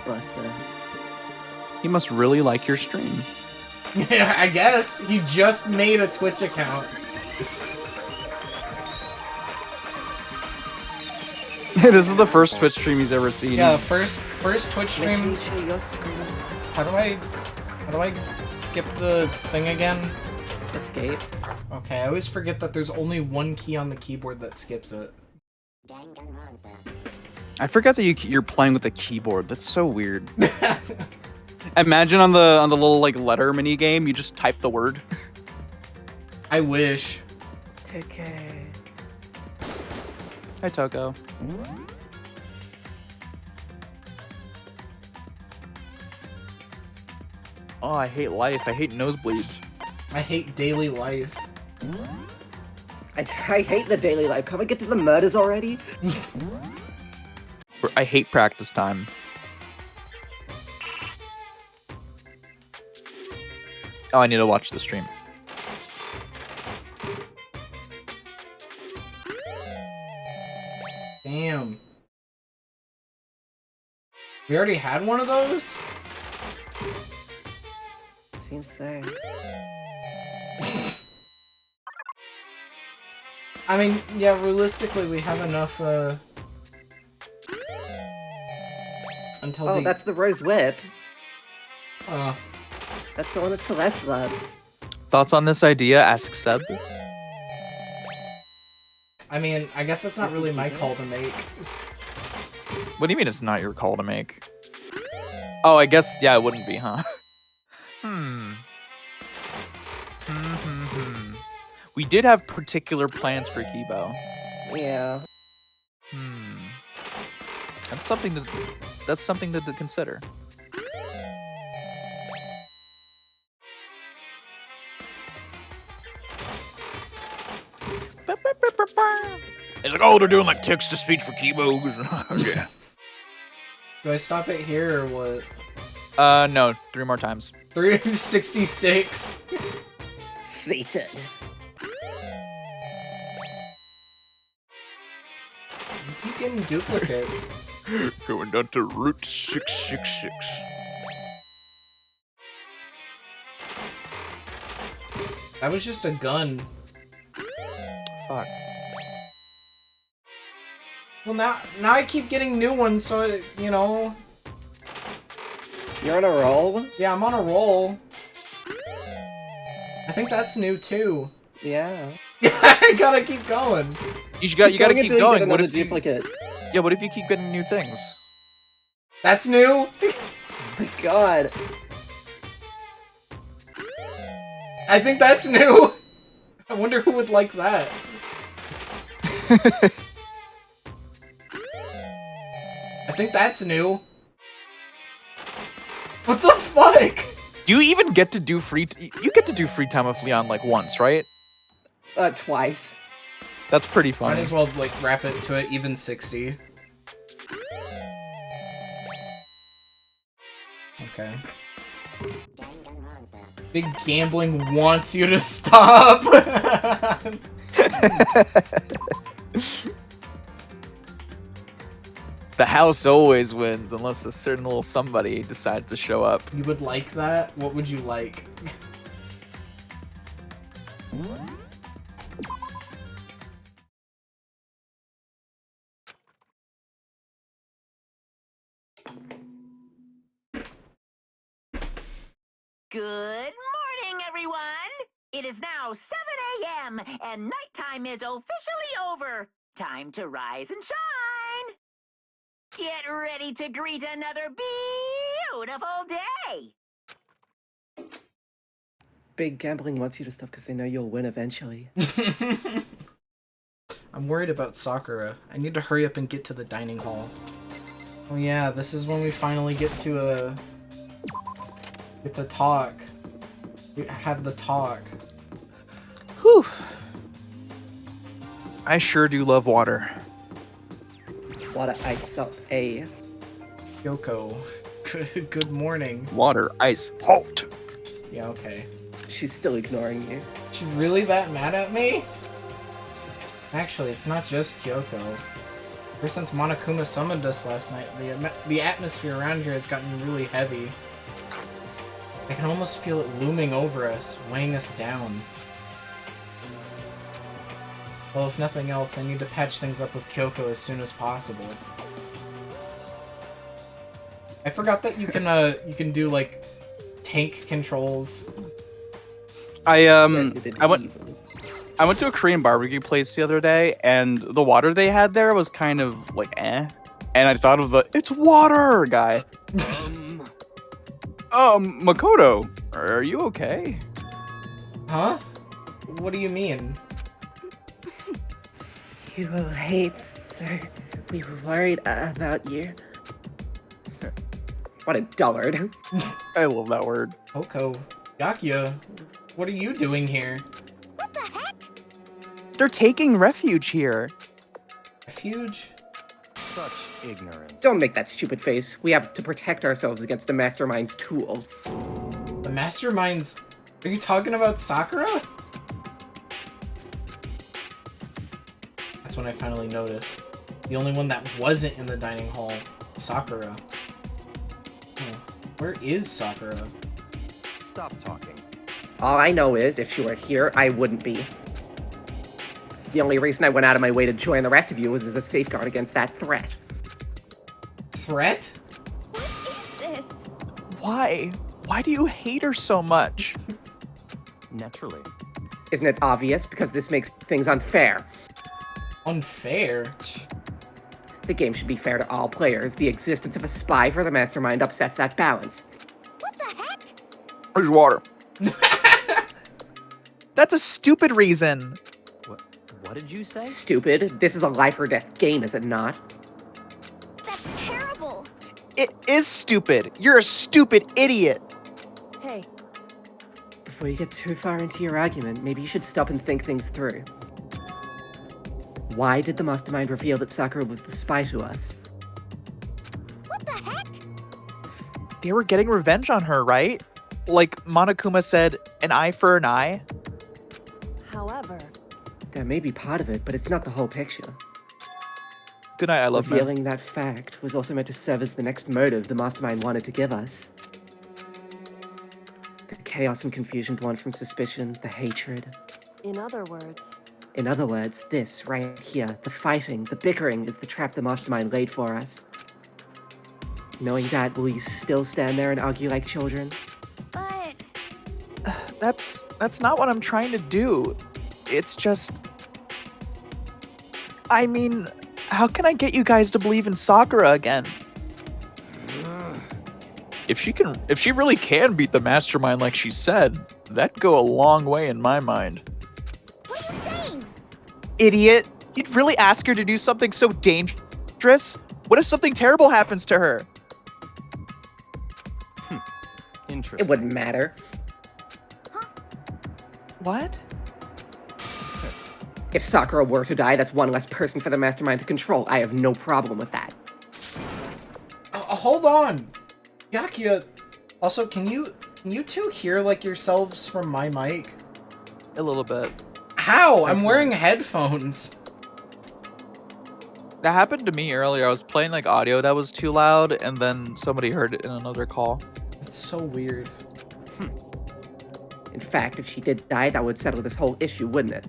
Blockbuster. He must really like your stream. Yeah, I guess. He just made a Twitch account. This is the first Twitch stream he's ever seen. Yeah, first Twitch stream. Make sure you show your screen. How do I skip the thing again? Escape. Okay, I always forget that there's only one key on the keyboard that skips it. Danganronpa. I forgot that you're playing with the keyboard. That's so weird. Imagine on the little like letter mini game, you just type the word. I wish. Okay. Hi, Toko. Oh, I hate life. I hate nosebleeds. I hate daily life. I hate the daily life. Can't we get to the murders already? I hate practice time. Oh, I need to watch the stream. Damn. We already had one of those? Seems so. I mean, yeah, realistically, we have enough, until Oh, that's the Rose Whip. That's the one that Celeste loves. Thoughts on this idea? Ask Seb. I mean, I guess that's not really my call to make. What do you mean it's not your call to make? Oh, I guess, yeah, it wouldn't be, huh? We did have particular plans for Kibo. Yeah. That's something to consider. It's like, oh, they're doing like text-to-speech for Kibo. Okay. Do I stop it here or what? No, 3 more times. 366. Satan. You keep getting duplicates. Going down to Route 666. That was just a gun. Fuck. Well, now I keep getting new ones, so, you know... You're on a roll? Yeah, I'm on a roll. I think that's new, too. Yeah. I gotta keep going. You gotta keep going. What if you, duplicate? yeah, what if you keep getting new things? That's new? Oh my god. I think that's new. I wonder who would like that. I think that's new. What the fuck? Do you even get to do free? You get to do free time with Leon like once, right? Twice. That's pretty Might funny. as well like wrap it to it even 60. Okay. Danganronpa. Big gambling wants you to stop. The house always wins unless a certain little somebody decides to show up. You would like that? What would you like? Good morning, everyone! It is now 7 a.m. and nighttime is officially over. Time to rise and shine! Get ready to greet another beautiful day! Big gambling wants you to stop because they know you'll win eventually. I'm worried about Sakura. I need to hurry up and get to the dining hall. Oh yeah, this is when we finally get to talk. We have the talk. Whew. I sure do love water. Water, ice, salt, A. Yoko. Good morning. Water, ice, halt. Yeah, okay. She's still ignoring you. She really that mad at me? Actually, it's not just Kyoko. Ever since Monokuma summoned us last night, the atmosphere around here has gotten really heavy. I can almost feel it looming over us, weighing us down. Well, if nothing else, I need to patch things up with Kyoko as soon as possible. I forgot that you can do, like, tank controls. Resident I went Evil. I went to a Korean barbecue place the other day, and the water they had there was kind of like and I thought of the "it's water" guy. Makoto, are you okay? Huh? What do you mean? You will hate, sir. We were worried about you. What a dullard. I love that word. Hoko. Yakuya, what are you doing here? What the heck? They're taking refuge here. Refuge? Such ignorance. Don't make that stupid face. We have to protect ourselves against the Mastermind's tool. The Masterminds... Are you talking about Sakura? That's when I finally noticed. The only one that wasn't in the dining hall, Sakura. Oh, where is Sakura? Stop talking. All I know is, if she were here, I wouldn't be. The only reason I went out of my way to join the rest of you was as a safeguard against that threat. Threat? What is this? Why? Why do you hate her so much? Naturally. Isn't it obvious? Because this makes things unfair. Unfair? The game should be fair to all players. The existence of a spy for the Mastermind upsets that balance. What the heck? There's water. That's a stupid reason. What did you say? Stupid. This is a life or death game, is it not? That's terrible. It is stupid. You're a stupid idiot. Hey, Before you get too far into your argument, maybe you should stop and think things through. Why did the Mastermind reveal that Sakura was the spy to us? what the heck? They were getting revenge on her, right? Like Monokuma said, an eye for an eye. However, That may be part of it, but it's not the whole picture. Good night, I love men. Revealing that fact was also meant to serve as the next motive the Mastermind wanted to give us. The chaos and confusion born from suspicion, the hatred. in other words, In other words, this right here, the fighting, the bickering, is the trap the Mastermind laid for us. Knowing that, will you still stand there and argue like children? but That's not what I'm trying to do. It's just... I mean, how can I get you guys to believe in Sakura again? If she really can beat the Mastermind like she said, that'd go a long way in my mind. what are you saying? Idiot! You'd really ask her to do something so dangerous? What if something terrible happens to her? Interesting. It wouldn't matter. What? If Sakura were to die, that's one less person for the Mastermind to control. I have no problem with that. Hold on! Yakuya, also, can you two hear, like, yourselves from my mic? A little bit. How? I'm wearing headphones. That happened to me earlier. I was playing like audio that was too loud, and then somebody heard it in another call. It's so weird. In fact, if she did die, that would settle this whole issue, wouldn't it?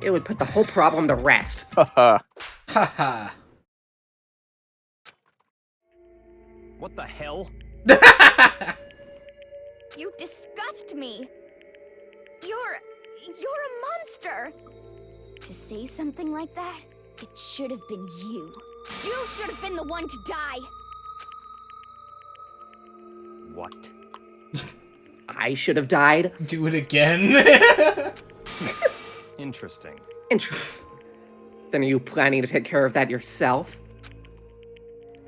It would put the whole problem to rest. Haha. Haha. What the hell? You disgust me. You're a monster. To say something like that, it should have been you. You should have been the one to die. What? I should have died. Do it again. Interesting. Interesting. Then are you planning to take care of that yourself?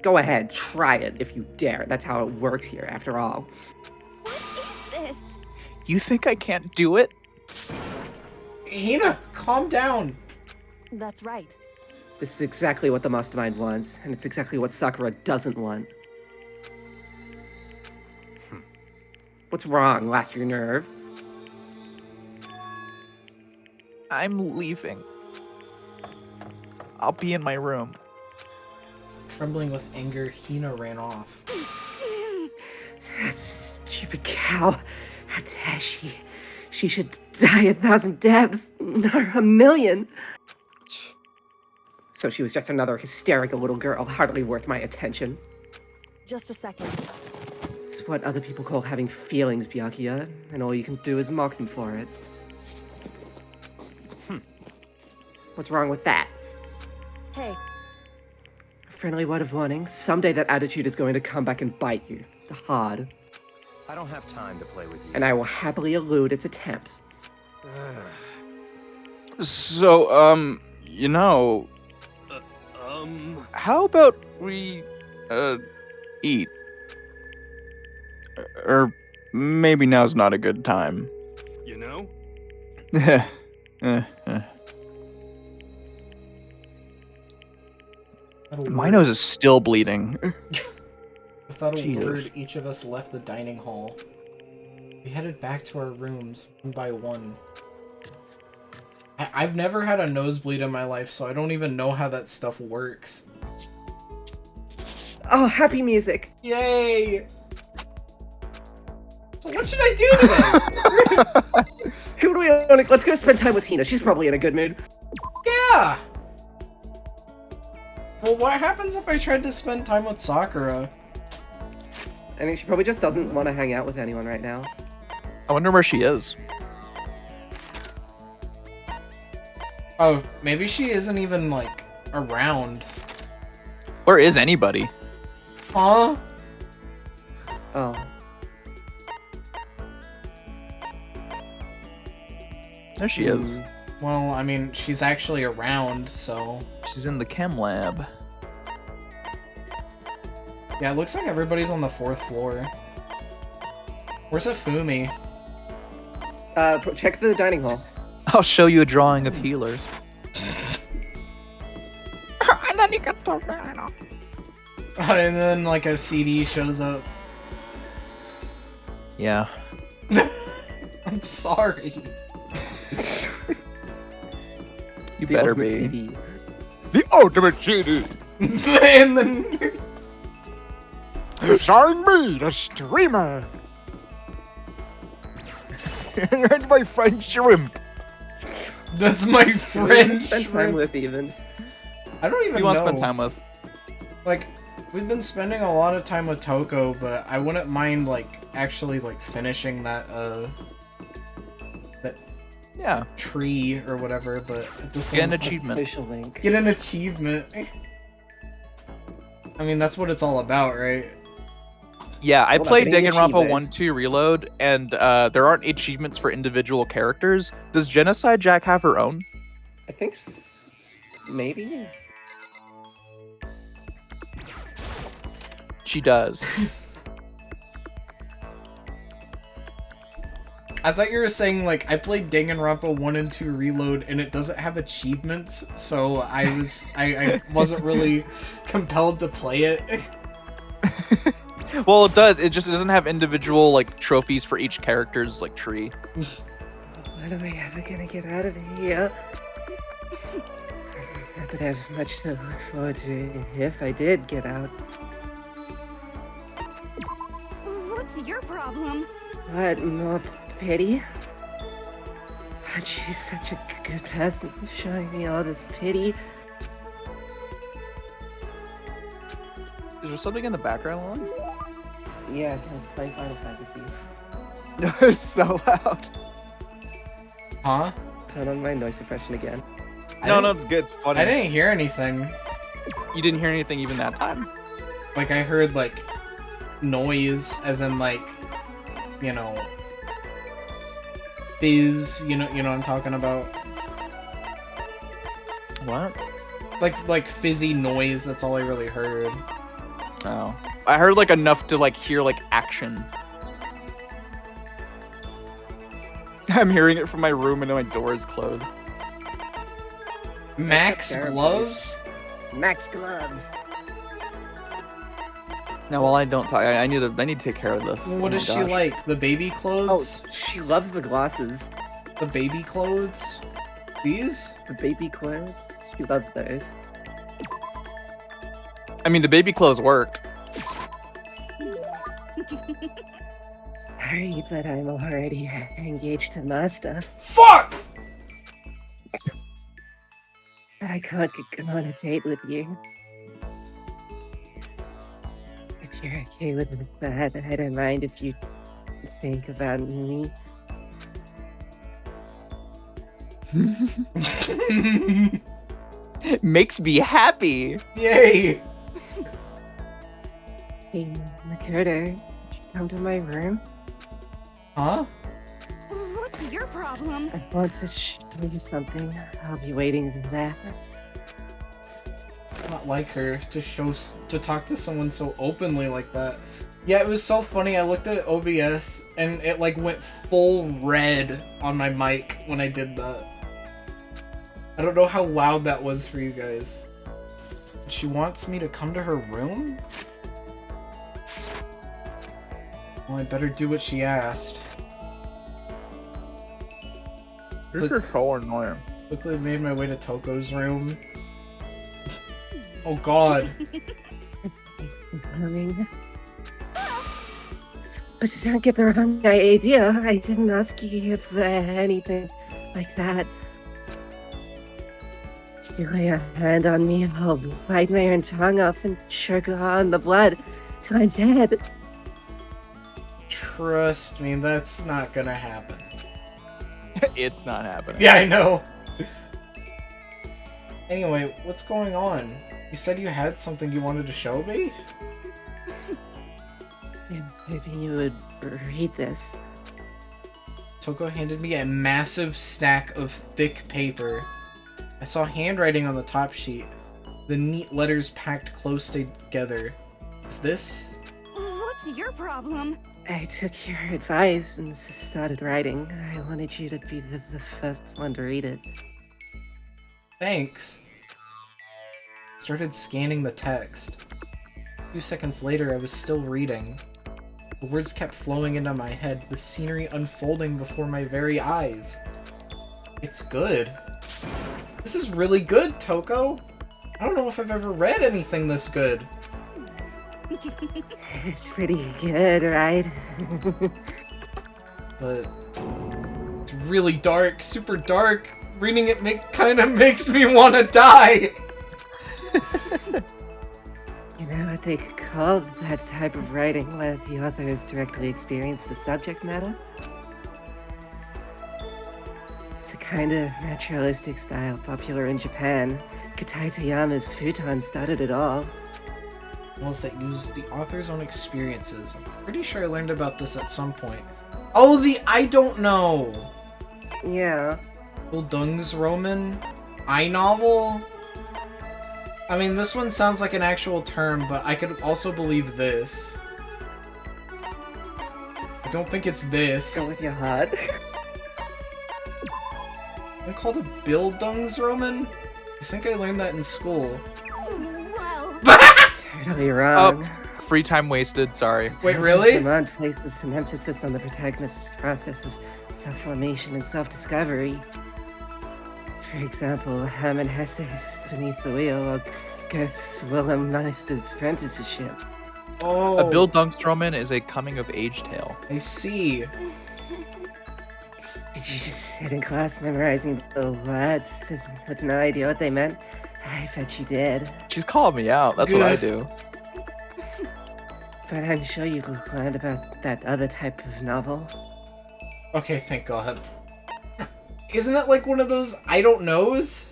Go ahead, try it if you dare. That's how it works here, after all. What is this? You think I can't do it? Hina, calm down. That's right. This is exactly what the Mastermind wants, and it's exactly what Sakura doesn't want. What's wrong? Lost your nerve? I'm leaving. I'll be in my room. Trembling with anger, Hina ran off. That stupid cow. How dare she? She should die 1,000 deaths, not 1,000,000. So she was just another hysterical little girl, hardly worth my attention. Just a second. It's what other people call having feelings, Byakuya, and all you can do is mock them for it. What's wrong with that? Hey, A friendly word of warning, someday that attitude is going to come back and bite you. Hard. I don't have time to play with you. And I will happily elude its attempts. So, you know, how about we, eat? Or maybe now's not a good time. You know? My nose is still bleeding. Without a Jesus. word, each of us left the dining hall. We headed back to our rooms, one by one. I've never had a nosebleed in my life, so I don't even know how that stuff works. Oh, happy music! Yay! So what should I do today? Who do we want to... Let's go spend time with Hina. She's probably in a good mood. Yeah! Well, what happens if I tried to spend time with Sakura? I think she probably just doesn't want to hang out with anyone right now. I wonder where she is. Oh, maybe she isn't even, like, around. Where is anybody? Huh? Oh. There she is. Well, I mean, she's actually around, so... She's in the chem lab. Yeah, it looks like everybody's on the 4th floor. Where's Ifumi? Check the dining hall. I'll show you a drawing of healers. And then you get to And then, like, a CD shows up. Yeah. I'm sorry. You The better ultimate be. CD. The ultimate CD. And then... Starring me, the streamer. And my friend Shrimp. That's my Who do you friend. spend time Shrimp. with, even? I don't even You know. want to spend time with? Like, we've been spending a lot of time with Toko, but I wouldn't mind, like, actually, like, finishing that, Yeah. tree or whatever, but at the same Get an time- achievement. Social link. Get an achievement. I mean, that's what it's all about, right? Yeah, I all about played getting Danganronpa achievers. 1-2 Reload, and there aren't achievements for individual characters. Does Genocide Jack have her own? I think maybe? She does. I thought you were saying, like, I played Danganronpa 1 and 2 Reload, and it doesn't have achievements, so I wasn't really compelled to play it. Well, it does. It just doesn't have individual, like, trophies for each character's, like, tree. When am I ever gonna get out of here? Not that I have much to look forward to if I did get out. What's your problem? What, more pity? But she's such a good person, showing me all this pity. Is there something in the background on? Yeah, I was playing Final Fantasy. It's so loud. Huh? Turn on my noise suppression again. No, it's good. It's funny. I didn't hear anything. You didn't hear anything even that time? Like, I heard, like, noise, as in, like, you know, fizz, you know what I'm talking about? What? Like fizzy noise, that's all I really heard. Oh. I heard, like, enough to, like, hear, like, action. I'm hearing it from my room and my door is closed. Max Terrible. gloves? Max gloves! No, well, I don't talk. I need to take care of this. What Oh my is she gosh. like? The baby Oh, clothes? she loves the glasses. The baby clothes? These? The baby clothes. She loves those. I mean, the baby clothes worked. Sorry, but I'm already engaged to Master. Fuck! So I can't go on a date with you. If you're okay with that, I don't mind if you think about me. Makes me happy. Yay! Hey, Makoto, did you come to my room? Huh? What's your problem? I want to show you something. I'll be waiting there. Not like her to talk to someone so openly like that. Yeah, it was so funny. I looked at OBS and it like went full red on my mic when I did that. I don't know how loud that was for you guys. She wants me to come to her room? Well, I better do what she asked. This is so annoying. Quickly made my way to Toko's room. Oh god. Coming. But don't get the wrong idea. I didn't ask you if anything like that. If you lay a hand on me, I'll bite my own tongue off and choke on the blood till I'm dead. Trust me, that's not gonna happen. It's not happening. Yeah, I know. Anyway, what's going on? You said you had something you wanted to show me? I was hoping you would read this. Toko handed me a massive stack of thick paper. I saw handwriting on the top sheet. The neat letters packed close together. Is this? What's your problem? I took your advice and started writing. I wanted you to be the first one to read it. Thanks. Started scanning the text. A few seconds later, I was still reading. The words kept flowing into my head, the scenery unfolding before my very eyes. It's good. This is really good, Toko. I don't know if I've ever read anything this good. It's pretty good, right? But it's really dark, super dark. Reading it kind of makes me want to die. You know what they call that type of writing where the author has directly experienced the subject matter? It's a kind of naturalistic style popular in Japan. Katai Toyama's futon started it all. Novels that use the author's own experiences. I'm pretty sure I learned about this at some point. Oh, the I don't know! Yeah. Bildungsroman? I-novel? I mean, this one sounds like an actual term, but I could also believe this. I don't think it's this. Go with your heart. I'm called a Bildungsroman? I think I learned that in school. Well, Totally wrong. Free time wasted, sorry. Wait, really? Demand places an emphasis on the protagonist's process of self-formation and self-discovery. For example, Hermann Hesse's Beneath the Wheel or Goethe's Wilhelm Meister's Apprenticeship. Oh, A Bildungsroman is a coming-of-age tale. I see. Did you just sit in class memorizing the words with no idea what they meant? I bet you did. She's calling me out. That's what I do. But I'm sure you learned about that other type of novel. Okay, thank God. Isn't it like one of those I don't knows?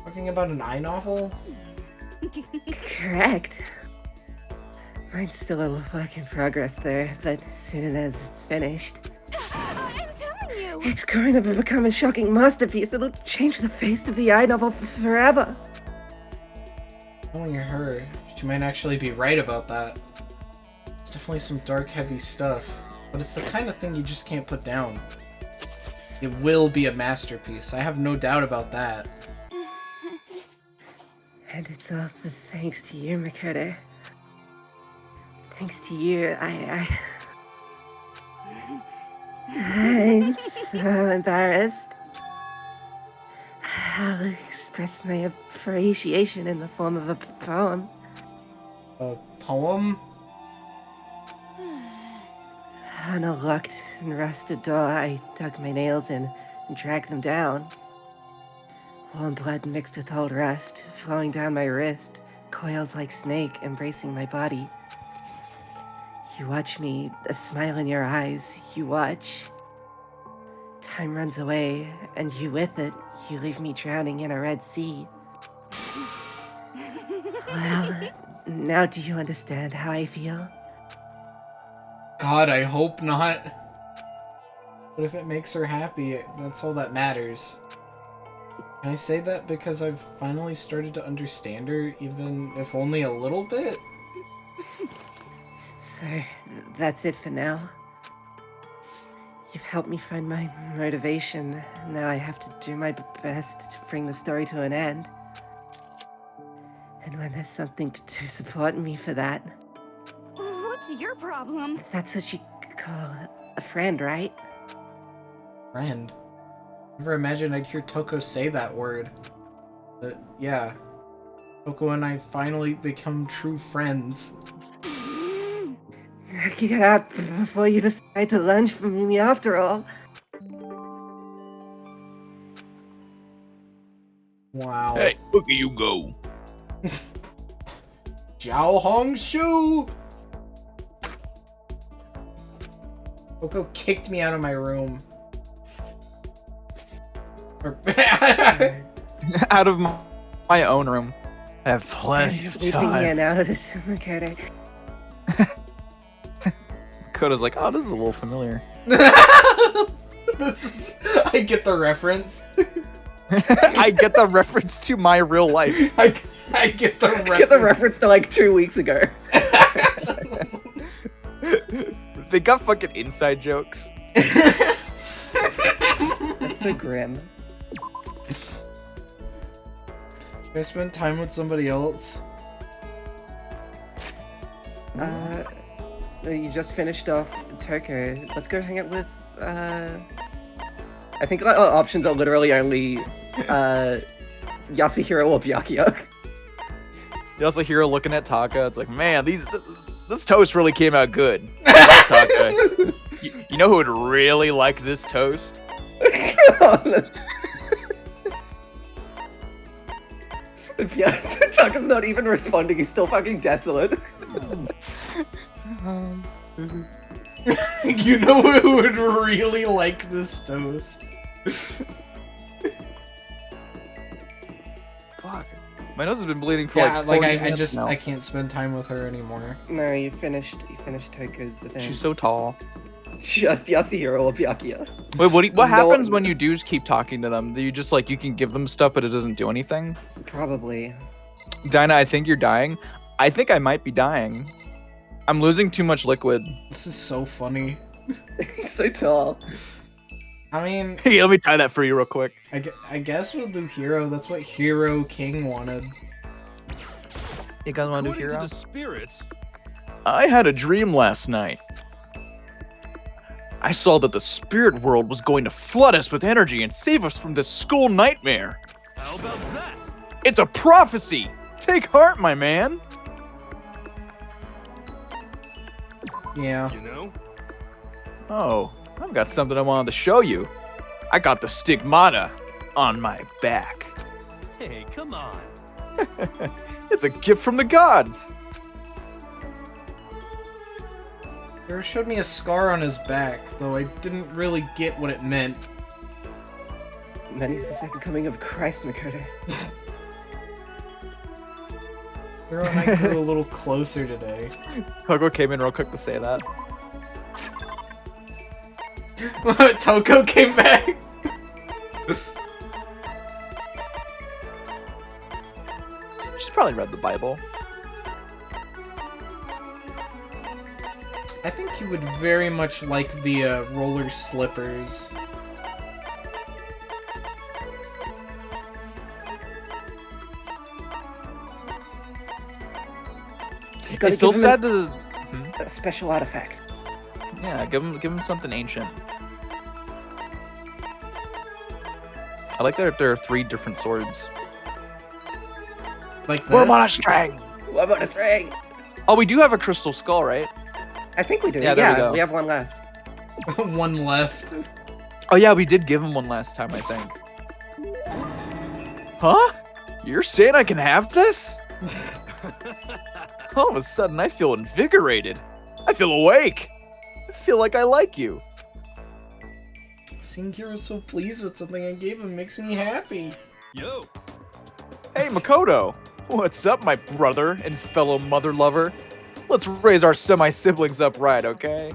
Talking about an I-novel? Correct. Mine's still a work in progress there, but soon as it's finished, I'm telling you. it's going to become a shocking masterpiece that'll change the face of the I-novel forever. Knowing her, she might actually be right about that. It's definitely some dark, heavy stuff, but it's the kind of thing you just can't put down. It will be a masterpiece, I have no doubt about that. And it's all thanks to you, Makoto. Thanks to you, I'm so embarrassed. I'll express my appreciation in the form of a poem. A poem? On a locked and rusted door, I dug my nails in and dragged them down. Warm blood mixed with old rust, flowing down my wrist, coils like snake embracing my body. You watch me, a smile in your eyes, you watch. Time runs away, and you with it, you leave me drowning in a red sea. Well, now do you understand how I feel? God, I hope not. But if it makes her happy, that's all that matters. Can I say that because I've finally started to understand her, even if only a little bit? So, that's it for now. You've helped me find my motivation. Now I have to do my best to bring the story to an end. And when there's something to support me for that, What's your problem? that's what you call a friend, right? Friend? Never imagined I'd hear Toko say that word. But yeah. Toko and I finally become true friends. Get up before you decide to lunge for me after all. Wow. Hey, look at you go. Jiao Hong Shu! Toko kicked me out of my room. Out of my own room. I have plenty of Sleeping here time. now, Makoto. Koda's like, oh, this is a little familiar. I get the reference. I get the reference to my real life. I get the reference. Get the reference to like 2 weeks ago. They got fucking inside jokes. That's so grim. Should I spend time with somebody else? You just finished off Toko. Let's go hang out with, I think our options are literally only, Yasuhiro or Byakuya. You also hear her looking at Taka. It's like, man, this toast really came out good. I love Taka. You know who would really like this toast? Yeah, Taka's not even responding, he's still fucking desolate. You know who would really like this toast? Fuck. My nose has been bleeding for Yeah, like 40 I minutes just now. I can't spend time with her anymore. No, you finished Toko's events. She's so tall. Just Yasuhiro or Byakuya. Wait, what No- happens when you do keep talking to them? Do you just like, you can give them stuff but it doesn't do anything? Probably. Dinah, I think you're dying. I think I might be dying. I'm losing too much liquid. This is so funny. He's so tall. I mean, Hey, let me tie that for you real quick. I guess we'll do Hero. That's what Hero King wanted. You guys want to do According to Hero? the spirits, I had a dream last night. I saw that the spirit world was going to flood us with energy and save us from this school nightmare. how about that? It's a prophecy! Take heart, my man! Yeah. You know? Oh, I've got something I wanted to show you. I got the stigmata on my back. Hey, come on. It's a gift from the gods. Hero showed me a scar on his back, though I didn't really get what it meant. Man, he's the second coming of Christ, Makoto. Hero and I grew a little closer today. Hugo came in real quick to say that. Toko came back. She's probably read the Bible. I think he would very much like the roller slippers. You gotta It feels give him sad to... a special artifact. Yeah, give him something ancient. I like that there are 3 different swords. Like this? Put him on a string. What about a string? Oh, we do have a crystal skull, right? I think we do. Yeah, there we go. We have one left. One left. Oh yeah, we did give him one last time, I think. Huh? You're saying I can have this? All of a sudden, I feel invigorated. I feel awake. I feel like I like you. Seeing Kira's so pleased with something I gave him makes me happy. Yo. Hey, Makoto. What's up, my brother and fellow mother lover? Let's raise our semi-siblings up right, okay?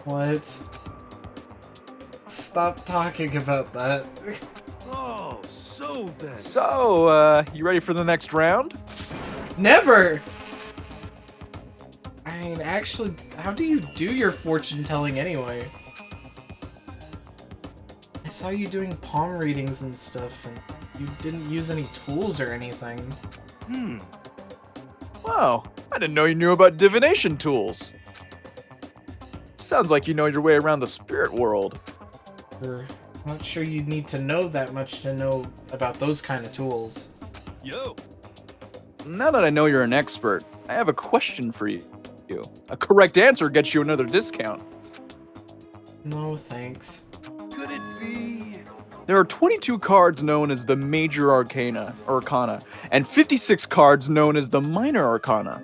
What? Stop talking about that. Oh, so then. So, you ready for the next round? Never! I mean, actually, how do you do your fortune telling anyway? I saw you doing palm readings and stuff, and you didn't use any tools or anything. Wow, I didn't know you knew about divination tools. Sounds like you know your way around the spirit world. I'm not sure you need to know that much to know about those kind of tools. Yo. Now that I know you're an expert, I have a question for you. A correct answer gets you another discount. No, thanks. Could it be? There are 22 cards known as the Major Arcana, and 56 cards known as the Minor Arcana.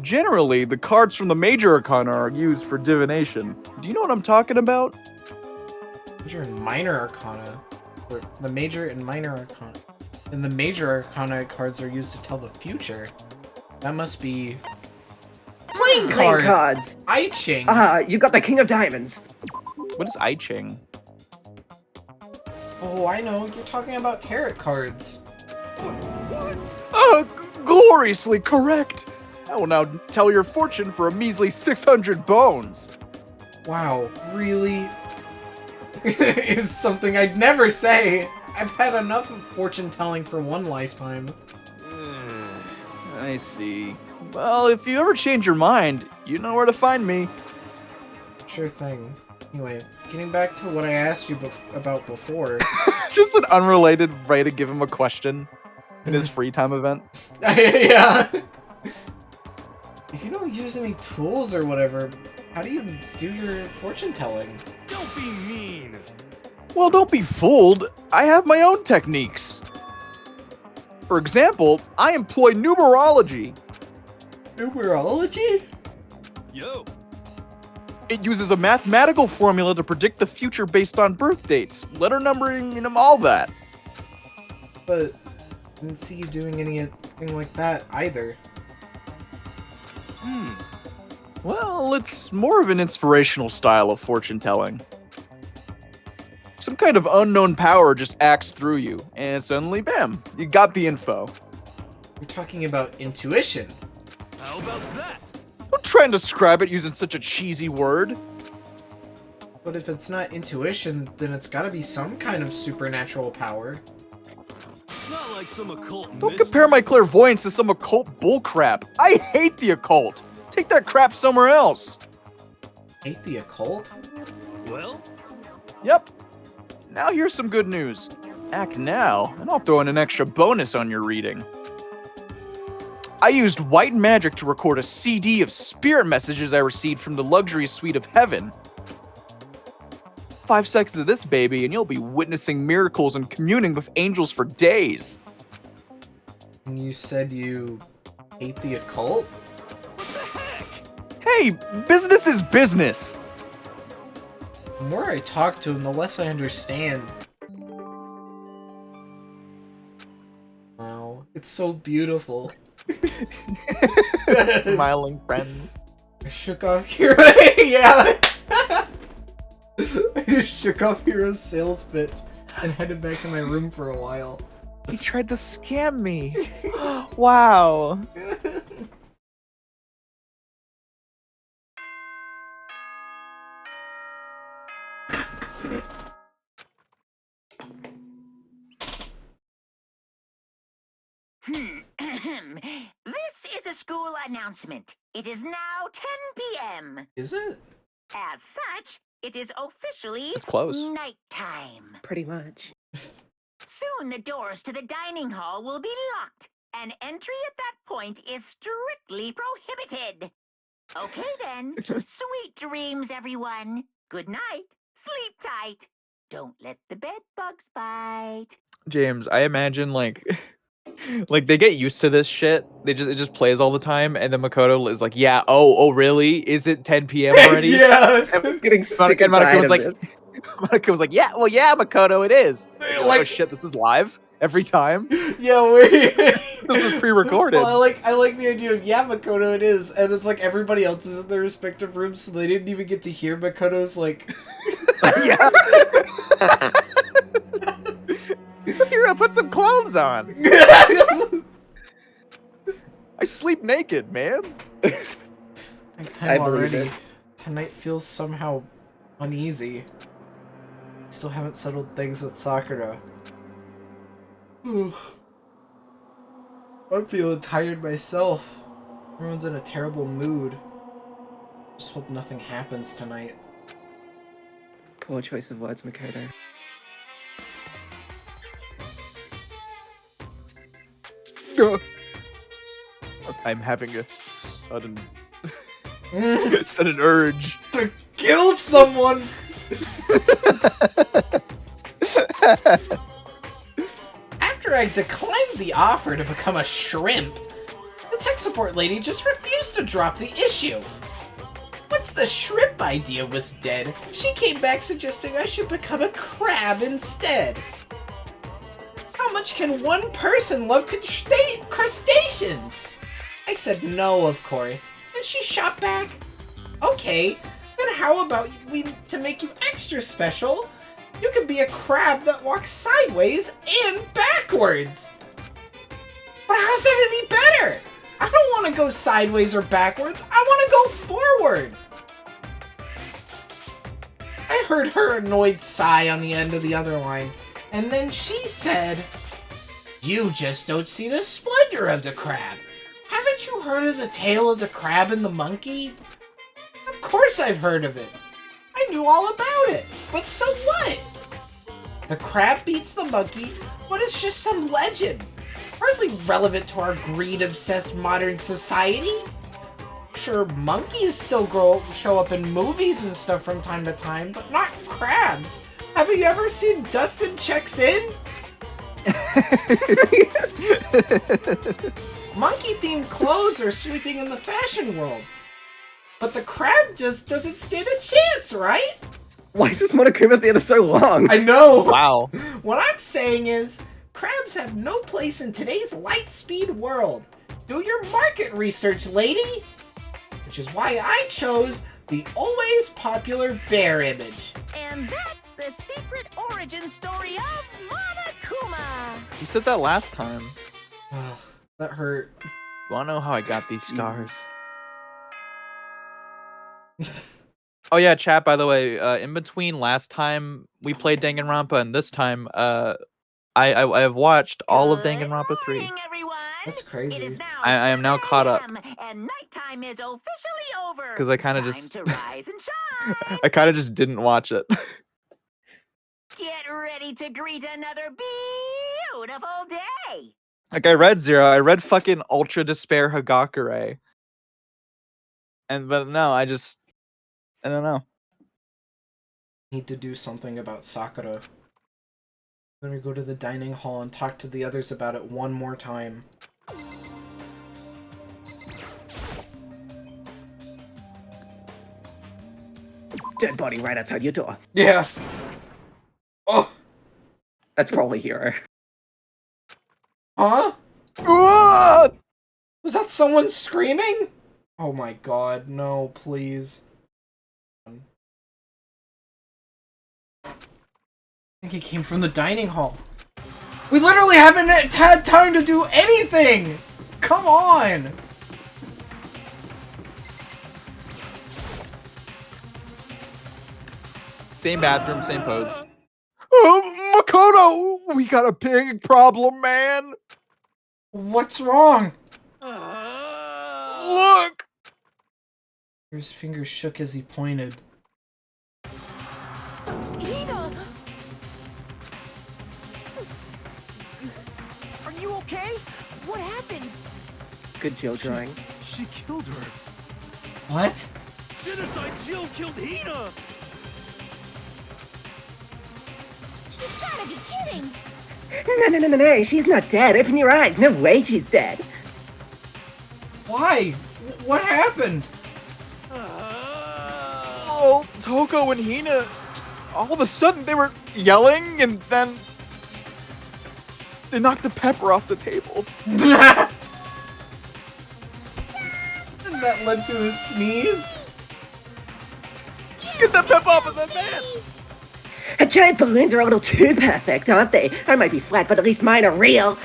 Generally, the cards from the Major Arcana are used for divination. Do you know what I'm talking about? Major and minor arcana. Or the major and minor arcana. And the major arcana cards are used to tell the future. That must be playing Playing cards. cards. I Ching. You got the King of Diamonds. What is I Ching? Oh, I know. You're talking about tarot cards. Gloriously correct! I will now tell your fortune for a measly 600 bones. Wow, really? Is something I'd never say. I've had enough of fortune telling for one lifetime. I see. Well, if you ever change your mind, you know where to find me. Sure thing. Anyway, getting back to what I asked you about before. Just an unrelated way to give him a question in his free time event. Yeah. If you don't use any tools or whatever, how do you do your fortune telling? Don't be mean. Well, don't be fooled. I have my own techniques. For example, I employ numerology. Numerology? Yo. It uses a mathematical formula to predict the future based on birth dates, letter numbering, and all that. But I didn't see you doing anything like that either. Well, it's more of an inspirational style of fortune telling. Some kind of unknown power just acts through you, and suddenly, bam, you got the info. You're talking about intuition. How about that? Don't try and describe it using such a cheesy word. But if it's not intuition, then it's gotta be some kind of supernatural power. It's not like some occult Don't compare my clairvoyance to some occult bullcrap. I hate the occult. Take that crap somewhere else. Hate the occult? Well, Yep. Now here's some good news. Act now, and I'll throw in an extra bonus on your reading. I used white magic to record a CD of spirit messages I received from the luxury suite of heaven. 5 seconds of this, baby, and you'll be witnessing miracles and communing with angels for days. And you said you hate the occult? what the heck? Hey, business is business. The more I talk to him, the less I understand. Wow, it's so beautiful. Smiling friends. I shook off Hero. Yeah. I just shook off Hero's sales pitch and headed back to my room for a while. He tried to scam me. Wow. This is a school announcement. It is now 10 p.m. Is it? As such, it is officially It's close. nighttime. Pretty much. Soon the doors to the dining hall will be locked, and entry at that point is strictly prohibited. Okay then. Sweet dreams, everyone. Good night. Sleep tight. Don't let the bed bugs bite. James, I imagine like like they get used to this shit. It just plays all the time, and then Makoto is like, "Yeah, oh, really? Is it 10 p.m. already?" Yeah. I'm getting sick And and tired was of like, this. Monica was like, "Yeah, well, yeah, Makoto, it is." Like, oh Like- shit, this is live every time. Yeah, wait. This is pre-recorded. Well, I like the idea of, yeah, Makoto it is, and it's like everybody else is in their respective rooms, so they didn't even get to hear Makoto's like. Yeah. Here, I put some clothes on. I sleep naked, man. Nighttime I believe already. it. Tonight feels somehow uneasy. Still haven't settled things with Sakura. I'm feeling tired myself. Everyone's in a terrible mood. Just hope nothing happens tonight. Poor choice of words, Makoto. I'm having a sudden urge. To kill someone! After I declined the offer to become a shrimp, the tech support lady just refused to drop the issue. Once the shrimp idea was dead, she came back suggesting I should become a crab instead. How much can one person love crustaceans? I said no, of course, and she shot back. Okay, then how about to make you extra special, you can be a crab that walks sideways and backwards. But how's that any better? I don't want to go sideways or backwards, I want to go forward. I heard her annoyed sigh on the end of the other line, and then she said, "You just don't see the splendor of the crab. Haven't you heard of the tale of the crab and the monkey?" Of course I've heard of it. I knew all about it, but so what? The crab beats the monkey, but it's just some legend. Hardly relevant to our greed-obsessed modern society. Sure, monkeys still show up in movies and stuff from time to time, but not crabs. Have you ever seen Dustin Checks In? Monkey-themed clothes are sweeping in the fashion world. But the crab just doesn't stand a chance, right? Why is this Monokuma theater so long? I know! Wow. What I'm saying is, crabs have no place in today's light-speed world. Do your market research, lady! Which is why I chose the always popular bear image. And that's the secret origin story of Monokuma. You said that last time. That hurt. You wanna know how I got these scars? Oh yeah, chat, by the way, in between last time we played Danganronpa and this time, I have watched all of Danganronpa 3. Good morning, everyone. That's It crazy. is now I am now 7 caught up. a.m., and nighttime is officially over. 'Cause I kinda Time just- to rise and shine. I kinda just didn't watch it. Get ready to greet another beautiful day. Like, I read Zero, I read fucking Ultra Despair Hagakure. But no, I don't know. Need to do something about Sakura. Better go to the dining hall and talk to the others about it one more time. Dead body right outside your door. Yeah. Oh. That's probably Hero. Huh? Ah! Was that someone screaming? Oh my god, no, please. I think it came from the dining hall. We literally haven't had time to do anything! Come on! Same bathroom, same pose. Oh, Makoto! We got a big problem, man! What's wrong? Look! His fingers shook as he pointed. Hina! Good Jill drawing. She killed her. What? Genocide Jill killed Hina! You've gotta be kidding! No, she's not dead. Open your eyes. No way she's dead. Why? What happened? Oh, Toko and Hina, all of a sudden they were yelling and then they knocked the pepper off the table. And that led to a sneeze? Get that pep off of that man! Giant balloons are a little too perfect, aren't they? I might be flat, but at least mine are real.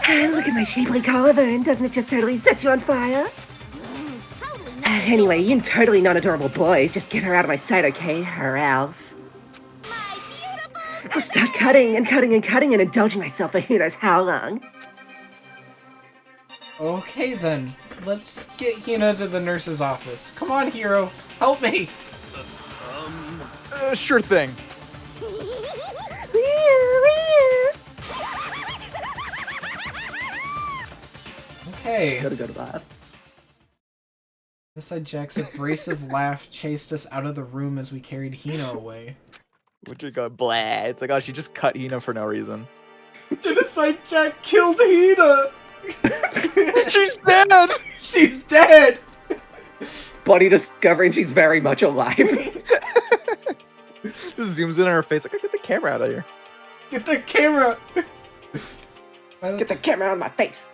Look at my shapely collarbone. Doesn't it just totally set you on fire? Totally not. Anyway, you totally non-adorable boys, just get her out of my sight, okay? Or else. My beautiful. I'll start cutting and indulging myself for who knows how long. Okay then, let's get Hina to the nurse's office. Come on, hero, help me! Sure thing. Okay. Gotta go to that. Genocide Jack's abrasive laugh chased us out of the room as we carried Hina away. Which you go, blah. It's like, oh, she just cut Hina for no reason. Genocide Jack killed Hina! She's dead! She's dead! Body discovering she's very much alive. Just zooms in on her face, like, get the camera out of here. Get the camera! Get the camera out of my face.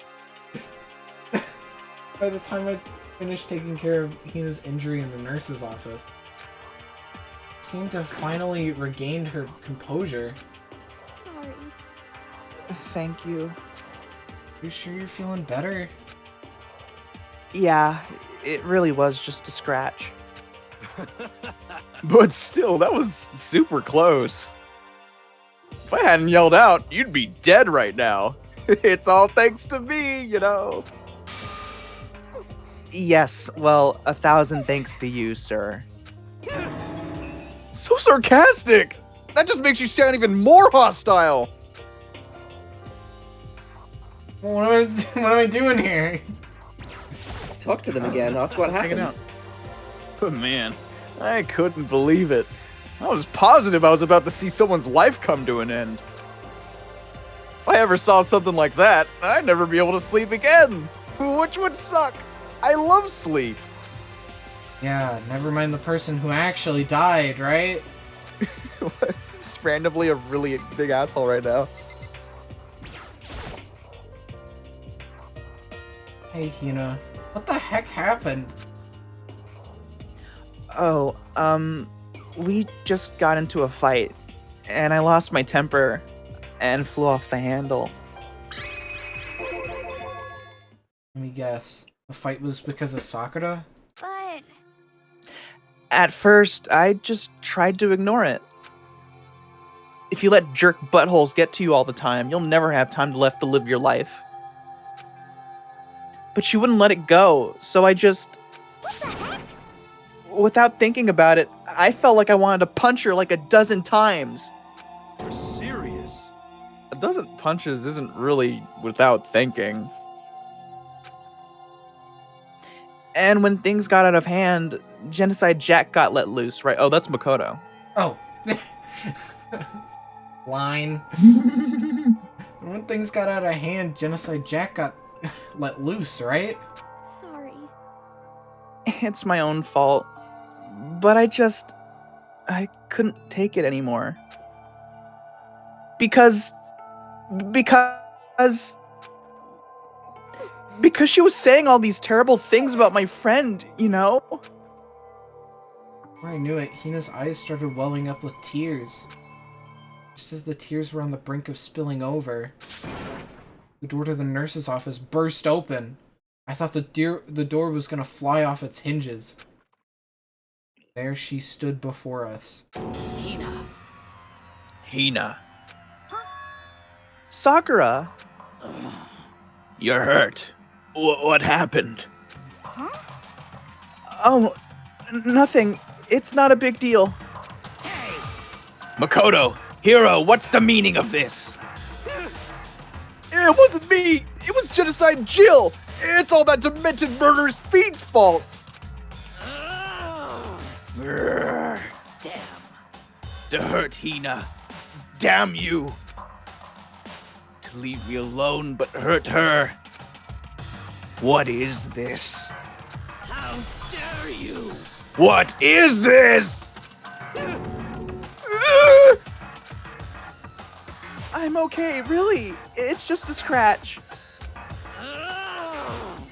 By the time I finished taking care of Hina's injury in the nurse's office, I seemed to have finally regained her composure. Sorry. Thank you. You sure you're feeling better? Yeah, it really was just a scratch. But still, that was super close. If I hadn't yelled out, you'd be dead right now. It's all thanks to me, you know. Yes, well, 1,000 thanks to you, sir. So sarcastic! That just makes you sound even more hostile! What am I doing here? Let's talk to them again. Ask what Hanging happened. out. But man, I couldn't believe it. I was positive I was about to see someone's life come to an end. If I ever saw something like that, I'd never be able to sleep again. Which would suck. I love sleep. Yeah, never mind the person who actually died, right? It's just randomly a really big asshole right now. Hey, Hina. What the heck happened? Oh, we just got into a fight, and I lost my temper and flew off the handle. Let me guess. The fight was because of Sakura? But At first, I just tried to ignore it. If you let jerk buttholes get to you all the time, you'll never have time left to live your life. But she wouldn't let it go, so I just... what the heck? Without thinking about it, I felt like I wanted to punch her like a dozen times. You're serious? A dozen punches isn't really without thinking. And when things got out of hand, Genocide Jack got let loose, right? Oh, that's Makoto. Oh. Line. When things got out of hand, Genocide Jack got let loose, right? Sorry. It's my own fault. But I couldn't take it anymore. Because she was saying all these terrible things about my friend, you know? Before I knew it, Hina's eyes started welling up with tears. Just as the tears were on the brink of spilling over, the door to the nurse's office burst open. I thought the door was gonna fly off its hinges. There she stood before us. Hina. Hina. Sakura. You're hurt. What happened? Huh? Oh, nothing. It's not a big deal. Hey! Makoto, Hero, what's the meaning of this? It wasn't me. It was Genocide Jill! It's all that demented murderous fiend's fault! Grrr. Damn. To hurt Hina. Damn you! To leave me alone but hurt her. What is this? How dare you? What is this? I'm okay, really. It's just a scratch.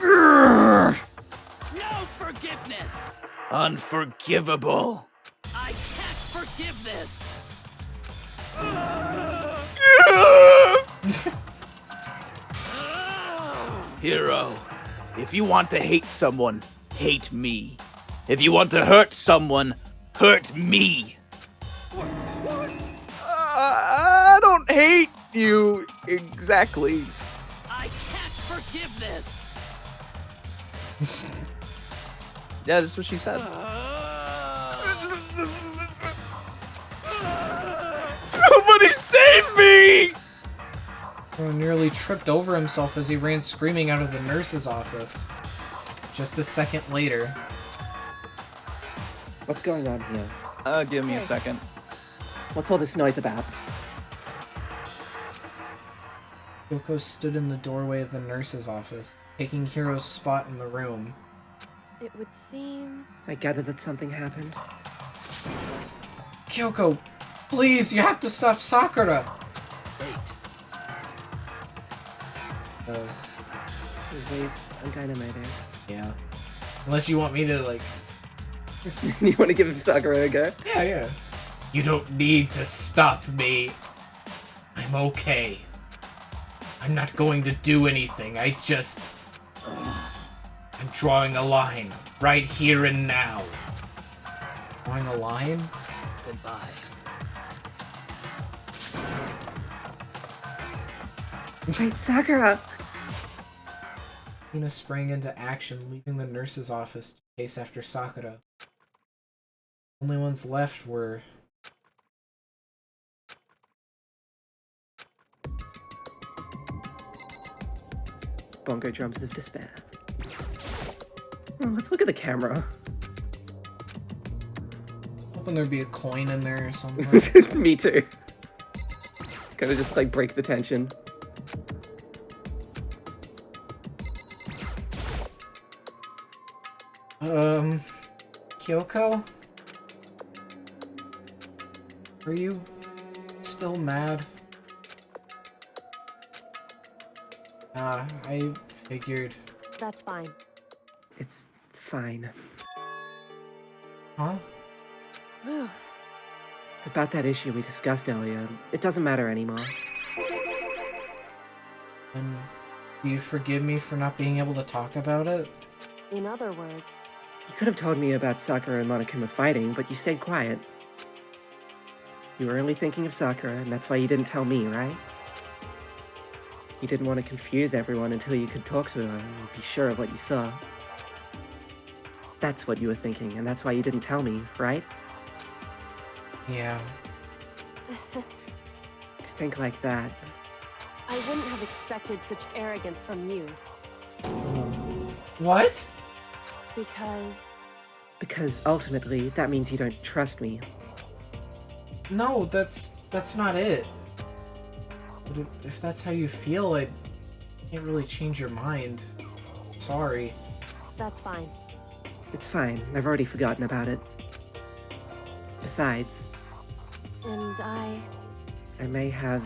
No forgiveness. Unforgivable. I can't forgive this. Hero, if you want to hate someone, hate me. If you want to hurt someone, hurt me. I don't hate you exactly. I can't forgive this. Yeah, that's what she said. Somebody save me! Hiro nearly tripped over himself as he ran screaming out of the nurse's office. Just a second later. What's going on here? Give me a second. What's all this noise about? Kyoko stood in the doorway of the nurse's office, taking Hiro's spot in the room. It would seem... I gather that something happened. Kyoko, please, you have to stop Sakura! Wait. Wait, I'm dynamiter. Yeah. Unless you want me to, like... You want to give him Sakura a go? Yeah. You don't need to stop me. I'm okay. I'm not going to do anything. I'm drawing a line. Right here and now. Drawing a line? Goodbye. Wait, Sakura! Hina sprang into action, leaving the nurse's office to chase after Sakura. Only ones left were... Bongo drums of despair. Oh, let's look at the camera. Hoping there'd be a coin in there or something. Me too. Gonna just like break the tension. Kyoko? Are you still mad? I figured. That's fine. It's fine. Huh? About that issue we discussed earlier, it doesn't matter anymore. And do you forgive me for not being able to talk about it? In other words, You could have told me about Sakura and Monokuma fighting, but you stayed quiet. You were only thinking of Sakura, and that's why you didn't tell me, right? You didn't want to confuse everyone until you could talk to her and be sure of what you saw. That's what you were thinking, and that's why you didn't tell me, right? Yeah. To think like that. I wouldn't have expected such arrogance from you. What? Because ultimately, that means you don't trust me. No, that's not it. But if that's how you feel, I can't really change your mind. Sorry. That's fine. It's fine, I've already forgotten about it. Besides, And I may have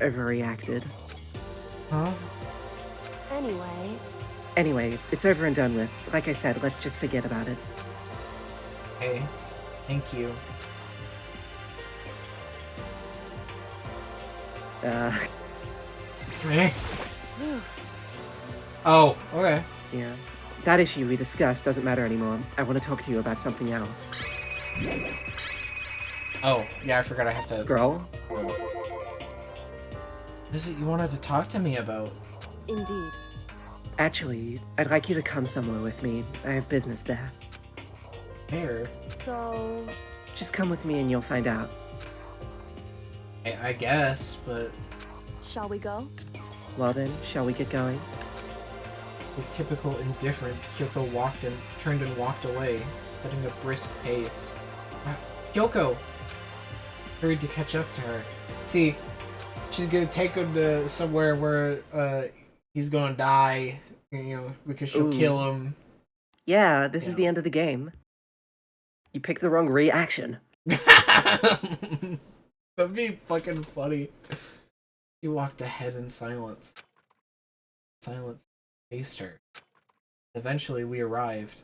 overreacted. Huh? Anyway, it's over and done with. Like I said, let's just forget about it. Hey, thank you. Eh? Oh, okay. Yeah. That issue we discussed doesn't matter anymore. I want to talk to you about something else. Oh, yeah, I forgot I have to... Scroll? What is it you wanted to talk to me about? indeed. Actually, I'd like you to come somewhere with me. I have business there. Where? So, Just come with me and you'll find out. I guess, but... shall we go? Well then, shall we get going? With typical indifference, Kyoko turned and walked away, setting a brisk pace. Kyoko hurried to catch up to her. See, she's gonna take him to somewhere where he's gonna die, because she'll kill him. Yeah, this is the end of the game. You picked the wrong reaction. That'd be fucking funny. She walked ahead in silence. Silence faced her. Eventually, we arrived.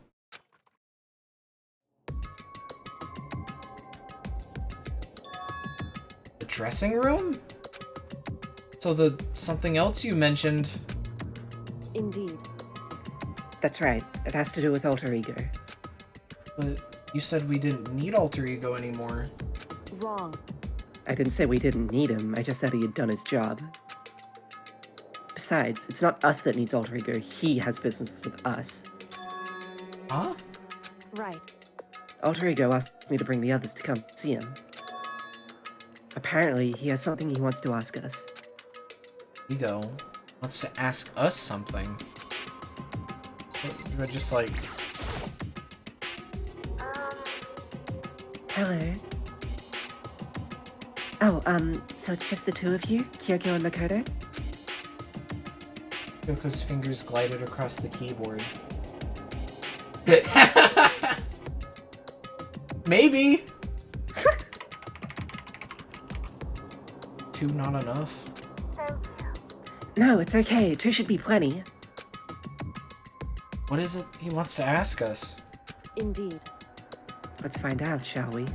The dressing room? So the something else you mentioned. Indeed. That's right. It has to do with alter ego. But you said we didn't need alter ego anymore. Wrong. I didn't say we didn't need him, I just said he had done his job. Besides, it's not us that needs alter ego, he has business with us. Huh? Right. Alter ego asked me to bring the others to come see him. Apparently, he has something he wants to ask us. Ego wants to ask us something. But just like... Hello. Oh, so it's just the two of you, Kyoko and Makoto? Kyoko's fingers glided across the keyboard. Maybe! Two not enough? No, it's okay. Two should be plenty. What is it he wants to ask us? Indeed. Let's find out, shall we?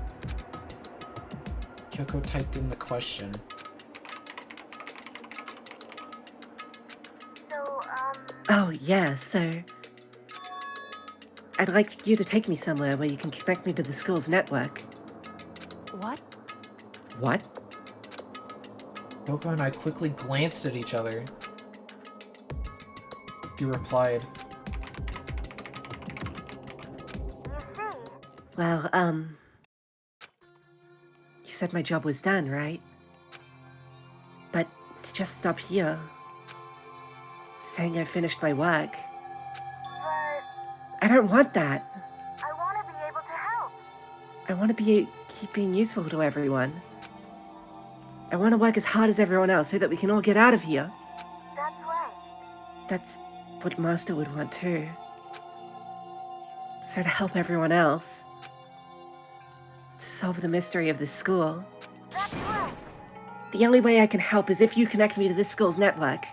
Kyoko typed in the question. Oh, yeah, so... I'd like you to take me somewhere where you can connect me to the school's network. What? What? Kyoko and I quickly glanced at each other. She replied, Well, you said my job was done, right? But to just stop here, saying I finished my work... I don't want that. I want to be able to help. I want to keep being useful to everyone. I want to work as hard as everyone else so that we can all get out of here. That's right. That's what Master would want too. So to help everyone else, to solve the mystery of this school, That's right. the only way I can help is if you connect me to this school's network.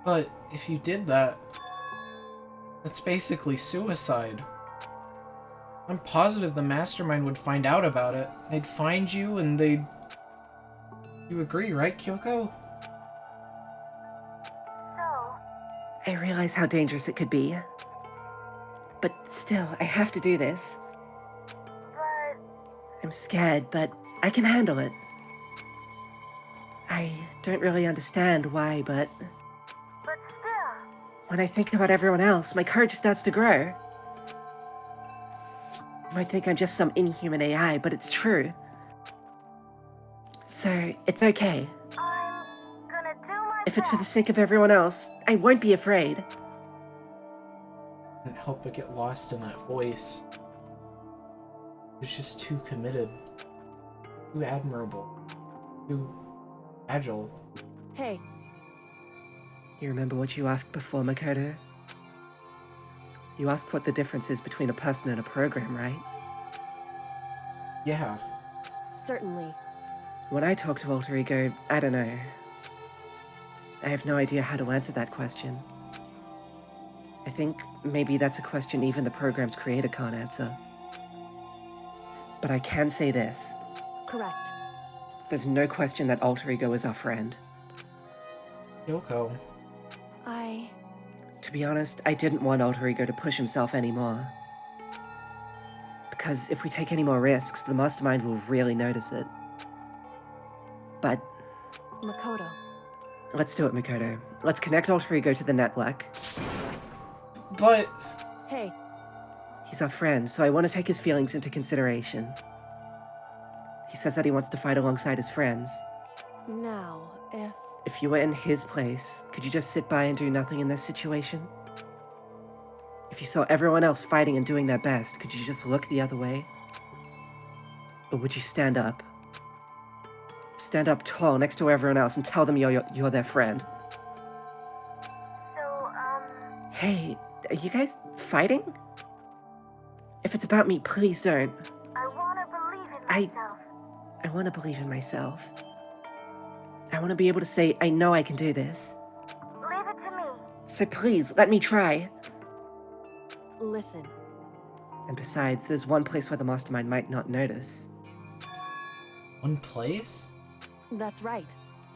but if you did that, that's basically suicide. I'm positive the mastermind would find out about it. They'd find you and they'd... You agree, right, Kyoko? So, I realize how dangerous it could be. But still, I have to do this. but I'm scared, but I can handle it. I don't really understand why, but still, when I think about everyone else, my courage starts to grow. You might think I'm just some inhuman AI, but it's true. So, it's okay. I'm gonna do my If it's for the best. sake of everyone else, I won't be afraid. Couldn't help but get lost in that voice. It was just too committed. Too admirable. Too agile. Hey, You remember what you asked before, Makoto? You asked what the difference is between a person and a program, right? Yeah. certainly. When I talk to Alter Ego, I don't know. I have no idea how to answer that question. I think maybe that's a question even the program's creator can't answer. But I can say this. Correct. There's no question that Alter Ego is our friend. Kyoko. To be honest, I didn't want Alter Ego to push himself anymore. Because if we take any more risks, the Mastermind will really notice it. But Makoto. let's do it, Makoto. Let's connect Alter Ego to the network. But... Hey, He's our friend, so I want to take his feelings into consideration. He says that he wants to fight alongside his friends. now, if... If you were in his place, could you just sit by and do nothing in this situation? If you saw everyone else fighting and doing their best, could you just look the other way? Or would you stand up? Stand up tall next to everyone else and tell them you're their friend. So, Hey, are you guys fighting? If it's about me, please don't. I want to believe in myself. I want to believe in myself. I want to be able to say, I know I can do this. Leave it to me. So please, let me try. Listen, And besides, there's one place where the mastermind might not notice. One place? that's right.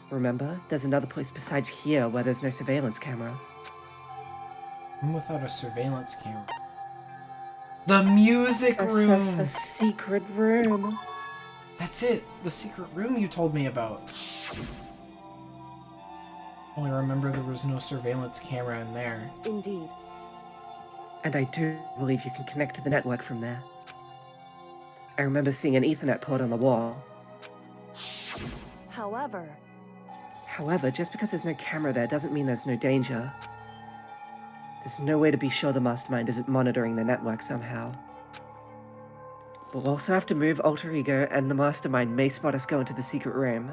Remember, there's another place besides here where there's no surveillance camera. Room without a surveillance camera. The music room! A secret room. That's it! The secret room you told me about. Only remember there was no surveillance camera in there. Indeed. And I do believe you can connect to the network from there. I remember seeing an Ethernet port on the wall. However, Just because there's no camera there doesn't mean there's no danger. There's no way to be sure the mastermind isn't monitoring the network somehow. We'll also have to move Alter Ego, and the mastermind may spot us go into the secret room.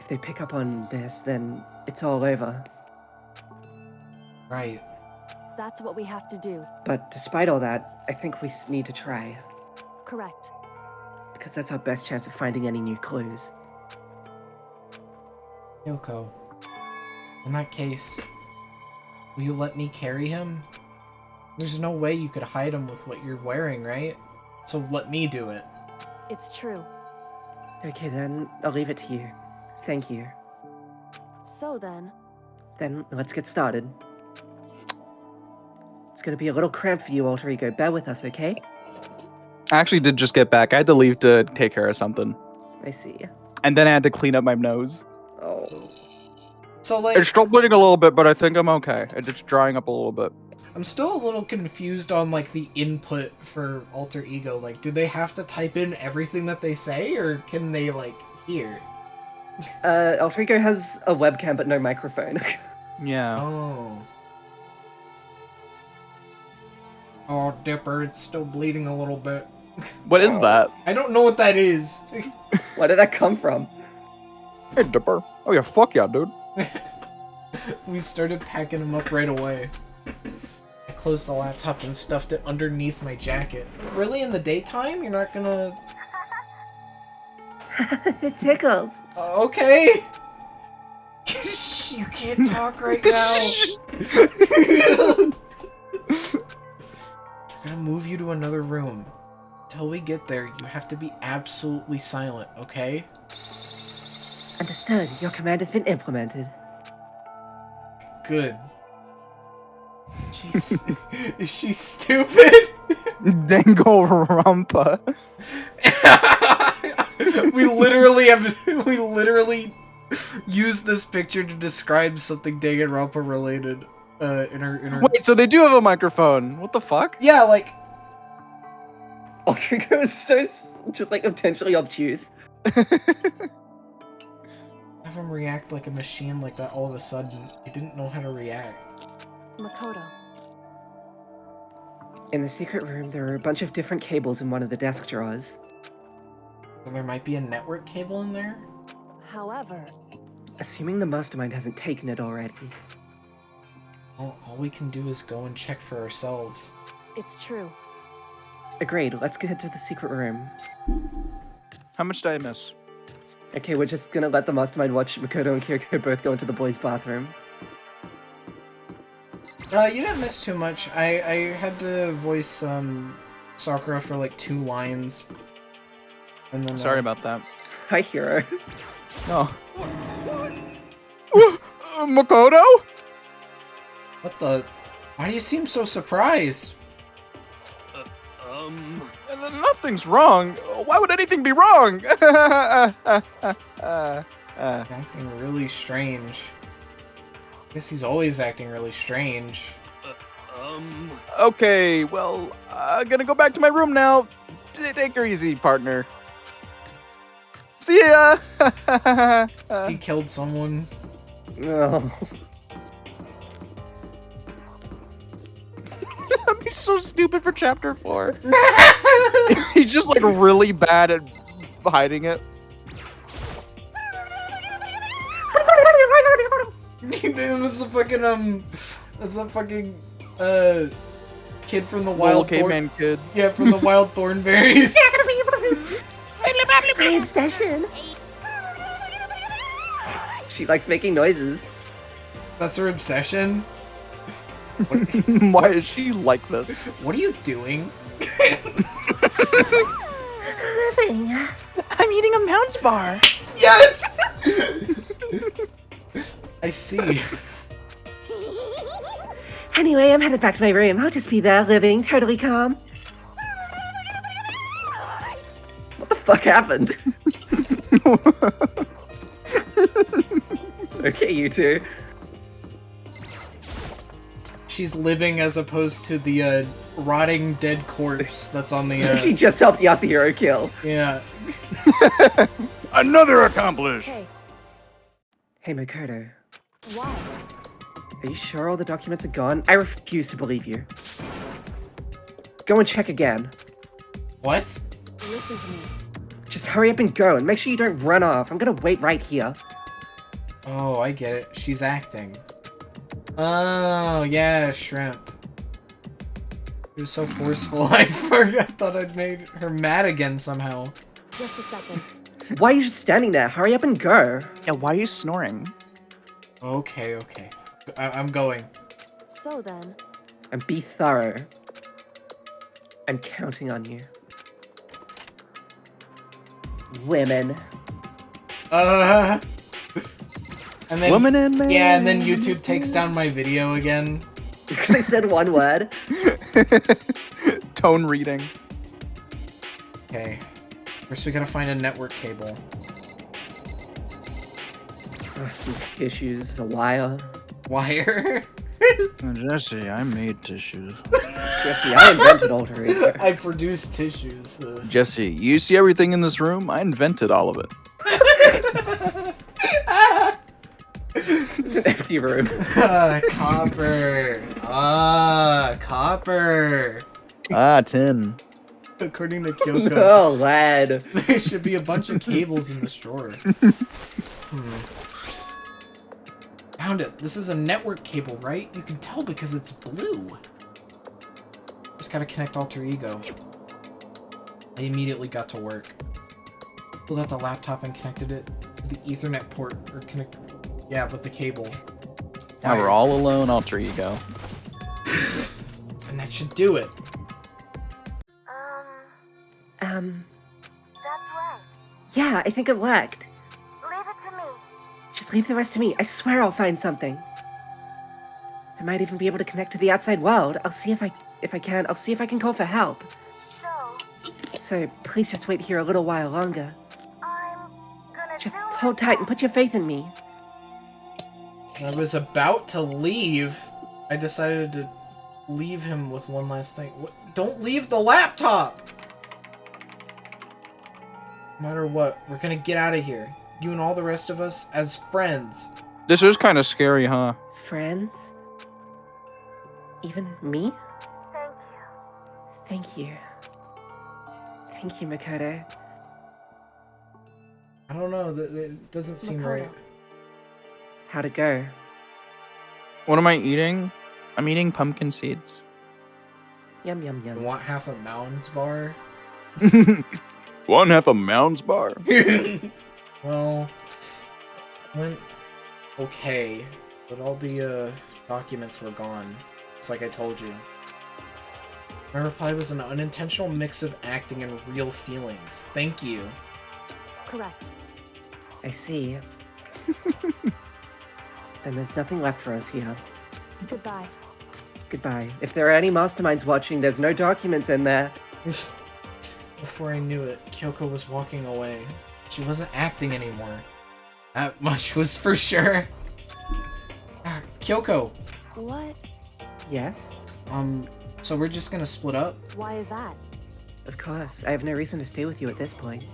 If they pick up on this, then it's all over. Right. that's what we have to do. But despite all that, I think we need to try, Correct. because that's our best chance of finding any new clues. Yoko, in that case, will you let me carry him? There's no way you could hide him with what you're wearing, right? So let me do it. It's true. Okay then, I'll leave it to you. Thank you. So then, Then let's get started. It's gonna be a little cramped for you, Alter Ego. Bear with us, okay? I actually did just get back. I had to leave to take care of something. I see. And then I had to clean up my nose. Oh. So, like, It's still bleeding a little bit, but I think I'm okay. It's just drying up a little bit. I'm still a little confused on, like, the input for Alter Ego. Like, do they have to type in everything that they say, or can they, like, hear? Alter Ego has a webcam but no microphone. Yeah. Oh. Oh, Dipper, it's still bleeding a little bit. What is that? I don't know what that is. Where did that come from? Hey, Dipper. Oh yeah, fuck yeah, dude. We started packing him up right away. I closed the laptop and stuffed it underneath my jacket. Really, in the daytime? You're not gonna... It tickles. Okay! You can't talk right now! We're gonna move you to another room. Till we get there, you have to be absolutely silent, okay? Understood. Your command has been implemented. Good. Is she stupid? Danganronpa. we literally used this picture to describe something Danganronpa related in our Wait, so they do have a microphone. What the fuck? Yeah, like Alter Ego is so just like intentionally obtuse. have him react like a machine like that all of a sudden. I didn't know how to react. Makoto. In the secret room, there are a bunch of different cables in one of the desk drawers. So there might be a network cable in there? However, Assuming the mastermind hasn't taken it already. Well, all we can do is go and check for ourselves. it's true. Agreed, let's get to the secret room. How much did I miss? Okay, we're just gonna let the mastermind watch Makoto and Kyoko both go into the boys' bathroom. You didn't miss too much. I had to voice Sakura for like 2 lines. And then Sorry about that. Hi, Hero. No. Makoto? What the? Why do you seem so surprised? Nothing's wrong. Why would anything be wrong? Acting really strange. I guess he's always acting really strange. Okay, well, I'm gonna go back to my room now. Take her easy, partner. See ya! He killed someone. No. That'd be so stupid for chapter 4. He's just like really bad at hiding it. That's a fucking that's a fucking kid from the Little Wild caveman kid. Yeah, from the Wild Thornberries. My obsession. She likes making noises. That's her obsession. Why is she like this? What are you doing? Living. I'm eating a Mounds bar. Yes. I see. Anyway, I'm headed back to my room. I'll just be there, living, totally calm. What the fuck happened? Okay, you two. She's living as opposed to the rotting dead corpse that's on the. She just helped Yasuhiro kill. Yeah. Another accomplished. Hey, Hey, Makoto. why? Are you sure all the documents are gone? I refuse to believe you. Go and check again. What? Listen to me. Just hurry up and go, and make sure you don't run off. I'm gonna wait right here. Oh, I get it. She's acting. Oh, yeah, shrimp. She was so forceful, I thought I'd made her mad again somehow. Just a second. Why are you just standing there? Hurry up and go. Yeah, why are you snoring? Okay. I'm going. So then, And be thorough. I'm counting on you. Women. And then, Woman and man. yeah, and then YouTube takes down my video again. Because I said one word. Tone reading. Okay. First we gotta find a network cable. Some tissues, a wire. Wire? Jesse, I made tissues. Jesse, I invented alter ego. I produce tissues. Jesse, you see everything in this room? I invented all of it. It's an empty room. Copper. Copper. Tin. According to Kyoko, Oh, lad. there should be a bunch of cables in this drawer. Found it. This is a network cable, right? You can tell because it's blue. Just gotta connect alter ego. I immediately got to work. Pulled out the laptop and connected it to the Ethernet port, or connect. Yeah, with the cable. Now we're all alone, alter ego. And that should do it. That's right. Yeah, I think it worked. Leave it to me. Just leave the rest to me. I swear I'll find something. I might even be able to connect to the outside world. I'll see if I can. I'll see if I can call for help. So please just wait here a little while longer. I'm gonna Just hold tight and put your faith in me. I was about to leave. I decided to leave him with one last thing. What? Don't leave the laptop! No matter what, we're gonna get out of here. You and all the rest of us as friends. This is kind of scary, huh? Friends? Even me? Thank you. Thank you. Thank you, Makoto. I don't know, it doesn't seem Makoto. right. How'd it go? What am I eating? I'm eating pumpkin seeds. Yum, yum, You yum. want half a Mounds bar? One half a Mounds bar. Well, went okay, but all the documents were gone. It's like I told you. My reply was an unintentional mix of acting and real feelings. Thank you. Correct. I see. Then there's nothing left for us here. Goodbye. Goodbye. If there are any masterminds watching, there's no documents in there. Before I knew it, Kyoko was walking away. She wasn't acting anymore. That much was for sure. Kyoko, What? Yes? so we're just gonna split up? Why is that? Of course. I have no reason to stay with you at this point.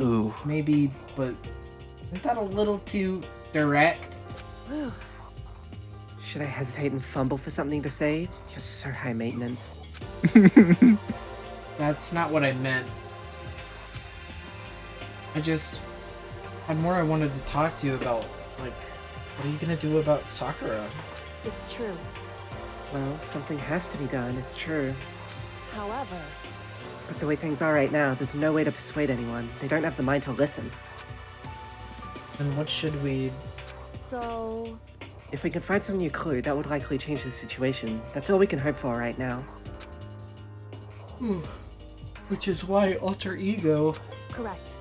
Ooh. Maybe, but isn't that a little too direct? Whew. Should I hesitate and fumble for something to say? You're so high maintenance. That's not what I meant. I just had more I wanted to talk to you about. Like, what are you gonna do about Sakura? It's true. Well, something has to be done, it's true. However, But the way things are right now, there's no way to persuade anyone. They don't have the mind to listen. And what should we... so If we can find some new clue, that would likely change the situation. That's all we can hope for right now. Which is why alter ego... correct.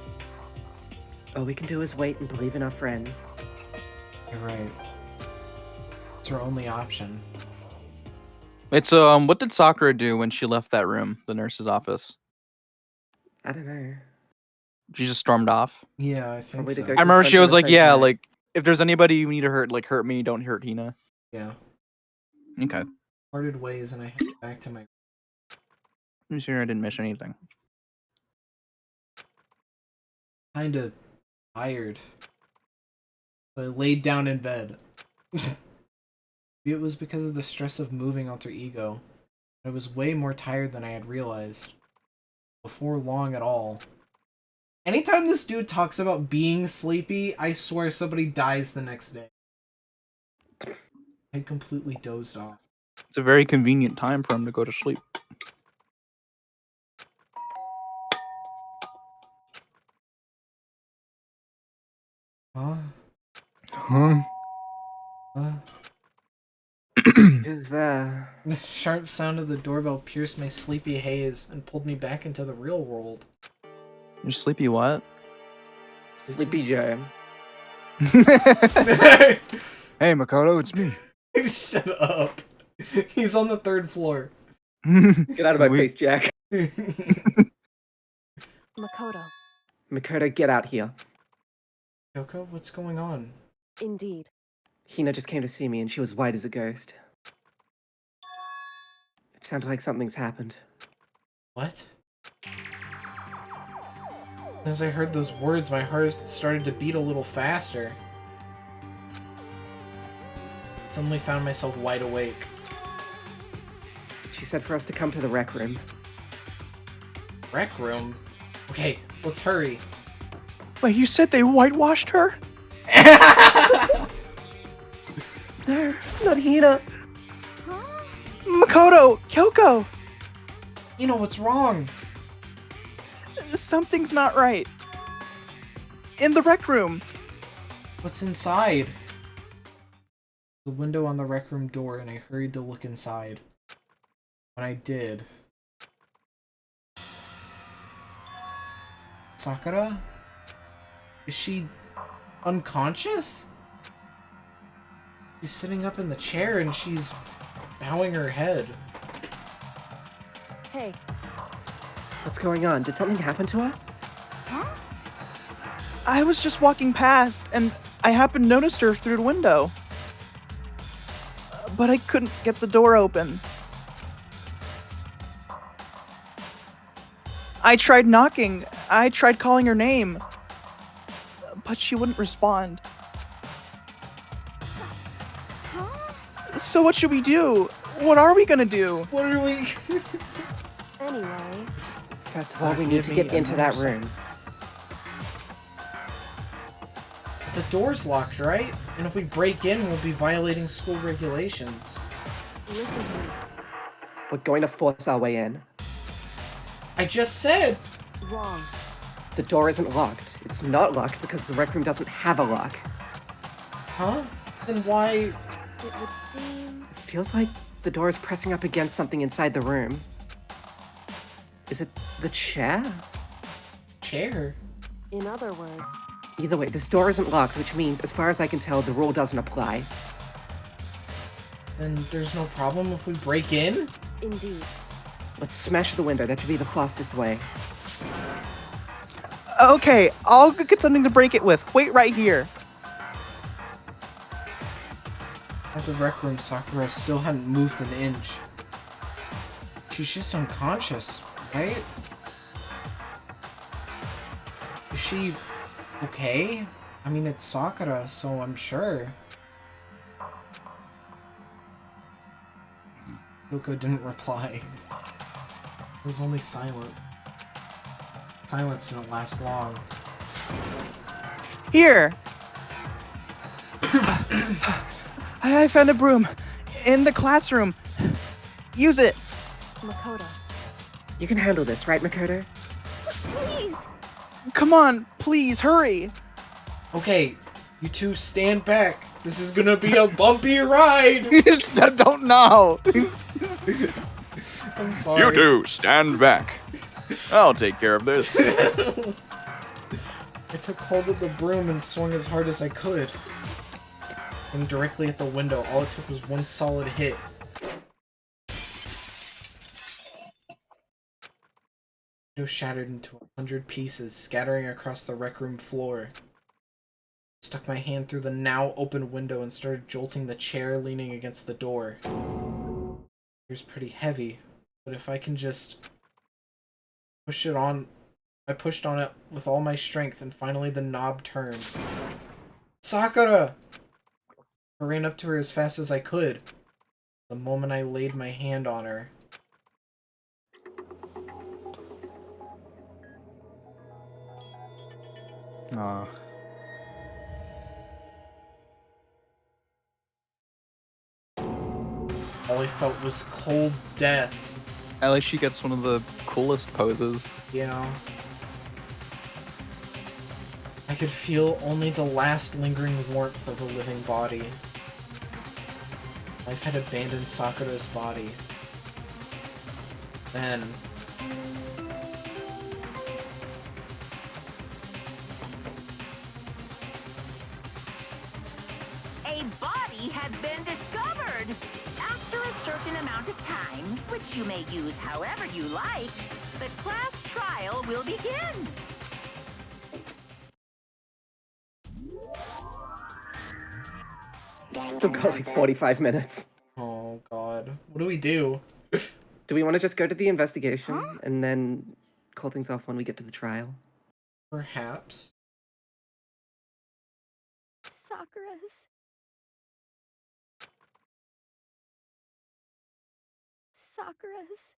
All we can do is wait and believe in our friends. You're right. It's our only option. It's what did Sakura do when she left that room, the nurse's office? I don't know. She just stormed off. Yeah, I think Probably to so. go- I remember she confront was her like, face "Yeah, back. like if there's anybody you need to hurt, like hurt me, don't hurt Hina." Yeah. Okay. Parted ways and I headed back to my... I'm sure I didn't miss anything. Kinda tired. So I laid down in bed. Maybe it was because of the stress of moving alter ego. I was way more tired than I had realized. Before long at all. Anytime this dude talks about being sleepy, I swear somebody dies the next day. I completely dozed off. It's a very convenient time for him to go to sleep. Huh? Huh? Huh? Who's there? The sharp sound of the doorbell pierced my sleepy haze and pulled me back into the real world. You're sleepy what? Sleepy Joe. Hey Makoto, it's me. Shut up. He's on the 3rd floor. Get out of my We- face, Jack. Makoto. Makoto, get out here. Yoko, what's going on? Indeed. Hina just came to see me and she was white as a ghost. It sounded like something's happened. What? As I heard those words, my heart started to beat a little faster. Suddenly found myself wide awake. She said for us to come to the rec room. Rec room? Okay, let's hurry. Wait, you said they whitewashed her? No, not Hina. Makoto! Kyoko! You know what's wrong? Something's not right. In the rec room. What's inside? The window on the rec room door, and I hurried to look inside. When I did... Sakura? Is she unconscious? She's sitting up in the chair and she's bowing her head. Hey, What's going on? Did something happen to her? Huh? I was just walking past and I happened to notice her through the window. But I couldn't get the door open. I tried knocking. I tried calling her name. But she wouldn't respond. Huh? So what should we do? What are we gonna do? What are we... anyway, First of all, we need to get into that room. The door's locked, right? And if we break in, we'll be violating school regulations. listen to me. We're going to force our way in. I just said! Wrong. The door isn't locked. It's not locked because the rec room doesn't have a lock. Huh? Then why... It would seem... It feels like the door is pressing up against something inside the room. Is it the chair? chair? In other words, Either way, this door isn't locked, which means, as far as I can tell, the rule doesn't apply. Then there's no problem if we break in? indeed. Let's smash the window. That should be the fastest way. Okay, I'll go get something to break it with. Wait right here. At the rec room, Sakura still hadn't moved an inch. She's just unconscious, right? Is she okay? I mean, it's Sakura, so I'm sure. Kyoko didn't reply. It was only silence. Silence didn't last long. Here! I found a broom. In the classroom. Use it! Makoto. You can handle this, right, Makoto? Please! Come on, please, hurry! Okay, you two stand back. This is gonna be a bumpy ride! You just don't know. I'm sorry. You two, stand back. I'll take care of this. I took hold of the broom and swung as hard as I could. And directly at the window, all it took was one solid hit. The window shattered into 100 pieces, scattering across the rec room floor. Stuck my hand through the now open window and started jolting the chair leaning against the door. It was pretty heavy, but if I can just push it on, I pushed on it with all my strength and finally the knob turned. Sakura! I ran up to her as fast as I could. The moment I laid my hand on her, Aw. all I felt was cold death. At least she gets one of the coolest poses. You know? I could feel only the last lingering warmth of a living body. Life had abandoned Sakura's body. Then... A body has been discovered! After a certain amount of time, which you may use however you like, the class trial will begin. Still got like 45 minutes. Oh god. What do we do? Do we want to just go to the investigation and then call things off when we get to the trial? Perhaps. Sakura's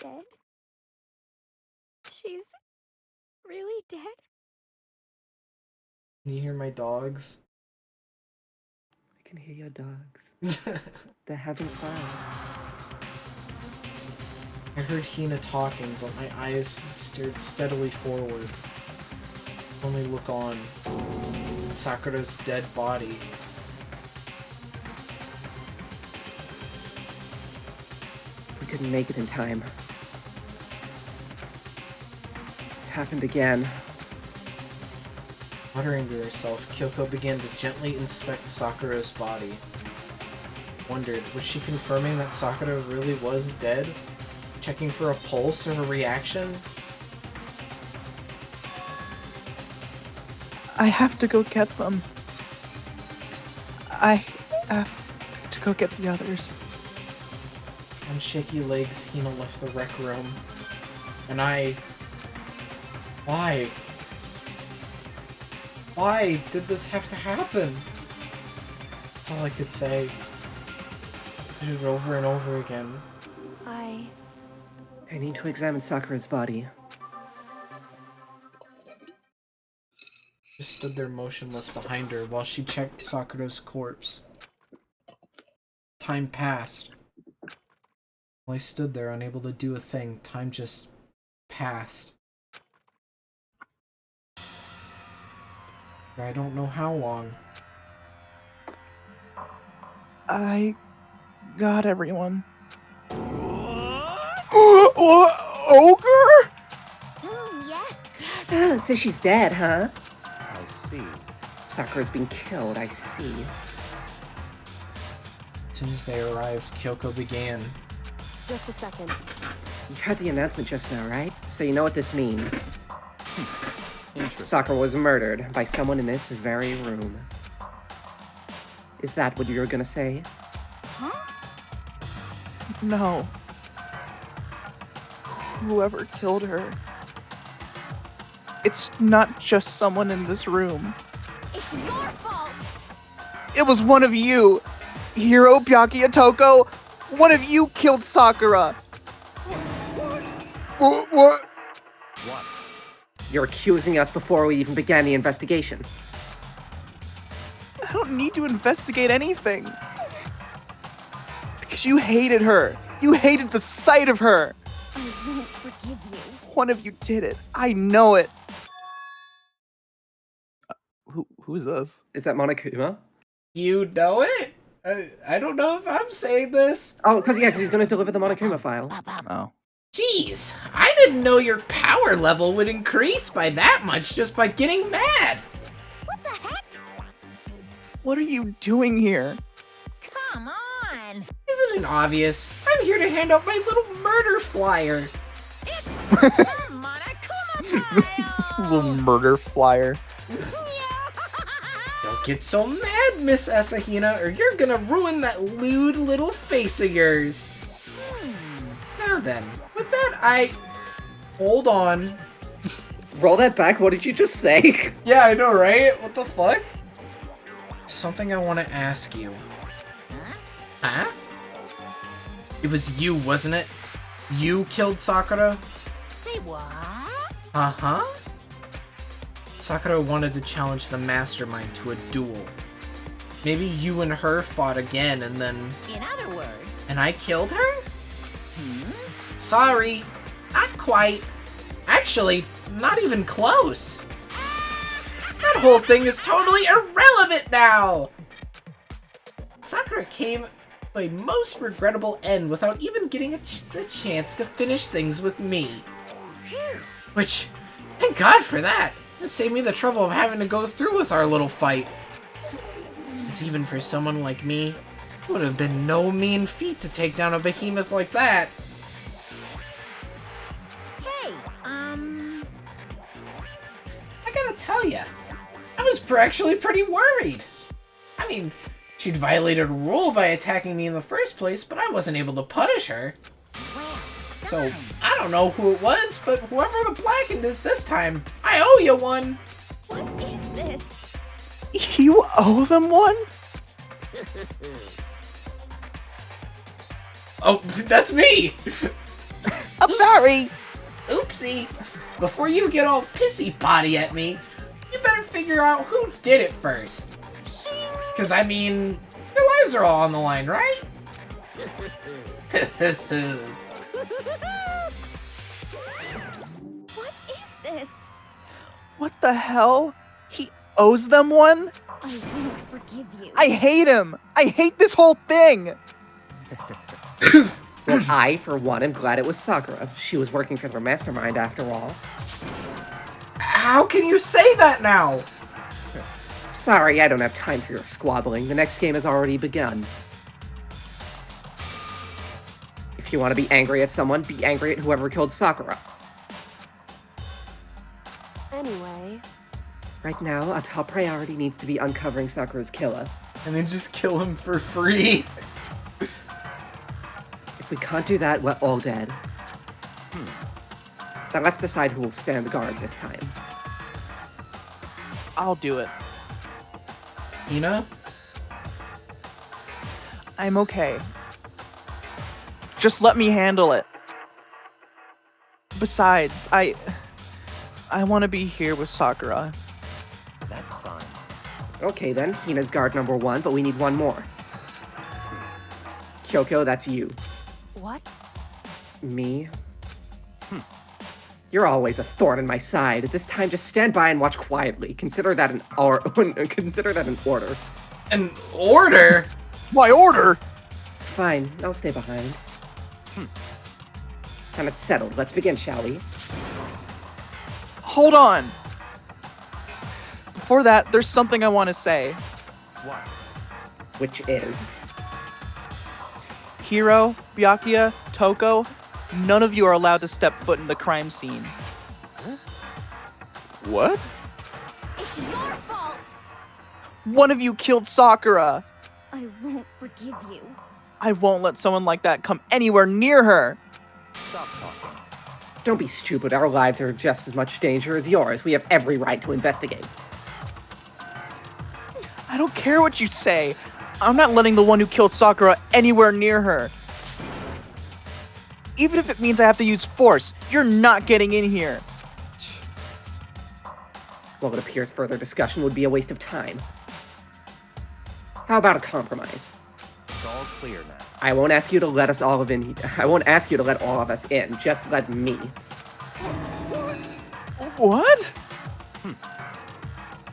dead? She's really dead? Can you hear my dogs? I can hear your dogs. They're having fun. I heard Hina talking, but my eyes stared steadily forward. Only look on at Sakura's dead body. We didn't make it in time. It's happened again. Muttering to herself, Kyoko began to gently inspect Sakura's body. Wondered, was she confirming that Sakura really was dead? Checking for a pulse or a reaction? I have to go get them. I have to go get the others. On shaky legs, Hina left the rec room. And Why? Why did this have to happen? That's all I could say. I did it over and over again. I need to examine Sakura's body. Just stood there motionless behind her while she checked Sakura's corpse. Time passed. While I stood there unable to do a thing, time just passed. I don't know how long. I got everyone. What? Ogre? Yes. Oh, so she's dead, huh? I see. Sakura's been killed, I see. As soon as they arrived, Kyoko began. Just a second. You heard the announcement just now, right? So you know what this means. Interesting. Sakura was murdered by someone in this very room. Is that what you're gonna say? No. Whoever killed her It's not just someone in this room. It's your fault! It was one of you! Hiro, Byakuya, Toko! One of you killed Sakura! What? What? You're accusing us before we even began the investigation. I don't need to investigate anything. Because you hated her. You hated the sight of her. I won't forgive you. One of you did it. I know it. Who is this? Is that Monokuma? You know it? I don't know if I'm saying this. Oh, because he's going to deliver the Monokuma file. Oh. Jeez, I didn't know your power level would increase by that much just by getting mad. What the heck? What are you doing here? Come on. Isn't it obvious? I'm here to hand out my little murder flyer. It's the Monokuma file. Little murder flyer. Don't get so mad, Miss Asahina, or you're gonna ruin that lewd little face of yours. Now then, with that, hold on. Roll that back, what did you just say? Yeah, I know, right? What the fuck? Something I want to ask you. Huh? It was you, wasn't it? You killed Sakura? Say what? Uh-huh. Sakura wanted to challenge the mastermind to a duel. Maybe you and her fought again and then... In other words... And I killed her? Sorry, not quite. Actually, not even close. That whole thing is totally irrelevant now! Sakura came to a most regrettable end without even getting the chance to finish things with me. Which, thank God for that! It saved me the trouble of having to go through with our little fight. Because even for someone like me, it would have been no mean feat to take down a behemoth like that. Hey, I gotta tell ya, I was actually pretty worried. I mean, she'd violated a rule by attacking me in the first place, but I wasn't able to punish her. So, I don't know who it was, but whoever the blackened is this time, I owe you one. What is this? You owe them one? Oh, that's me! I'm sorry. Oopsie. Before you get all pissy potty at me, you better figure out who did it first. Because, I mean, your lives are all on the line, right? What is this? What the hell? He owes them one? I won't forgive you. I hate him. I hate this whole thing. Well, I, for one, am glad it was Sakura. She was working for the mastermind after all. How can you say that now? Sorry, I don't have time for your squabbling. The next game has already begun. If you want to be angry at someone, be angry at whoever killed Sakura. Anyway, Right now, a top priority needs to be uncovering Sakura's killer. And then just kill him for free. If we can't do that, we're all dead. Now let's decide who will stand guard this time. I'll do it. Hina? I'm okay. Just let me handle it. Besides, I want to be here with Sakura. That's fine. Okay then, Hina's guard number 1, but we need one more. Kyoko, that's you. what? Me? You're always a thorn in my side. This time, just stand by and watch quietly. Consider that an order. An order? My order? Fine, I'll stay behind. And it's settled. Let's begin, shall we? Hold on. Before that, there's something I want to say. What? Which is... Hiro, Byakuya, Toko, none of you are allowed to step foot in the crime scene. What? It's your fault! One of you killed Sakura. I won't forgive you. I won't let someone like that come anywhere near her. Stop talking. Don't be stupid. Our lives are just as much danger as yours. We have every right to investigate. I don't care what you say. I'm not letting the one who killed Sakura anywhere near her. Even if it means I have to use force, you're not getting in here. Well, it appears further discussion would be a waste of time. How about a compromise? It's all clear now. I won't ask you to let us all in. I won't ask you to let all of us in. Just let me. What?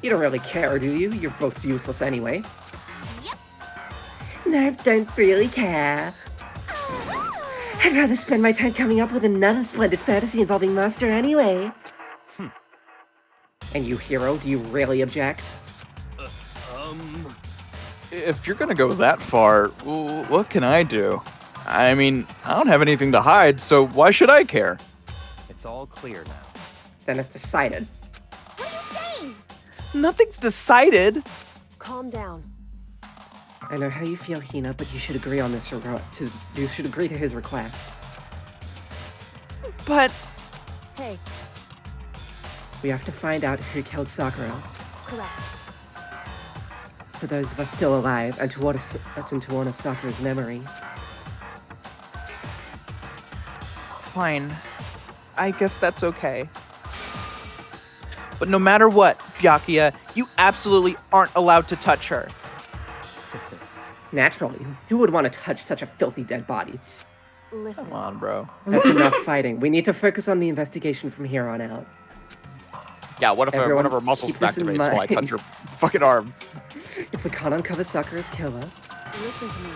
You don't really care, do you? You're both useless anyway. Yep. No, don't really care. I'd rather spend my time coming up with another splendid fantasy involving Master anyway. And you, Hero, do you really object? If you're gonna go that far, what can I do? I mean, I don't have anything to hide, so why should I care? It's all clear now. Then it's decided. What are you saying? Nothing's decided. Calm down. I know how you feel, Hina, but you should agree on this. You should agree to his request. But Hey, We have to find out who killed Sakura. correct. For those of us still alive, and to honor Sakura's memory. fine. I guess that's okay. But no matter what, Byakuya, you absolutely aren't allowed to touch her. Naturally, who would want to touch such a filthy dead body? Listen, Come on, bro. That's enough fighting. We need to focus on the investigation from here on out. Yeah, what if one Everyone of her muscles keep this in activates while I touch mind. her fucking arm? If we can't uncover Sakura's killer, listen to me.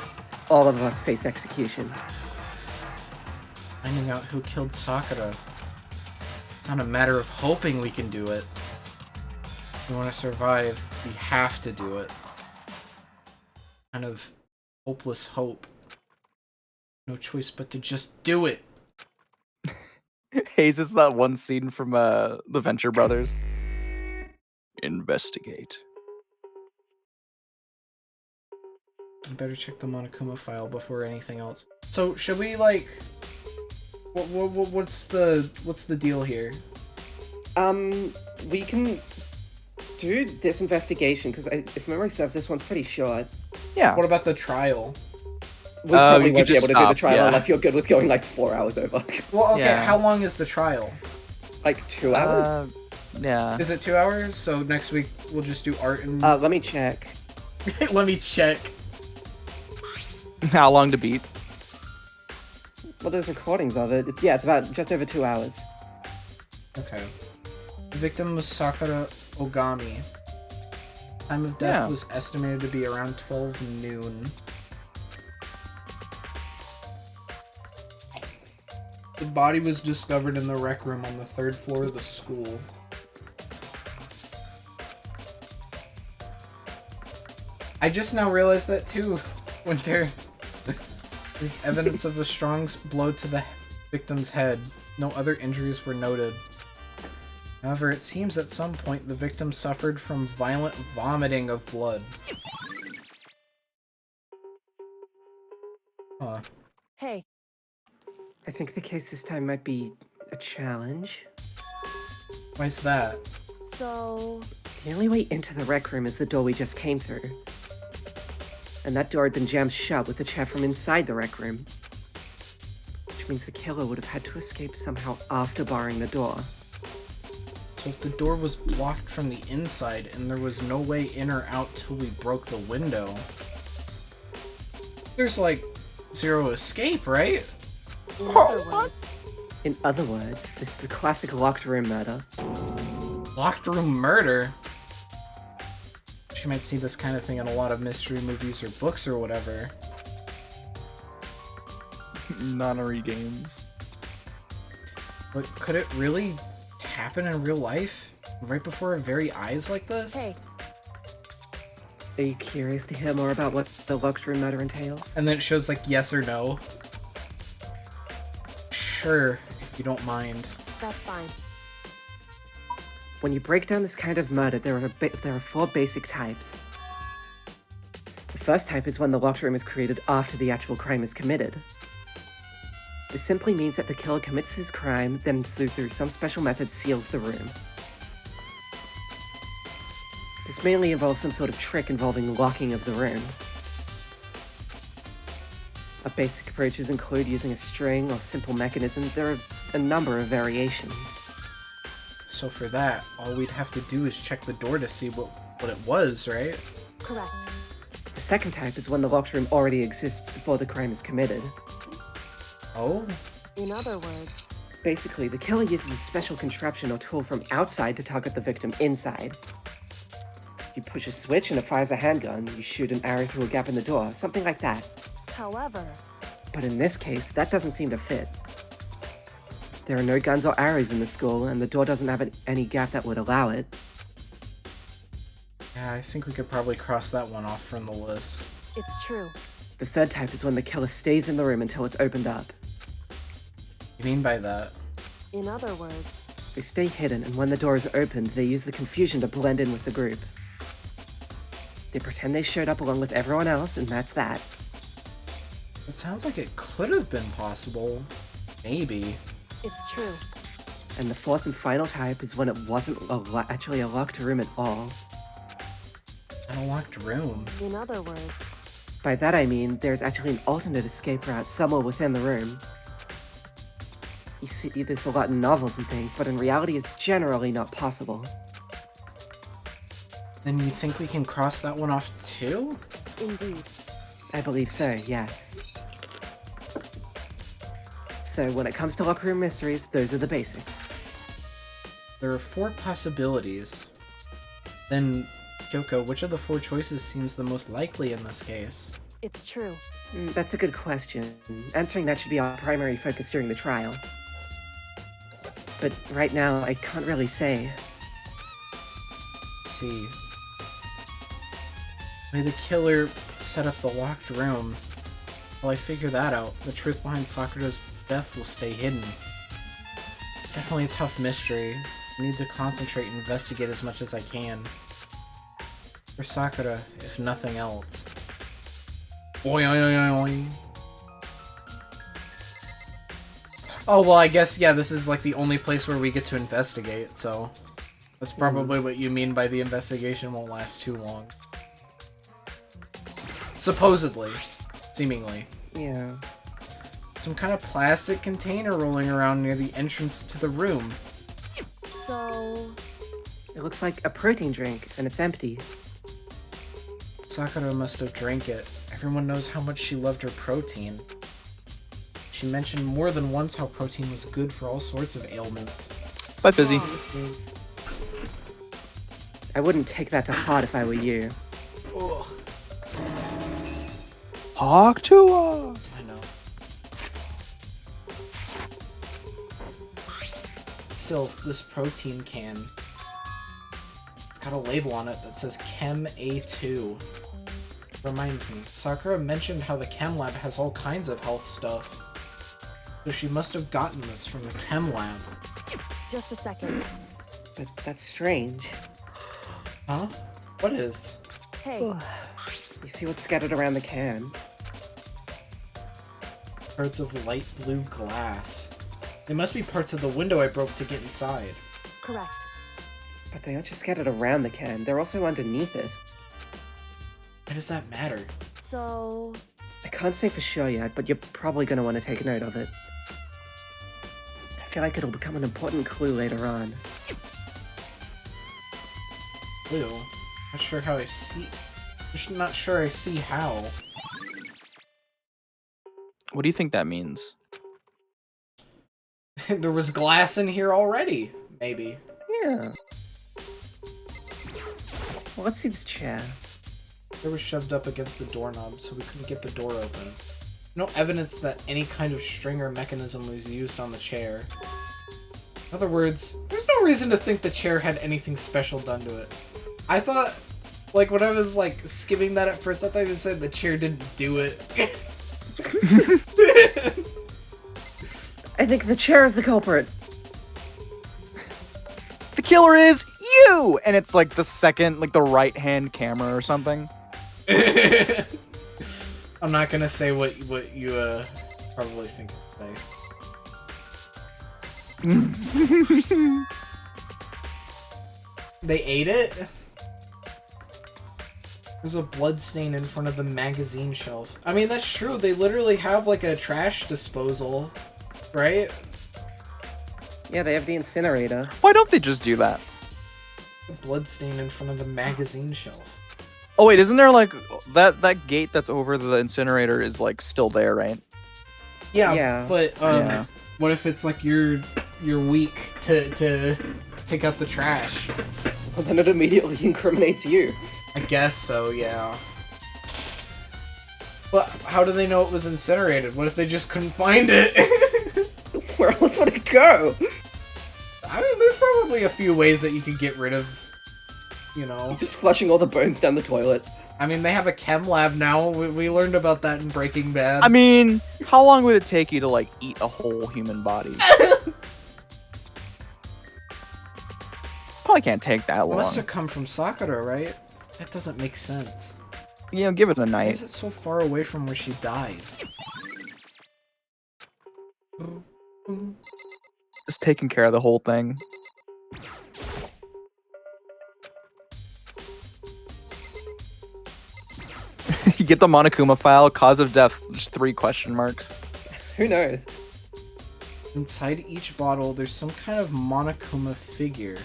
all of us face execution. Finding out who killed Sakura. It's not a matter of hoping we can do it. If we want to survive, we have to do it. Kind of hopeless hope. No choice but to just do it. Hayes is that one scene from the Venture Brothers. Investigate. I better check the Monokuma file before anything else. So should we like? What's the deal here? We can do this investigation, because if memory serves, this one's pretty short. Yeah. What about the trial? We probably you won't could be just able to do the stop, trial yeah. unless you're good with going like 4 hours over. Well, okay. Yeah. How long is the trial? Like 2 hours? Yeah. Is it 2 hours? So next week we'll just do art and. Let me check. Let me check. How long to beat? Well, there's recordings of it. Yeah, it's about just over 2 hours. Okay. The victim was Sakura Ogami. Time of death Yeah. was estimated to be around 12 noon. The body was discovered in the rec room on the 3rd floor of the school. I just now realized that too, Winter. There's evidence of a strong blow to the victim's head. No other injuries were noted. However, it seems at some point the victim suffered from violent vomiting of blood. Huh. Hey, I think the case this time might be a challenge. Why's that? so The only way into the rec room is the door we just came through. And that door had been jammed shut with a chair from inside the rec room. Which means the killer would have had to escape somehow after barring the door. So if the door was blocked from the inside and there was no way in or out till we broke the window, there's like zero escape, right? In other words, this is a classic locked room murder. Locked room murder? You might see this kind of thing in a lot of mystery movies or books or whatever. Nonary games. But could it really happen in real life? Right before our very eyes like this? hey, Are you curious to hear more about what the locked room murder entails? And then it shows like yes or no. Sure, if you don't mind. that's fine. When you break down this kind of murder, there are 4 basic types. The first type is when the locked room is created after the actual crime is committed. This simply means that the killer commits his crime, then through some special method seals the room. This mainly involves some sort of trick involving locking of the room. Basic approaches include using a string or simple mechanism. There are a number of variations. So for that, all we'd have to do is check the door to see what it was, right? Correct. The second type is when the locked room already exists before the crime is committed. Oh? In other words, Basically, the killer uses a special contraption or tool from outside to target the victim inside. You push a switch and it fires a handgun, you shoot an arrow through a gap in the door, something like that. however, But in this case, that doesn't seem to fit. There are no guns or arrows in the school, and the door doesn't have any gap that would allow it. Yeah, I think we could probably cross that one off from the list. it's true. The third type is when the killer stays in the room until it's opened up. You mean by that? In other words, They stay hidden, and when the door is opened, they use the confusion to blend in with the group. They pretend they showed up along with everyone else, and that's that. It sounds like it could have been possible. Maybe. it's true. And the fourth and final type is when it wasn't actually a locked room at all. An unlocked room. In other words, By that I mean, there's actually an alternate escape route somewhere within the room. You see this a lot in novels and things, but in reality it's generally not possible. Then you think we can cross that one off too? indeed. I believe so, yes. So when it comes to locker room mysteries, those are the basics. There are 4 possibilities. Then, Kyoko, which of the 4 choices seems the most likely in this case? It's true. That's a good question. Answering that should be our primary focus during the trial. But right now, I can't really say. Let's see. The way the killer set up the locked room. While I figure that out, the truth behind Sakura's death will stay hidden. It's definitely a tough mystery. I need to concentrate and investigate as much as I can. For Sakura, if nothing else. Oi, oi, oi, oi, oi. Oh, well, I guess, yeah, this is like the only place where we get to investigate, so that's probably what you mean by the investigation won't last too long. Supposedly. Seemingly. Yeah. Some kind of plastic container rolling around near the entrance to the room. So, It looks like a protein drink, and it's empty. Sakura must have drank it. Everyone knows how much she loved her protein. She mentioned more than once how protein was good for all sorts of ailments. Bye, Fizzy. I wouldn't take that to heart if I were you. Ugh. Talk to her. I know. Still, this protein can. It's got a label on it that says Chem A2. Reminds me, Sakura mentioned how the Chem Lab has all kinds of health stuff. So she must have gotten this from the Chem Lab. just a second. But that's strange. Huh? What is? Hey, You see what's scattered around the can? Parts of light blue glass. They must be parts of the window I broke to get inside. correct. But they aren't just scattered around the can, they're also underneath it. Why does that matter? So, I can't say for sure yet, but you're probably going to want to take note of it. I feel like it'll become an important clue later on. Blue? Not sure how I see. Just not sure I see how. What do you think that means? There was glass in here already. Maybe. Yeah. Well, let's see this chair. It was shoved up against the doorknob, so we couldn't get the door open. No evidence that any kind of string or mechanism was used on the chair. In other words, there's no reason to think the chair had anything special done to it. I thought, like, when I was, like, skimming that at first, I thought you said the chair didn't do it. I think the chair is the culprit. The killer is you! And it's like the second, like the right-hand camera or something. I'm not gonna say what you probably think I'd say. They ate it? There's a blood stain in front of the magazine shelf. I mean, that's true. They literally have like a trash disposal, right? Yeah, they have the incinerator. Why don't they just do that? A blood stain in front of the magazine shelf. Oh wait, isn't there like that gate that's over the incinerator is like still there, right? Yeah. But Yeah. what if it's like you're weak to take out the trash? Well, then it immediately incriminates you. I guess so, yeah. But how do they know it was incinerated? What if they just couldn't find it? Where else would it go? I mean, there's probably a few ways that you could get rid of, you know. Just flushing all the bones down the toilet. I mean, they have a chem lab now. We learned about that in Breaking Bad. I mean, how long would it take you to like eat a whole human body? Probably can't take that It long. must have come from Sakura, right? That doesn't make sense. You know, give it a Why night. is it so far away from where she died? Just taking care of the whole thing. You get the Monokuma file, cause of death, just 3 question marks. Who knows? Inside each bottle, there's some kind of Monokuma figure.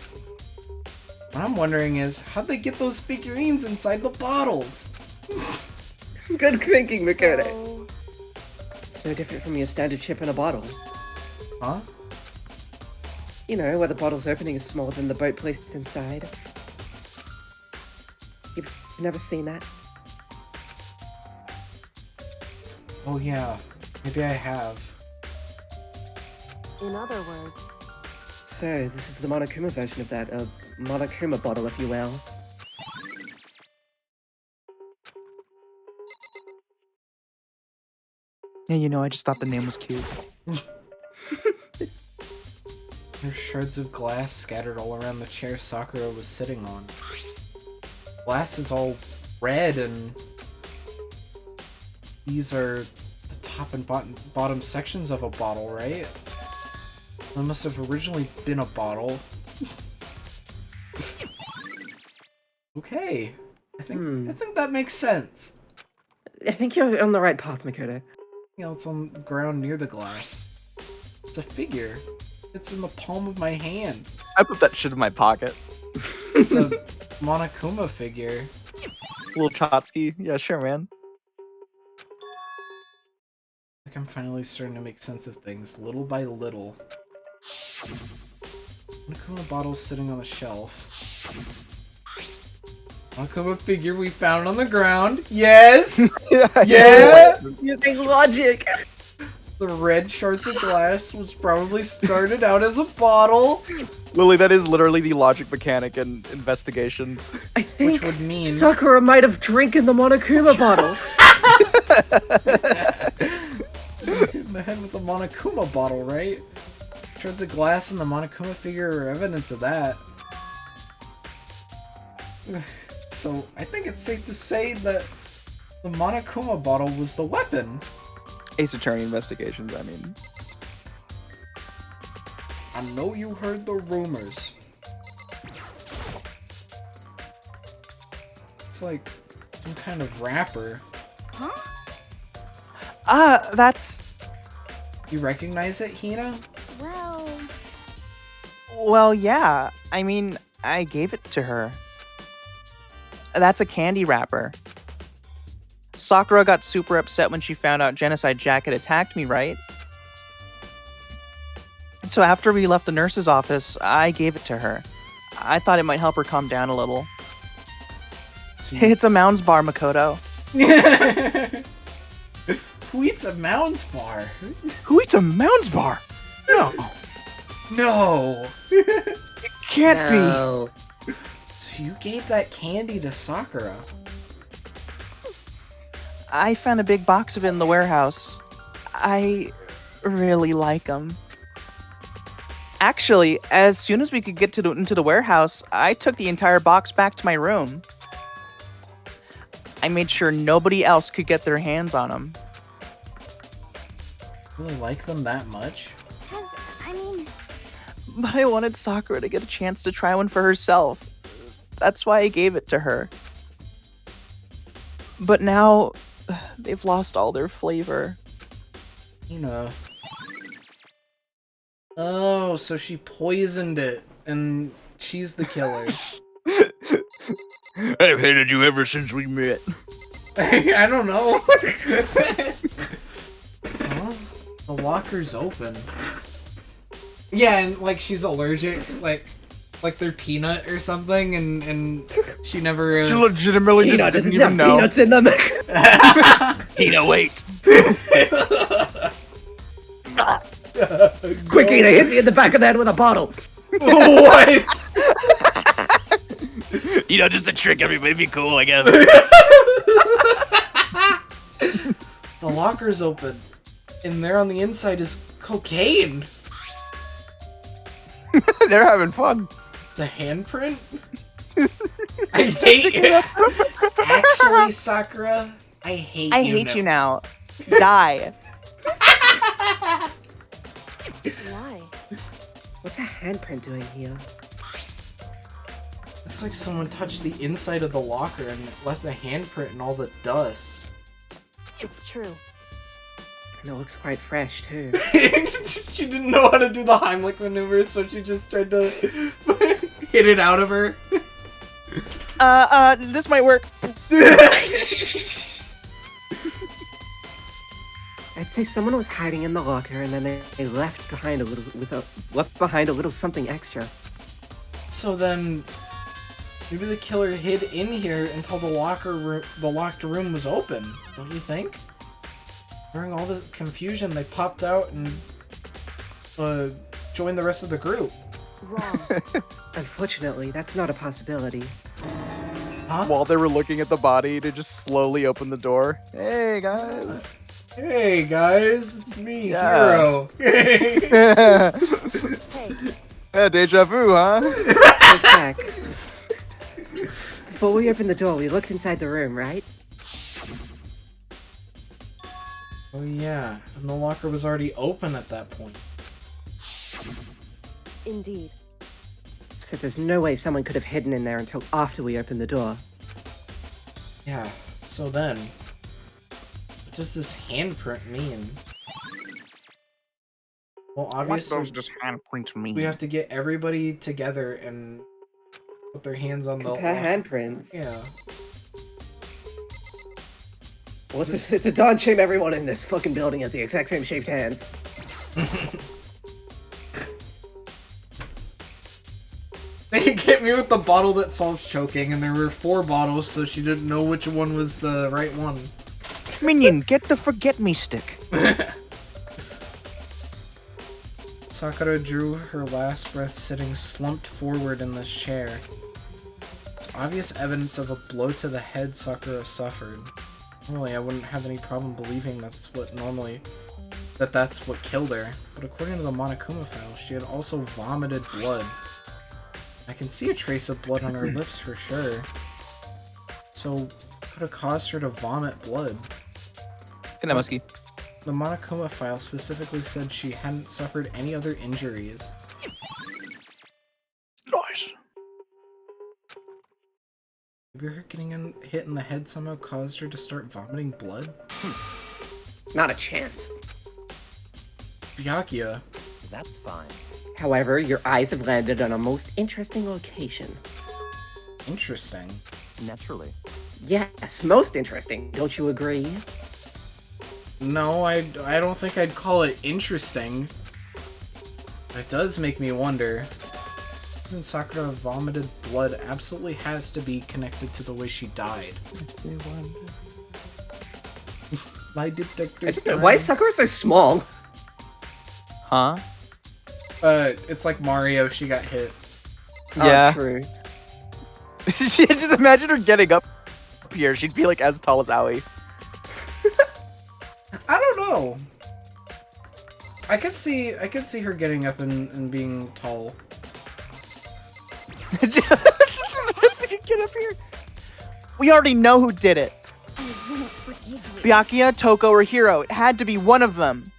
What I'm wondering is, how'd they get those figurines inside the bottles? Good thinking, Makoto. So, It's no different from your standard chip in a bottle. Huh? You know, where the bottle's opening is smaller than the boat placed inside. You've never seen that? Oh yeah, maybe I have. in other words, So, this is the Monokuma version of that, a Monokuma bottle, if you will. Yeah, you know, I just thought the name was cute. There's shards of glass scattered all around the chair Sakura was sitting on. Glass is all red, and these are the top and bottom sections of a bottle, right? There must have originally been a bottle. Okay, I think that makes sense. I think you're on the right path, Makoto. You know, it's on the ground near the glass. It's a figure. It's in the palm of my hand. I put that shit in my pocket. It's a Monokuma figure. Little Chotsky. Yeah, sure, man. Like, I'm finally starting to make sense of things, little by little. Monokuma bottle sitting on the shelf. Monokuma figure we found on the ground. Yes! Yeah! Using logic! The red shards of glass, which probably started out as a bottle. Lily, that is literally the logic mechanic in investigations. I think Which would mean... Sakura might have drinking the Monokuma bottle. in the head with the Monokuma bottle, right? Shards of glass and the Monokuma figure are evidence of that. So, I think it's safe to say that the Monokuma bottle was the weapon. Ace Attorney investigations, I mean. I know you heard the rumors. It's like some kind of wrapper. That's... You recognize it, Hina? Well, Well, yeah. I mean, I gave it to her. That's a candy wrapper. Sakura got super upset when she found out Genocide Jack had attacked me, right? So after we left the nurse's office, I gave it to her. I thought it might help her calm down a little. It's a Mounds bar, Makoto. Who eats a Mounds bar? Who eats a Mounds bar? No. No! It can't No. So you gave that candy to Sakura? be. I found a big box of it in the warehouse. I really like them. Actually, as soon as we could get into the warehouse, I took the entire box back to my room. I made sure nobody else could get their hands on them. Really like them that much? I mean, But I wanted Sakura to get a chance to try one for herself. That's why I gave it to her. But now, they've lost all their flavor. You know. Oh, so she poisoned it, and she's the killer. I've hated you ever since we met. I don't know. Huh? The locker's open. Yeah, and like she's allergic, like they're peanut or something, and she never. She legitimately just didn't even know. Peanuts in them. Hina, wait. Quick, Hina, hit me in the back of the head with a bottle. What? Just to trick everybody, be cool, I guess. The locker's open, and there on the inside is cocaine. They're having fun. It's a handprint? I hate you. Actually, Sakura, I hate you. I hate you now. Die. Why? What's a handprint doing here? Looks like someone touched the inside of the locker and left a handprint in all the dust. It's true. And it looks quite fresh, too. She didn't know how to do the Heimlich maneuver, so she just tried to hit it out of her. This might work. I'd say someone was hiding in the locker, and then they left behind a little something extra. So then, maybe the killer hid in here until the locked room was open. Don't you think? During all the confusion, they popped out and joined the rest of the group. Wrong. Unfortunately, that's not a possibility. Huh? While they were looking at the body, to just slowly open the door. Hey, guys. Hey guys, it's me, Yeah. Hero. Hey, Yeah, deja vu, huh? Look back. Before we opened the door, we looked inside the room, right? Oh yeah, and the locker was already open at that point. indeed. So there's no way someone could have hidden in there until after we opened the door. Yeah, so then, what does this handprint mean? Well, obviously, just handprints mean? we have to get everybody together and put their hands on Compare the handprints. Yeah. Well, it's a darn shame everyone in this fucking building has the exact same shaped hands. They get me with the bottle that solves choking, and there were 4 bottles, so she didn't know which one was the right one. Minion, get the forget-me stick. Sakura drew her last breath sitting slumped forward in this chair. It's obvious evidence of a blow to the head Sakura suffered. Normally, I wouldn't have any problem believing that's what killed her. But according to the Monokuma file, she had also vomited blood. I can see a trace of blood on her lips for sure. So, what could have caused her to vomit blood? Good night, Muskie. The Monokuma file specifically said she hadn't suffered any other injuries. Nice. Maybe her getting hit in the head somehow caused her to start vomiting blood? Not a chance. Byakuya. That's fine. However, your eyes have landed on a most interesting location. Interesting. Naturally. Yes, most interesting. Don't you agree? No, I don't think I'd call it interesting. But it does make me wonder. Since Sakura vomited blood absolutely has to be connected to the way she died. Lie detector. I just why is Sakura so small? Huh? It's like Mario, she got hit. Yeah. Oh, true. Just imagine her getting up here. She'd be like as tall as Aoi. I don't know. I could see her getting up and being tall. Just imagine you get up here. We already know who did it. I won't forgive you. Byakuya, Toko, or Hiro. It had to be one of them.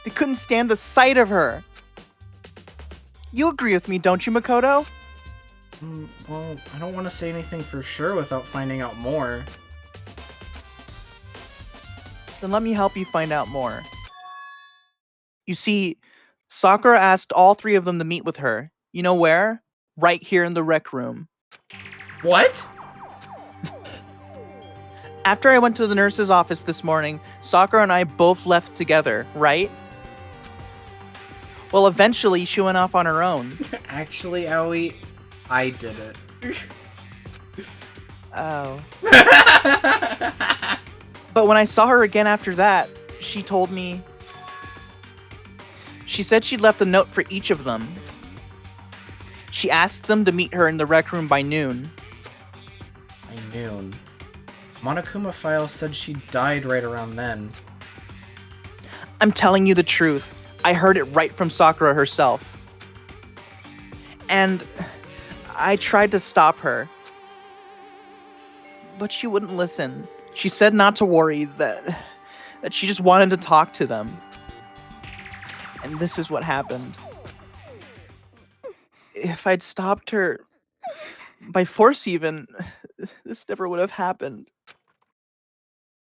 They couldn't stand the sight of her. You agree with me, don't you, Makoto? Well, I don't want to say anything for sure without finding out more. Then let me help you find out more. You see, Sakura asked all 3 of them to meet with her. You know where? Right here in the rec room. What? After I went to the nurse's office this morning, Sakura and I both left together, right? Well, eventually she went off on her own. Actually, Aoi, I did it. Oh. But when I saw her again after that, she told me... She said she'd left a note for each of them. She asked them to meet her in the rec room by noon. By noon. Monokuma file said she died right around then. I'm telling you the truth. I heard it right from Sakura herself. And I tried to stop her. But she wouldn't listen. She said not to worry, that she just wanted to talk to them. And this is what happened. If I'd stopped her, by force even, this never would have happened.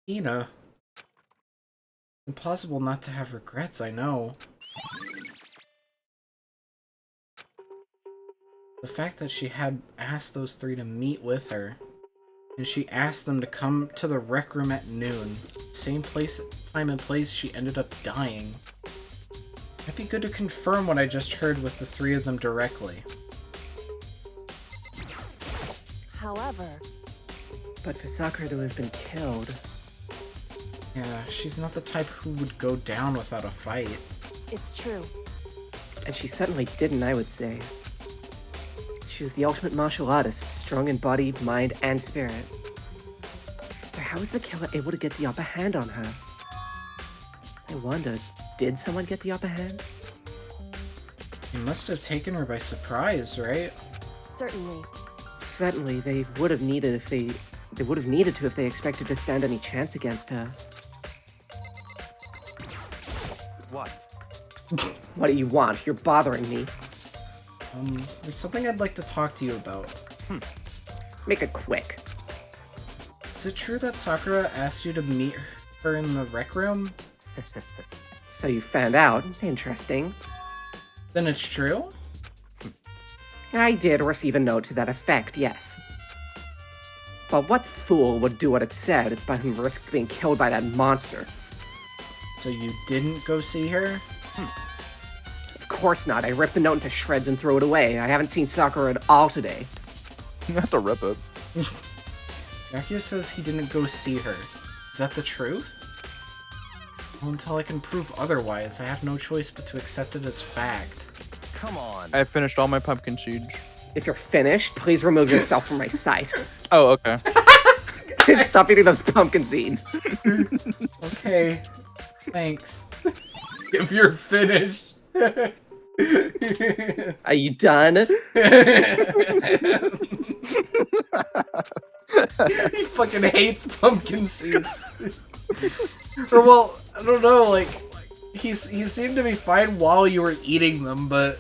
Ina. Impossible not to have regrets, I know. The fact that she had asked those 3 to meet with her, and she asked them to come to the rec room at noon, same place, time and place she ended up dying. It'd be good to confirm what I just heard with the 3 of them directly. However... But for Sakura to have been killed... Yeah, she's not the type who would go down without a fight. It's true. And she certainly didn't, I would say. She was the ultimate martial artist, strong in body, mind, and spirit. So how was the killer able to get the upper hand on her? I wonder, did someone get the upper hand? He must have taken her by surprise, right? Certainly. Certainly, they would have needed to if they expected to stand any chance against her. What? What do you want? You're bothering me. There's something I'd like to talk to you about. Make it quick. Is it true that Sakura asked you to meet her in the rec room? So you found out. Interesting. Then it's true? I did receive a note to that effect, yes. But what fool would do what it said, but risk being killed by that monster? So you didn't go see her? Of course not. I ripped the note into shreds and threw it away. I haven't seen Sakura at all today. You have to rip it. Yakuya says he didn't go see her. Is that the truth? Well, until I can prove otherwise, I have no choice but to accept it as fact. Come on. I finished all my pumpkin seeds. If you're finished, please remove yourself from my sight. Oh, okay. Stop eating those pumpkin seeds. Okay. Thanks. If you're finished. Are you done? He fucking hates pumpkin seeds. Or well, I don't know, like he seemed to be fine while you were eating them, but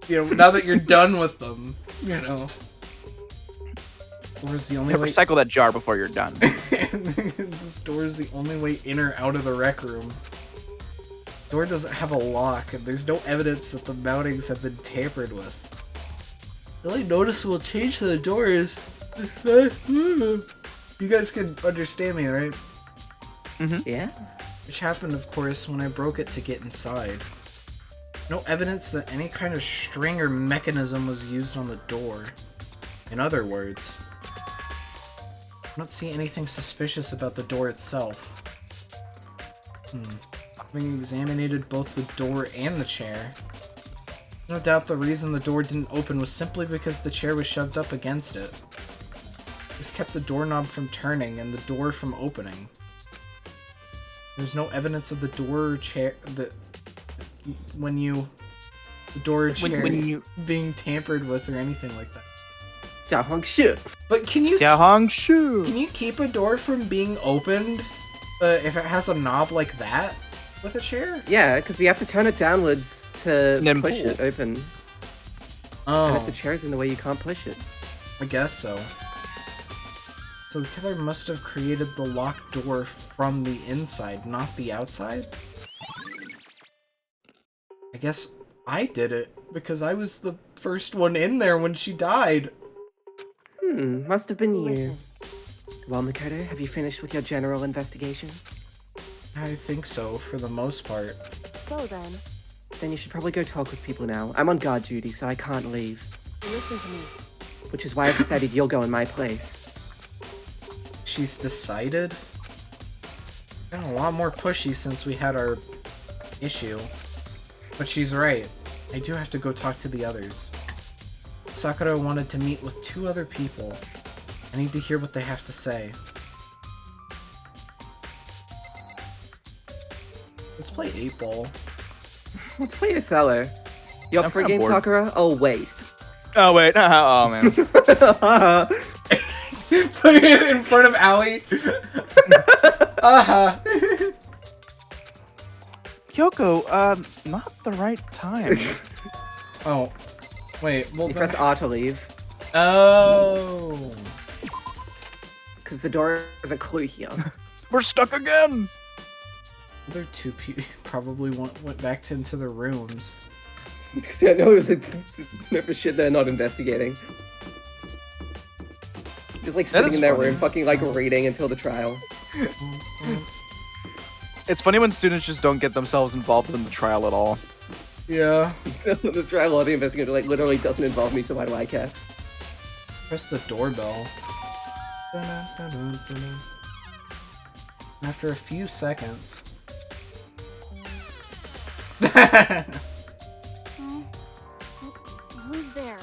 you know, now that you're done with them, you know. Door's the only way. Recycle that jar before you're done. This door is the only way in or out of the rec room. Door doesn't have a lock, and there's no evidence that the mountings have been tampered with. The only noticeable change to the door is... You guys can understand me, right? Mm-hmm. Yeah? Which happened, of course, when I broke it to get inside. No evidence that any kind of string or mechanism was used on the door. In other words, I don't see anything suspicious about the door itself. Having examined both the door and the chair, no doubt the reason the door didn't open was simply because the chair was shoved up against it. This kept the doorknob from turning and the door from opening. There's no evidence of the door or chair being tampered with or anything like that. Xiaohongshu. But can you keep a door from being opened if it has a knob like that with a chair? Yeah, because you have to turn it downwards to Then push pull. it open. And if Oh, the chair's in the way, you can't push it. I guess so. So the killer must have created the locked door from the inside, not the outside? I guess I did it, because I was the first one in there when she died. Must have been you. Listen, Well, Makoto, have you finished with your general investigation? I think so, for the most part. so then, Then you should probably go talk with people now. I'm on guard duty, so I can't leave. listen to me. Which is why I've decided you'll go in my place. She's decided? Been a lot more pushy since we had our issue. But she's right. I do have to go talk to the others. Sakura wanted to meet with 2 other people. I need to hear what they have to say. Let's play 8-Ball. Let's play Othello. You up I'm for a kinda game, bored. Sakura? Oh, wait. Oh wait, oh man. Put it in front of Aoi. Kyoko, not the right time. Oh. Wait, well You then... press R to leave. Oh. Because the door is a clue here. We're stuck again. The other 2 probably went back into their rooms. See, I know there's like no for shit they're not investigating. Just like That sitting is in their funny. room, fucking like reading until the trial. It's funny when students just don't get themselves involved in the trial at all. Yeah. The trial or the investigator like literally doesn't involve me, so why do I care? Press the doorbell. After a few seconds. Who's there?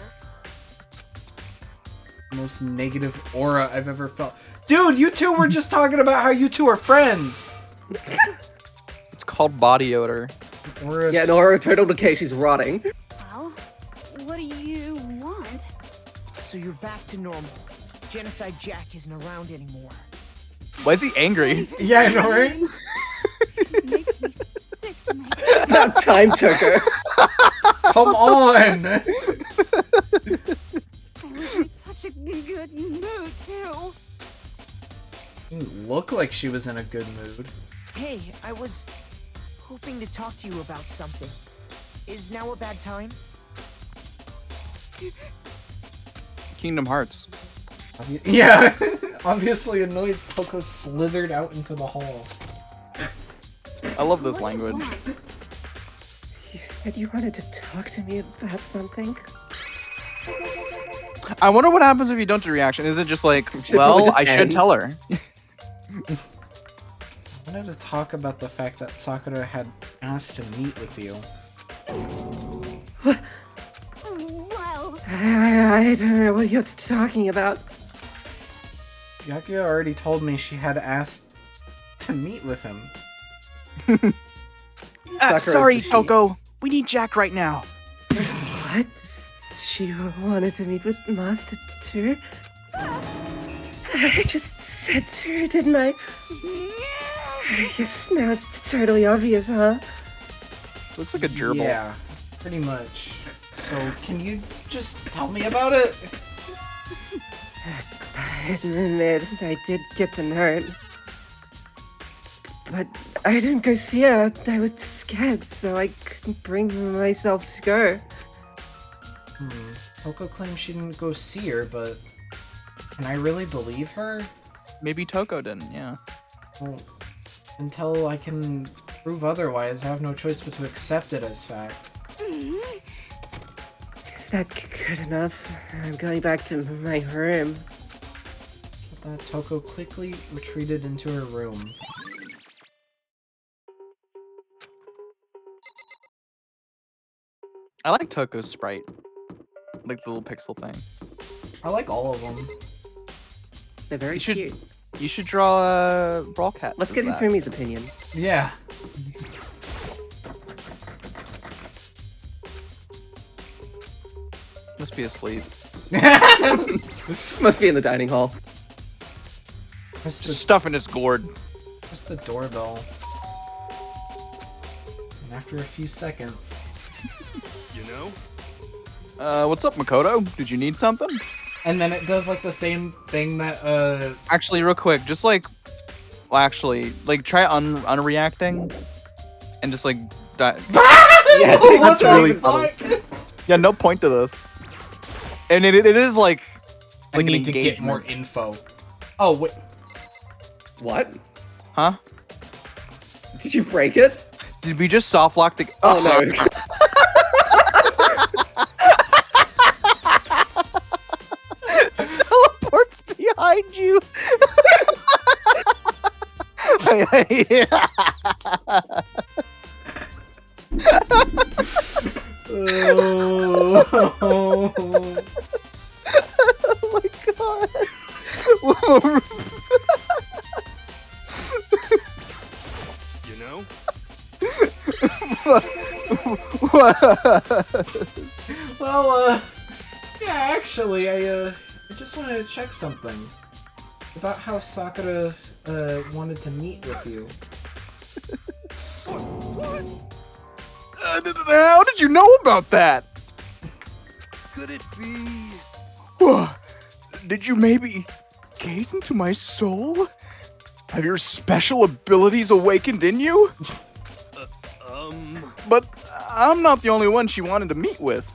Most negative aura I've ever felt. Dude, you 2 were just talking about how you 2 are friends! It's called body odor. Aura Yeah, no, her total decay, she's rotting. Well, what do you want? So you're back to normal. Genocide Jack isn't around anymore. Why is he angry? Yeah, I know, right? It makes me sick to my stomach. About time, Tucker. Come on! I was in such a good mood, too. You look like she was in a good mood. Hey, I was hoping to talk to you about something. Is now a bad time? Kingdom Hearts. Yeah! Obviously annoyed, Toko slithered out into the hall. I love this language. You said you wanted to talk to me about something? I wonder what happens if you don't do reaction. Is it just like, Should probably well, just I should ends. tell her? I wanted to talk about the fact that Sakura had asked to meet with you. Well, I don't know what you're talking about. Yakuya already told me she had asked to meet with him. Sakura's Sorry, the she. Toko. We need Jack right now. What? She wanted to meet with Master too? I just said to her, didn't I? I guess now it's totally obvious, huh? Looks like a gerbil. Yeah, pretty much. So, can you just tell me about it? I admit, I did get the note. But I didn't go see her. I was scared, so I couldn't bring myself to go. Toko claims she didn't go see her, but can I really believe her? Maybe Toko didn't, yeah. Well, until I can prove otherwise, I have no choice but to accept it as fact. Is that good enough? I'm going back to my room. With that, Toko quickly retreated into her room. I like Toko's sprite. Like the little pixel thing. I like all of them. They're very You should- cute. You should draw a Brawlcat. Let's get Hifumi's opinion. Yeah. Must be asleep. Must be in the dining hall. Press Just the, stuff in his gourd. press the doorbell. And after a few seconds, You know, What's up, Makoto? Did you need something? And then it does like the same thing that Actually, real quick, just like, well, actually, like try unreacting, and just like, Yeah, what that's the really fuck? yeah, no point to this. And it is like I an need to get engagement. more info. Oh wait, What? Huh? Did you break it? Did we just soft lock the? Oh no. Teleports behind you. oh. Oh my god. You know? Well, yeah, actually, I just wanted to check something about how Sakura wanted to meet with you. How did you know about that? Could it be? Did you maybe gaze into my soul? Have your special abilities awakened in you? But I'm not the only one she wanted to meet with.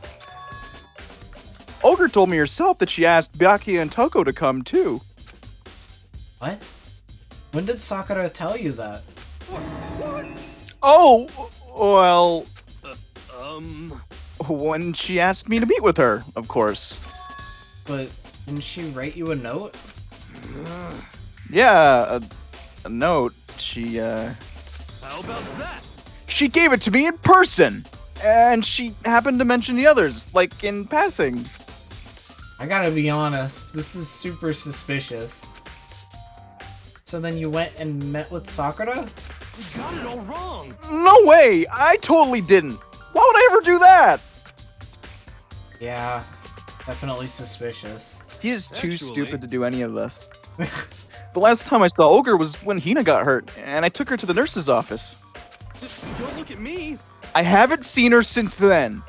Ogre told me herself that she asked Byakuya and Toko to come too. What? When did Sakura tell you that? Oh, well, when she asked me to meet with her, of course. But didn't she write you a note? Yeah, a note. She, How about that? She gave it to me in person! And she happened to mention the others, like in passing. I gotta be honest, this is super suspicious. So then you went and met with Sakura? You got it all wrong. No way! I totally didn't! Why would I ever do that? Yeah, definitely suspicious. He is too Actually- stupid to do any of this. The last time I saw Ogre was when Hina got hurt, and I took her to the nurse's office. Don't look at me. I haven't seen her since then.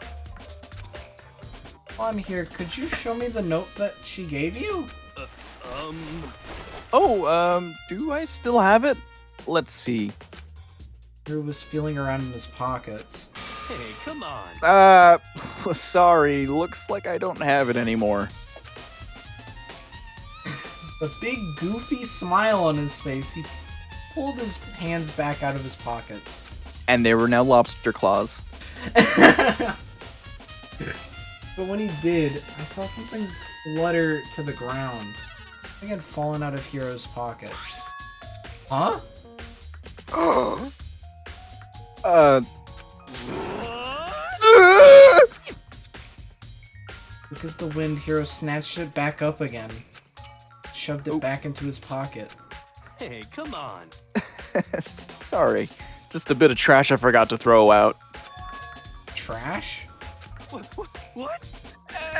While I'm here, could you show me the note that she gave you? Oh, do I still have it? Let's see. Drew was feeling around in his pockets. Hey, come on. Sorry, looks like I don't have it anymore. A big goofy smile on his face, he pulled his hands back out of his pockets. And they were now lobster claws. But when he did, I saw something flutter to the ground. I think it had fallen out of Hiro's pocket. Huh? Because the wind, Hiro snatched it back up again. Shoved it back into his pocket. Hey, come on. Sorry. Just a bit of trash I forgot to throw out. Trash? What?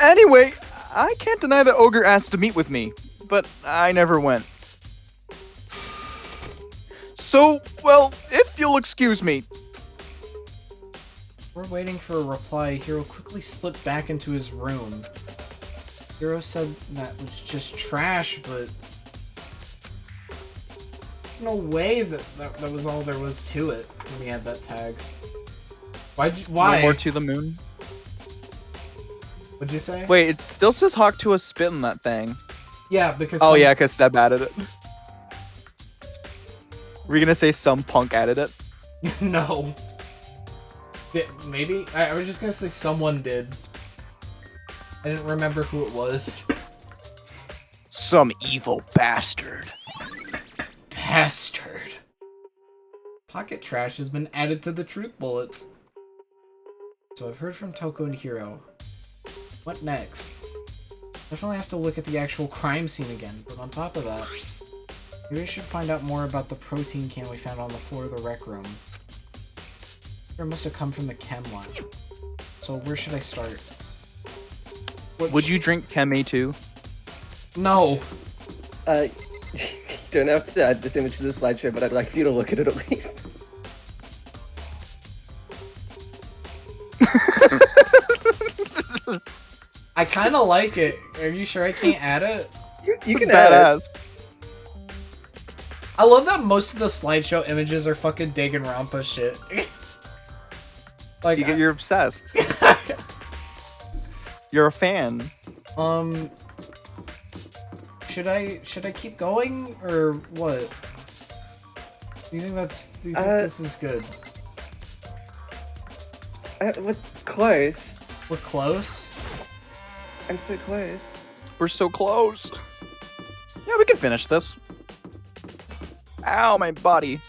Anyway, I can't deny that Ogre asked to meet with me, but I never went. So, well, if you'll excuse me. We're waiting for a reply. Hiro quickly slipped back into his room. Hiro said that was just trash, but there's no way that was all there was to it when we had that tag. Why? No more to the moon? What'd you say? Wait, it still says Hawk to a spit in that thing. Yeah, because Oh yeah, because Seb added it. Were you gonna say some punk added it? No. Maybe? I was just gonna say someone did. I didn't remember who it was. Some evil bastard. Bastard. Pocket trash has been added to the truth bullets. So I've heard from Toko and Hiro. What next? Definitely have to look at the actual crime scene again, but on top of that, maybe I should find out more about the protein can we found on the floor of the rec room. It must have come from the chem lab. So where should I start? Would you drink Chemi too? No! You don't have to add this image to the slideshow, but I'd like for you to look at it at least. I kind of like it. Are you sure I can't add it? You can add Badass. it. I love that most of the slideshow images are fucking Danganronpa shit. Like, You're obsessed. You're a fan. should I keep going or what? Do you think this is good? We're close. We're close. I'm so close. We're so close. Yeah, we can finish this. Ow, my body.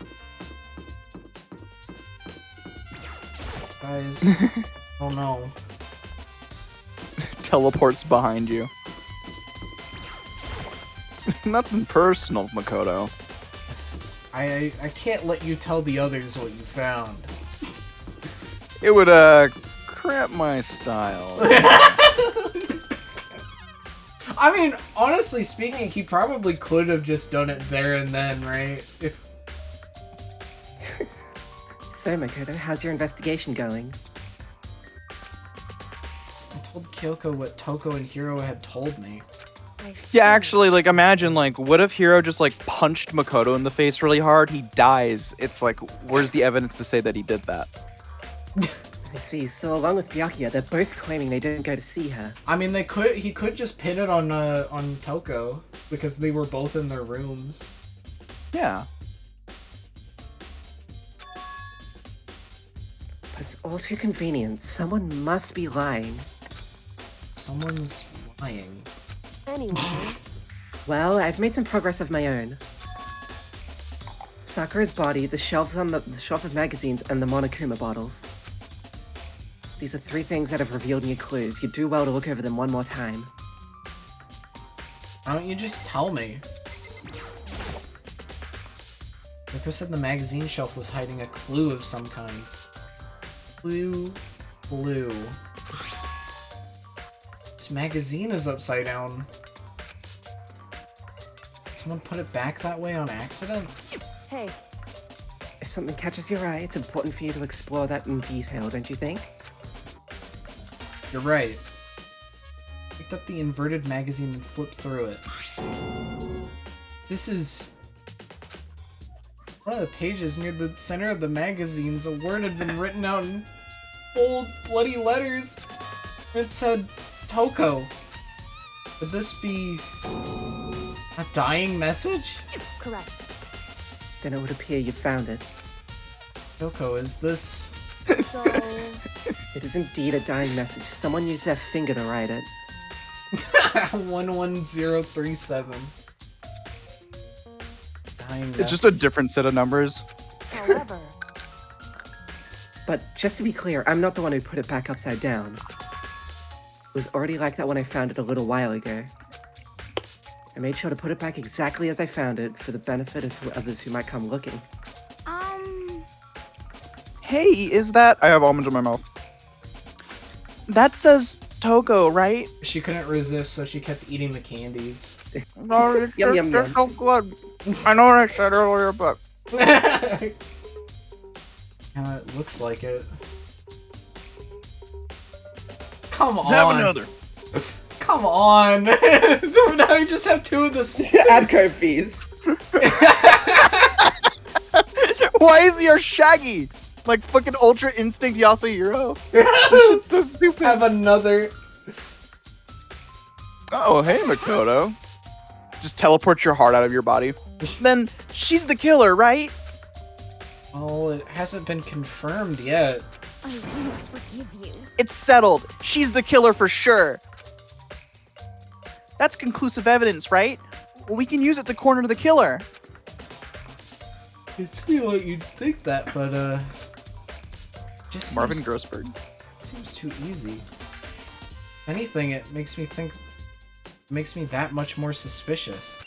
Guys, oh no. Teleports behind you. Nothing personal, Makoto. I can't let you tell the others what you found. It would, cramp my style. I mean, honestly speaking, he probably could have just done it there and then, right? If So, Makoto, how's your investigation going? I told Kyoko what Toko and Hiro had told me. I see. Yeah, actually, like, imagine, like, what if Hiro just, like, punched Makoto in the face really hard? He dies. It's like, where's the evidence to say that he did that? I see. So, along with Byakuya, they're both claiming they didn't go to see her. I mean, he could just pin it on Toko because they were both in their rooms. Yeah. But it's all too convenient. Someone must be lying. Someone's lying. Anyway, Well, I've made some progress of my own. Sakura's body, the shelves on the shelf of magazines, and the Monokuma bottles. These are 3 things that have revealed new clues. You'd do well to look over them one more time. Why don't you just tell me? Like I said, the magazine shelf was hiding a clue of some kind. Blue. This magazine is upside down. Someone put it back that way on accident? hey, If something catches your eye, it's important for you to explore that in detail, don't you think? You're right. Picked up the inverted magazine and flipped through it. This is... one of the pages near the center of the magazines, a word had been written out in bold, bloody letters. It said, Toko. Could this be... a dying message? correct. Then it would appear you found it. Toko, is this... So, It is indeed a dying message. Someone used their finger to write it. 11037. Dying It's just a different set of numbers. however, But just to be clear, I'm not the one who put it back upside down. It was already like that when I found it a little while ago. I made sure to put it back exactly as I found it for the benefit of others who might come looking. Hey, is that... I have almonds in my mouth. That says Toko, right? She couldn't resist, so she kept eating the candies. No, Yum, yum, they're yum. so good. I know what I said earlier, but... Yeah, it looks like it. Come on. Have another. Come on. Now you just have 2 of the... Ad code fees. Why is he our Shaggy? Like fucking Ultra Instinct Yasuhiro? This shit's so stupid. Have another... Oh, hey, Makoto. Just teleport your heart out of your body. Then she's the killer, right? Well, it hasn't been confirmed yet. I won't forgive you. It's settled. She's the killer for sure. That's conclusive evidence, right? We can use it to corner the killer. It's feel like you'd think that, but just Marvin seems, Grossberg. seems too easy. If anything, it makes me that much more suspicious.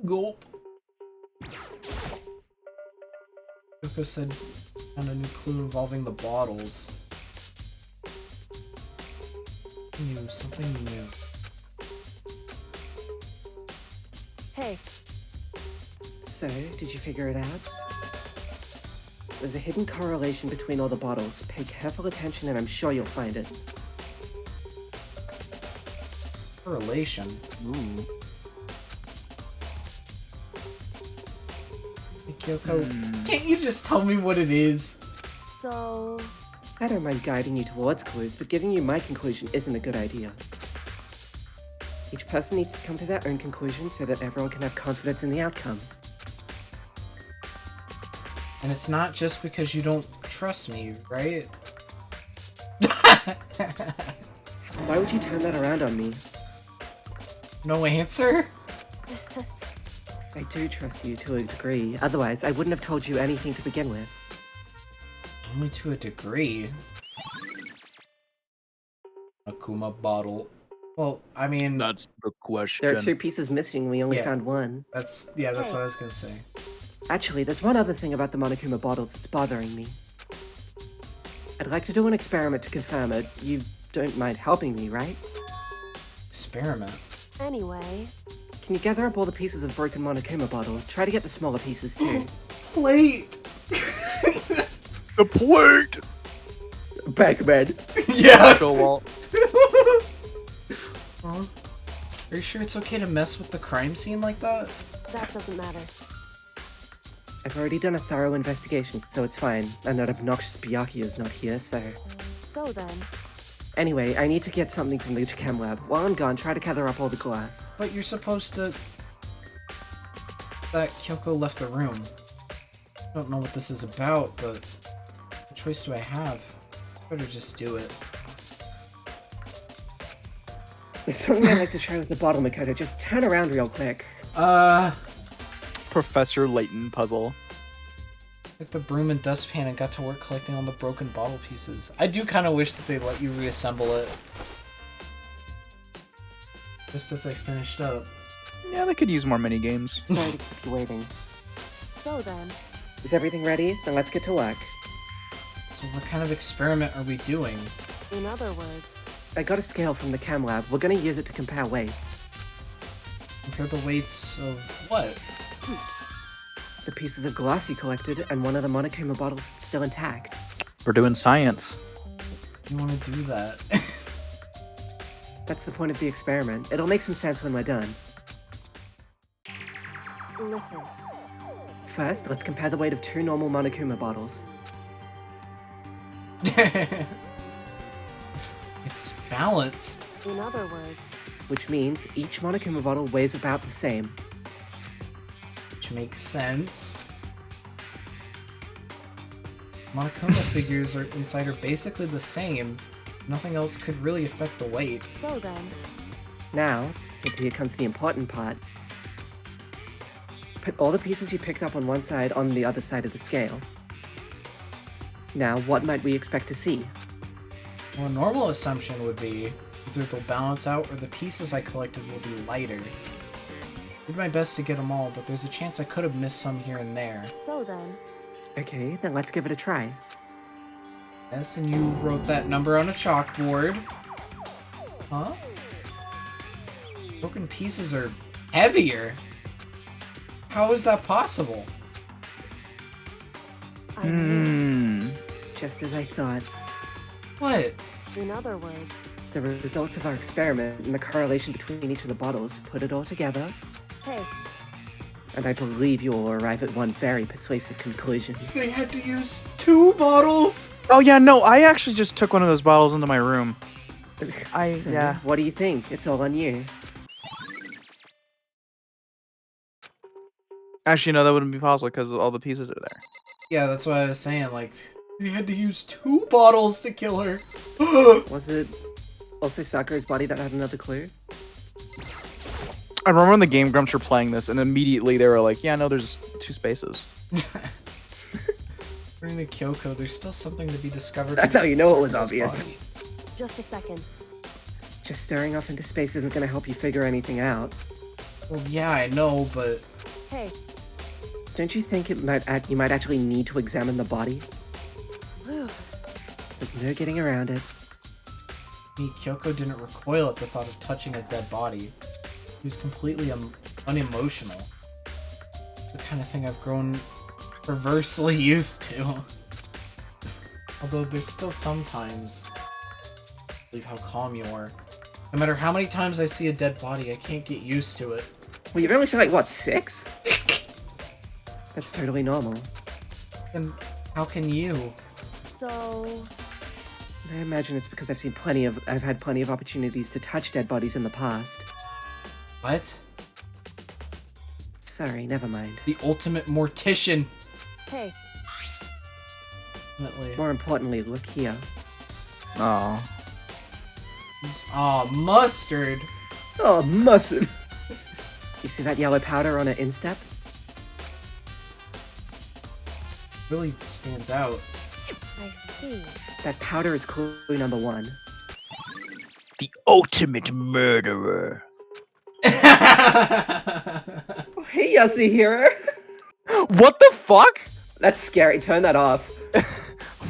Gulp. Yoko said found a new clue involving the bottles. Something new. hey, So, did you figure it out? There's a hidden correlation between all the bottles. Pay careful attention and I'm sure you'll find it. Correlation. Ooh. Hey, Kyoko, can't you just tell me what it is? So, I don't mind guiding you towards clues, but giving you my conclusion isn't a good idea. Each person needs to come to their own conclusion so that everyone can have confidence in the outcome. And it's not just because you don't trust me, right? Why would you turn that around on me? No answer? I do trust you to a degree, otherwise I wouldn't have told you anything to begin with. Only to a degree. Akuma bottle. Well, I mean, That's the question. There are 2 pieces missing, we only Yeah. found 1. that's what I was gonna say. Actually, there's one other thing about the Monokuma bottles that's bothering me. I'd like to do an experiment to confirm it. You don't mind helping me, right? Experiment. anyway, Can you gather up all the pieces of broken Monokuma bottle? Try to get the smaller pieces too. Plate! The plate! Bagman! Yeah! Go Walt. Huh? Are you sure it's okay to mess with the crime scene like that? that doesn't matter. I've already done a thorough investigation, so it's fine. And that obnoxious Byakuya's not here, so... So then, Anyway, I need to get something from the chem lab. While I'm gone, try to gather up all the glass. But you're supposed to... That Kyoko left the room. I don't know what this is about, but... What choice do I have? Better just do it. There's something I'd like to try with the bottle, Makoto. Just turn around real quick. Professor Layton puzzle. Took the broom and dustpan and got to work collecting all the broken bottle pieces. I do kind of wish that they let you reassemble it. Just as I finished up. Yeah, they could use more mini games. Sorry to keep you waiting. so then, Is everything ready? Then let's get to work. So what kind of experiment are we doing? in other words, I got a scale from the chem lab. We're gonna use it to compare weights. Compare the weights of what? The pieces of glass you collected and one of the Monokuma bottles that's still intact. We're doing science. You want to do that? That's the point of the experiment. It'll make some sense when we're done. listen, First, let's compare the weight of 2 normal Monokuma bottles. It's balanced. in other words, Which means each Monokuma bottle weighs about the same. Which makes sense. Monokuma figures are inside are basically the same. Nothing else could really affect the weight. so then, Now, here comes the important part. Put all the pieces you picked up on one side on the other side of the scale. Now, what might we expect to see? Well, a normal assumption would be either they'll balance out or the pieces I collected will be lighter. Did my best to get them all, but there's a chance I could have missed some here and there. so then, Okay, then let's give it a try. Yes, and you wrote that number on a chalkboard. Huh? Broken pieces are heavier. How is that possible? I mean, Hmm. Just as I thought. What? in other words, The results of our experiment and the correlation between each of the bottles put it all together, hey, and I believe you will arrive at one very persuasive conclusion. They had to use 2 bottles? Oh yeah, no, I actually just took one of those bottles into my room. So, yeah. What do you think? It's all on you. Actually, no, that wouldn't be possible because all the pieces are there. Yeah, that's what I was saying, like, they had to use 2 bottles to kill her. Was it also Sakura's body that had another clue? I remember when the Game Grumps were playing this, and immediately they were like, yeah, no, there's 2 spaces. According to Kyoko, there's still something to be discovered. That's in how you know it was Sakura's obvious. body. just a second. Just staring off into space isn't gonna help you figure anything out. Well, yeah, I know, but Hey, Don't you think you might actually need to examine the body? whew, There's no getting around it. Kyoko didn't recoil at the thought of touching a dead body. He was completely unemotional. The kind of thing I've grown perversely used to. Although there's still sometimes. Believe how calm you are. No matter how many times I see a dead body, I can't get used to it. Well, you've only seen like, what, 6? That's totally normal. And how can you? So, I imagine it's because I've had plenty of opportunities to touch dead bodies in the past. What? Sorry, never mind. The ultimate mortician. hey, Definitely. More importantly, look here. Oh. Aw, mustard. Oh, mustard! You see that yellow powder on her instep? Really stands out. I see. That powder is clue number 1. The ultimate murderer. Oh, hey, Yasuhiro! What the fuck? That's scary, turn that off.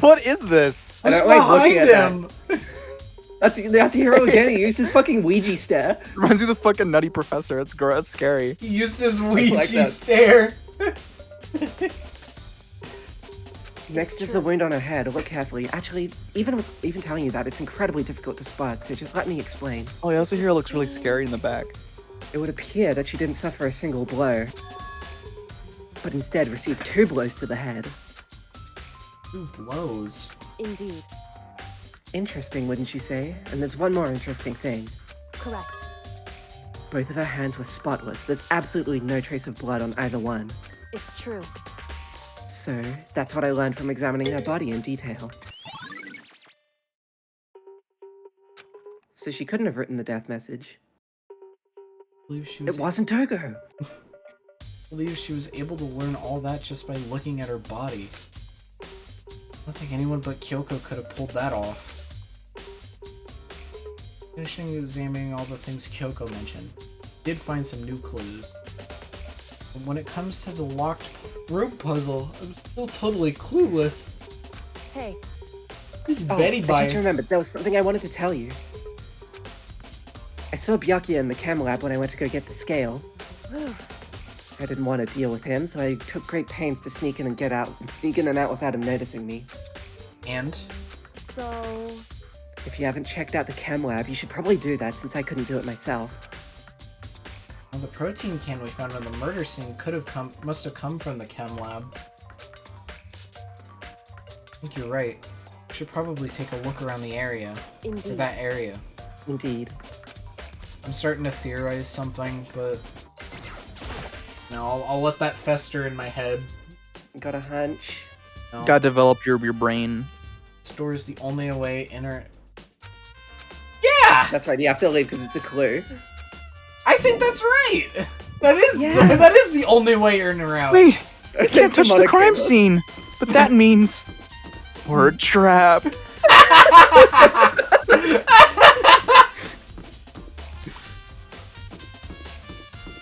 What is this? I What's don't like looking behind at him? That's Yasuhiro again, he used his fucking Ouija stare. Reminds me of the fucking Nutty Professor. It's gross, scary. He used his like Ouija that. stare. Next is the wound on her head, look carefully. Actually, even telling you that, it's incredibly difficult to spot, so just let me explain. Oh, yeah, Yasuhiro looks really scary in the back. It would appear that she didn't suffer a single blow, but instead received 2 blows to the head. 2 blows. Indeed. Interesting, wouldn't you say? And there's one more interesting thing. Correct. Both of her hands were spotless. There's absolutely no trace of blood on either one. It's true. So, that's what I learned from examining her body in detail. So she couldn't have written the death message. Believe she It was wasn't Togo! believe she was able to learn all that just by looking at her body. I don't think anyone but Kyoko could have pulled that off. Finishing examining all the things Kyoko mentioned, did find some new clues. But when it comes to the locked room puzzle, I'm still totally clueless. Hey, Oh, Betty I by just remembered, there was something I wanted to tell you. I saw Byakuya in the chem lab when I went to go get the scale. I didn't want to deal with him, so I took great pains to sneak in and out without him noticing me. and so... If you haven't checked out the chem lab, you should probably do that since I couldn't do it myself. well, the protein can we found on the murder scene must have come from the chem lab. I think you're right. We should probably take a look around the area. Or Indeed. that area. Indeed. I'm starting to theorize something, but no, I'll let that fester in my head. Got a hunch. No. Gotta develop your brain. Store is the only way in or... Yeah! That's right, you have to leave because it's a clue. I think that's right! That is Yeah. that is the only way in or out. Wait, I can't touch the crime scene. But that means we're trapped.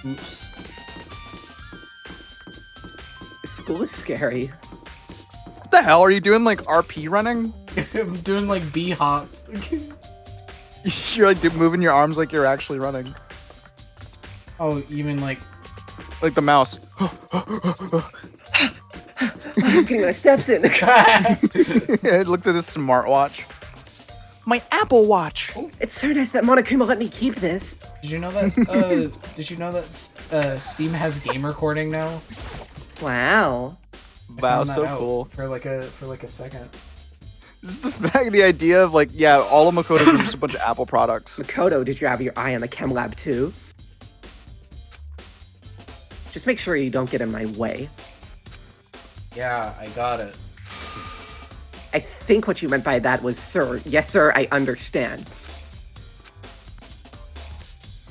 Oops. School is scary. What the hell are you doing? Like RP running? I'm doing like B-hop. You're like moving your arms like you're actually running, Oh, you mean like... like the mouse. I'm getting my steps in. It looks at his smartwatch. My Apple Watch. It's so nice that Monokuma let me keep this. Did you know that Steam has game recording now? Wow. I Wow, found that so out cool. For like a second. Just the fact, the idea of like, yeah, all of Makoto's are just a bunch of Apple products. Makoto, did you have your eye on the chem lab too? Just make sure you don't get in my way. Yeah, I got it. I think what you meant by that was, sir. Yes, sir, I understand.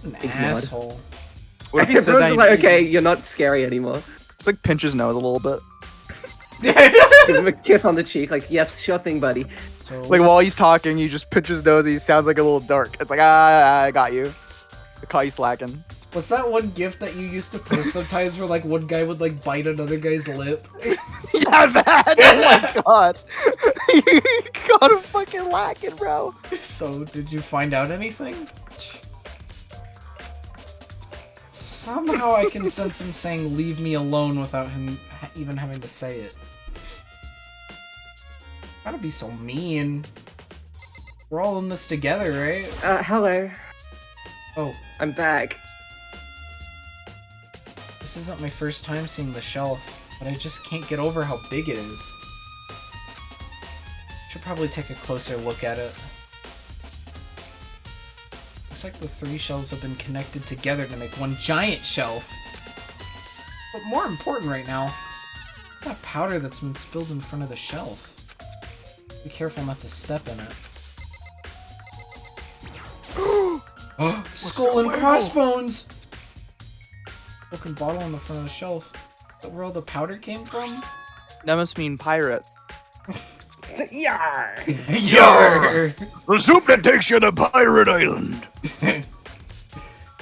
An Ignored. asshole. What if he said Everyone's that? just like, okay, you're not scary anymore. Just like pinch his nose a little bit. Give him a kiss on the cheek, like, yes, sure thing, buddy. So, Like while he's talking, you just pinch his nose and he sounds like a little dark. It's like, I got you. I caught you slacking. what's that one gif that you used to post sometimes where like one guy would like bite another guy's lip? Yeah, that! Oh my god! You got him fucking lacking, bro. So, did you find out anything? Somehow I can sense him saying leave me alone without him even having to say it. Gotta be so mean. We're all in this together, right? Hello. Oh, I'm back. this isn't my first time seeing the shelf, but I just can't get over how big it is. Should probably take a closer look at it. Looks like the 3 shelves have been connected together to make one giant shelf. But more important right now, it's that powder that's been spilled in front of the shelf. Be careful not to step in it. Skull and crossbones! Broken bottle on the front of the shelf. Is that where all the powder came from? That must mean pirate. Yar! Yarr! The soup that takes you to Pirate Island.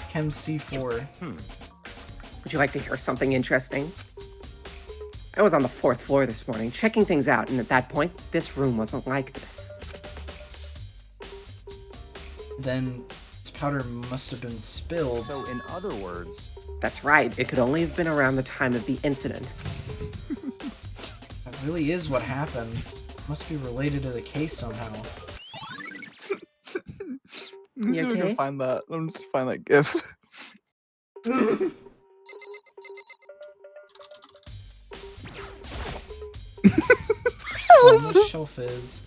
Chem C4. Would you like to hear something interesting? I was on the 4th floor this morning, checking things out, and at that point, this room wasn't like this. Then this powder must have been spilled. So, in other words, That's right, it could only have been around the time of the incident. That really is what happened. Must be related to the case somehow. Let's see if I okay? can find that. Let me just find that gif. On this shelf is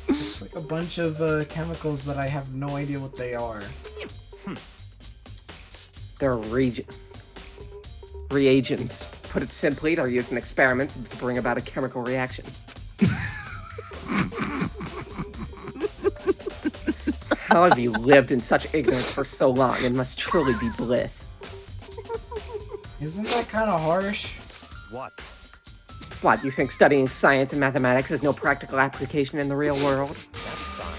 it's like a bunch of chemicals that I have no idea what they are. They're reagents. Put it simply, they're used in experiments to bring about a chemical reaction. How have you lived in such ignorance for so long? It must truly be bliss. Isn't that kind of harsh? what? What, you think studying science and mathematics has no practical application in the real world? That's fine.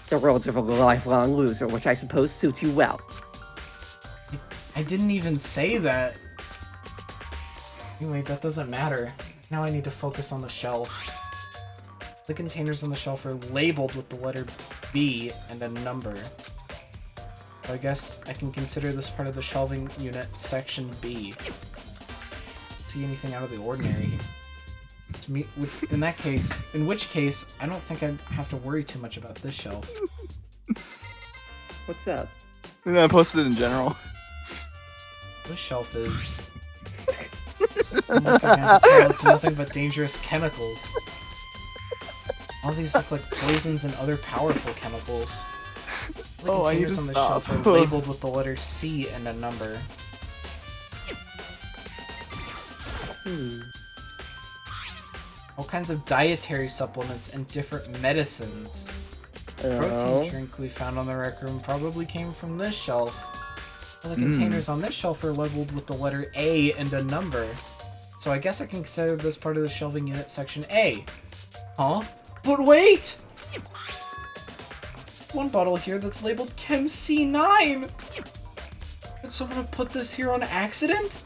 The roads of a lifelong loser, which I suppose suits you well. I didn't even say that. Anyway, that doesn't matter. Now I need to focus on the shelf. The containers on the shelf are labeled with the letter B and a number. So I guess I can consider this part of the shelving unit section B. See anything out of the ordinary. To me, in which case, I don't think I'd have to worry too much about this shelf. What's up? And then I posted it in general. This shelf is... Oh my god, I can tell it's nothing but dangerous chemicals. All these look like poisons and other powerful chemicals. The Oh, I need containers to on the stop. shelf are labeled with the letter C and a number. All kinds of dietary supplements and different medicines. The protein drink we found on the rec room probably came from this shelf. All the containers on this shelf are labeled with the letter A and a number. So I guess I can consider this part of the shelving unit section A. Huh? But wait! One bottle here that's labeled Chem C9! Did someone have put this here on accident?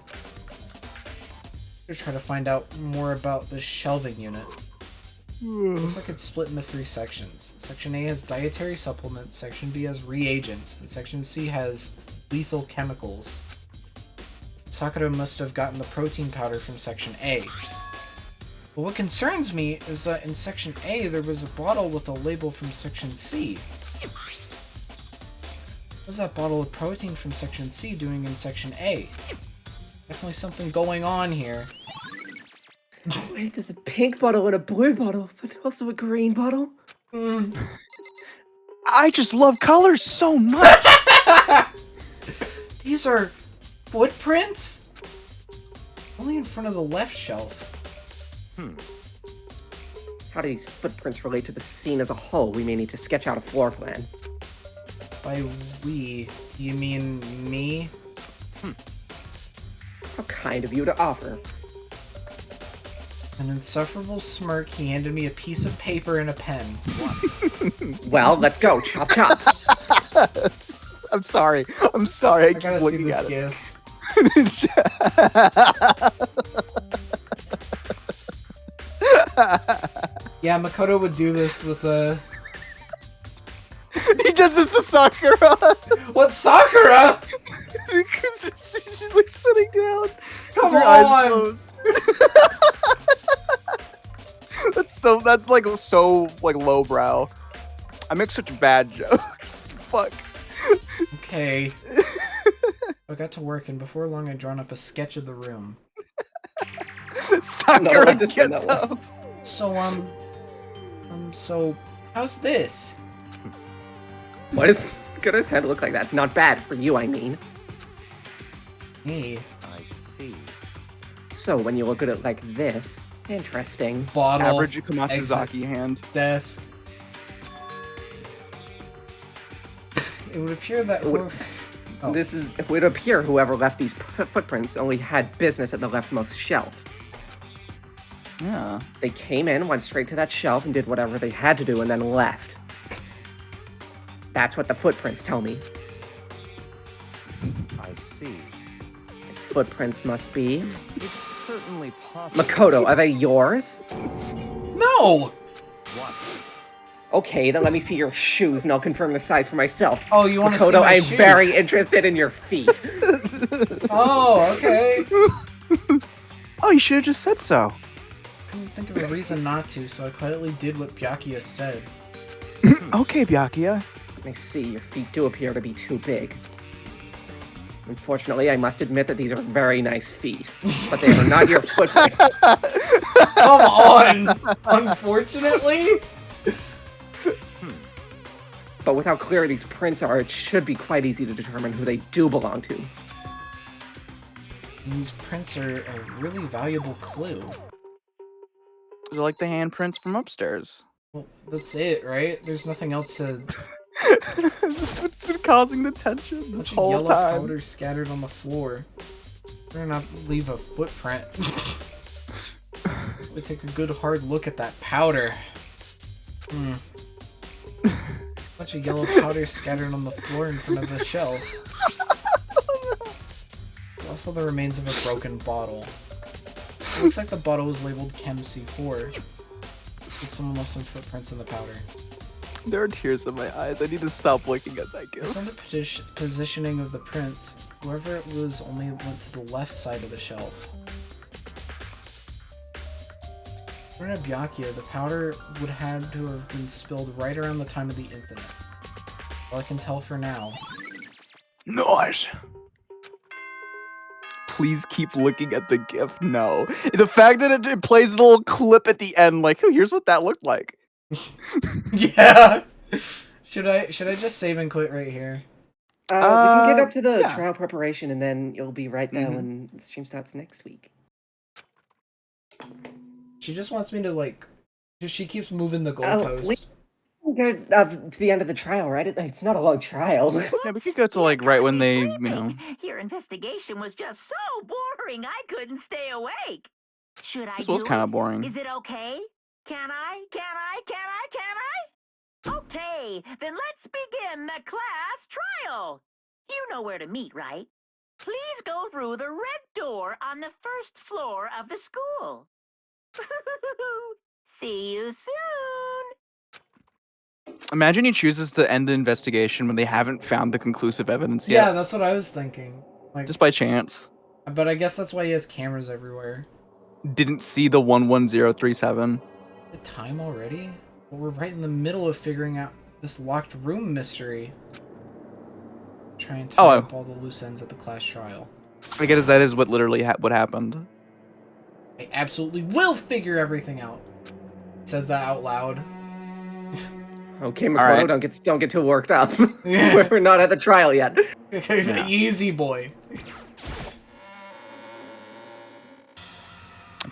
I'm gonna try to find out more about this shelving unit. Looks like it's split into 3 sections. Section A has dietary supplements, Section B has reagents, and Section C has lethal chemicals. Sakura must have gotten the protein powder from Section A. But what concerns me is that in Section A there was a bottle with a label from Section C. What's that bottle of protein from Section C doing in Section A? Definitely something going on here. Oh wait, there's a pink bottle and a blue bottle, but also a green bottle. I just love colors so much. These are footprints? Only in front of the left shelf. How do these footprints relate to the scene as a whole? We may need to sketch out a floor plan. By we, you mean me? How kind of you to offer. An insufferable smirk, he handed me a piece of paper and a pen. Well, let's go. Chop chop. I'm sorry. I'm sorry. I I keep gotta see looking this at it. gif. Yeah, Makoto would do this with a... He does this to Sakura. What, Sakura? Because your eyes closed. That's like so like lowbrow. I make such bad jokes. Fuck. Okay. I got to work, and before long, I'd drawn up a sketch of the room. Sakura gets up. So, so, how's this? Why does Makoto's head look like that? Not bad for you, I mean. Hey. I see. So, when you look at it like this, interesting. Bottle. Average Komatsuzaki hand. Desk. It would appear that It would appear whoever left these footprints only had business at the leftmost shelf. Yeah. They came in, went straight to that shelf, and did whatever they had to do, and then left. That's what the footprints tell me. I see. Its footprints must be... It's certainly possible. Makoto, are they yours? No! What? Okay, then let me see your shoes, and I'll confirm the size for myself. Oh, you want to see Makoto, my I'm shoes? very interested in your feet. Oh, okay. Oh, you should have just said so. Couldn't think of a reason not to, so I quietly did what Byakuya said. Okay, Byakuya. I see, your feet do appear to be too big. Unfortunately, I must admit that these are very nice feet, but they are not your footprint. Come on! Unfortunately? But with how clear these prints are, it should be quite easy to determine who they do belong to. These prints are a really valuable clue. They're like the handprints from upstairs. Well, that's it, right? There's nothing else to... That's what's been causing the tension this whole yellow time. powder scattered on the floor. Better not leave a footprint. We take a good hard look at that powder. Bunch of yellow powder scattered on the floor in front of the shelf. There's also the remains of a broken bottle. It looks like the bottle was labeled Chem C4. But someone left some footprints in the powder. There are tears in my eyes. I need to stop looking at that gift. Based on the positioning of the prints, whoever it was only went to the left side of the shelf. According to Byakuya, the powder would have to have been spilled right around the time of the incident. All I can tell for now. Nice! Please keep looking at the GIF. No. The fact that it plays a little clip at the end, like, oh, here's what that looked like. Yeah! Should I just save and quit right here? We can get up to the yeah. trial preparation, and then you'll be right there when the stream starts next week. She just wants me to, like... She keeps moving the goalpost. Go to the end of the trial, right? It's not a long trial. Yeah, we could go to, like, right when they, you know... Your investigation was just so boring, I couldn't stay awake. Should I This was do kind of it? boring. Is it okay? Can I? Okay, then let's begin the class trial. You know where to meet, right? Please go through the red door on the first floor of the school. See you soon. Imagine he chooses to end the investigation when they haven't found the conclusive evidence Yeah, yet. that's what I was thinking. Like, Just by chance. but I guess that's why he has cameras everywhere. Didn't see the 11037. The time already? Well, we're right in the middle of figuring out this locked room mystery. Try and tie up all the loose ends at the class trial. I guess that is what literally what happened. I absolutely will figure everything out. Says that out loud. Okay, Makoto, right. don't get too worked up. We're not at the trial yet. Easy boy.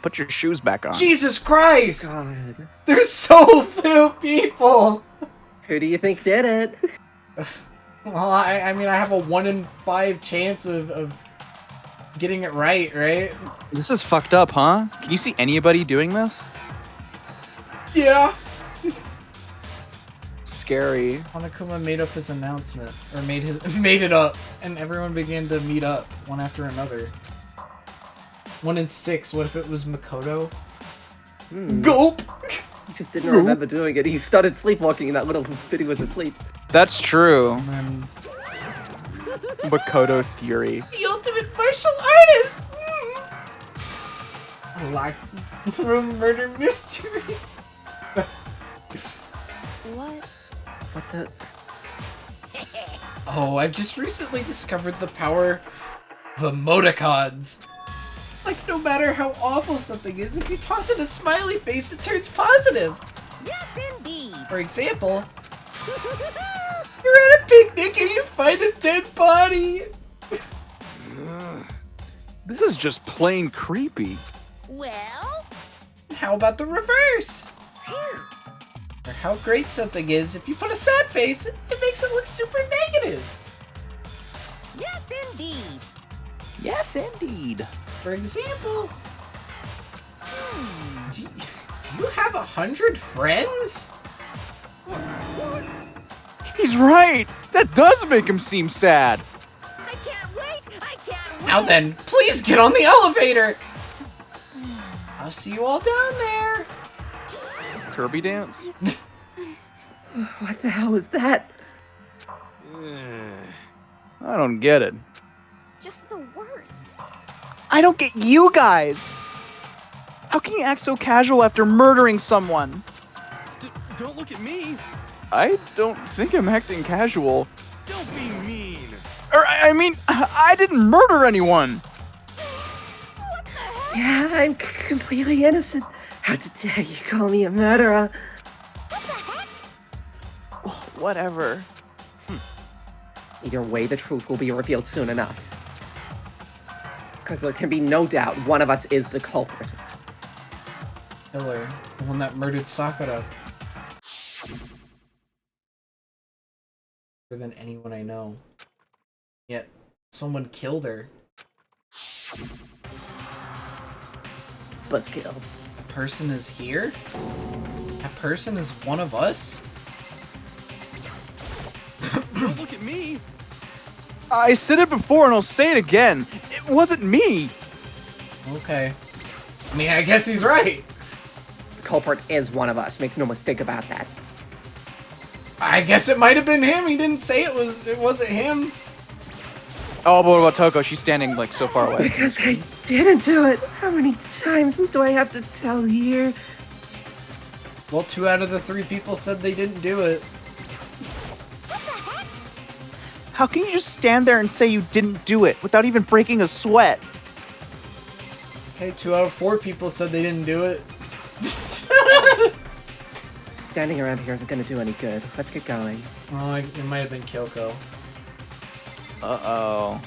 Put your shoes back on. Jesus Christ! God. There's so few people! Who do you think did it? Well, I mean, I have a 1 in 5 chance of getting it right? This is fucked up, huh? Can you see anybody doing this? Yeah! Scary. Hanakuma made up his announcement, or made it up, and everyone began to meet up, one after another. 1 in 6, what if it was Makoto? Gulp! He just didn't remember doing it. He started sleepwalking in that little bit he was asleep. That's true. And then... Makoto theory. The ultimate martial artist! A locked room murder mystery. What? What the? Oh, I've just recently discovered the power of emoticons. Like, no matter how awful something is, if you toss it a smiley face, it turns positive. Yes, indeed. For example, you're at a picnic and you find a dead body. This is just plain creepy. Well, How about the reverse? Or how great something is, if you put a sad face, it makes it look super negative. yes, indeed. Yes, indeed. For example, do you have 100 friends? He's right. That does make him seem sad. I can't wait. I can't wait. Now then, please get on the elevator. I'll see you all down there. Kirby dance? What the hell was that? I don't get it. Just the worst. I don't get you guys. How can you act so casual after murdering someone? Don't look at me. I don't think I'm acting casual. Don't be mean. I mean, I didn't murder anyone. Yeah, I'm completely innocent. How dare you call me a murderer? Whatever. Either way, the truth will be revealed soon enough. Because there can be no doubt one of us is the culprit. Killer, the one that murdered Sakura. Better than anyone I know. Yet, someone killed her. Buzzkill. A person is here? That person is one of us? Don't look at me. I said it before and I'll say it again. It wasn't me. Okay. I mean, I guess he's right. The culprit is one of us. Make no mistake about that. I guess it might have been him. He didn't say it wasn't him. Oh, but what about Toko? She's standing like so far away. Because I didn't do it. How many times do I have to tell here? Well, 2 out of the 3 people said they didn't do it. How can you just stand there and say you didn't do it without even breaking a sweat? Okay, 2 out of 4 people said they didn't do it. Standing around here isn't going to do any good. Let's get going. Oh, it might have been Kyoko. Uh-oh.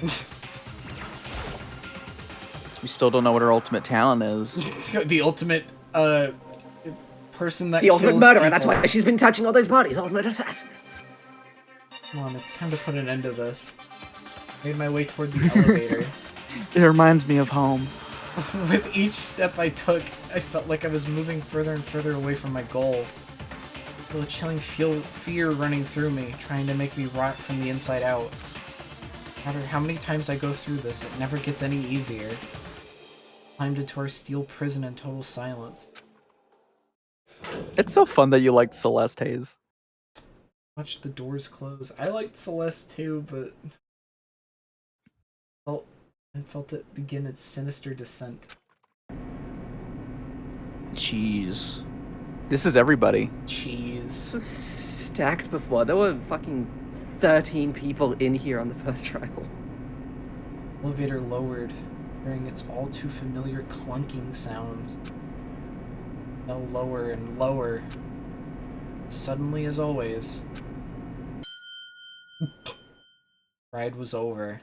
We still don't know what her ultimate talent is. The ultimate, person that The ultimate kills murderer. people. That's why she's been touching all those bodies. Ultimate assassin. Come on, it's time to put an end to this. Made my way toward the elevator. It reminds me of home. With each step I took, I felt like I was moving further and further away from my goal. I feel a chilling fear running through me, trying to make me rot from the inside out. No matter how many times I go through this, it never gets any easier. Climbed into our steel prison in total silence. It's so fun that you liked Celeste Hayes. Watched the doors close. I liked Celeste too, but I felt it begin its sinister descent. Jeez. This is everybody. Cheese. This was stacked before. There were fucking 13 people in here on the first trial. Elevator lowered, hearing its all too familiar clunking sounds. Fell lower and lower. Suddenly, as always, ride was over.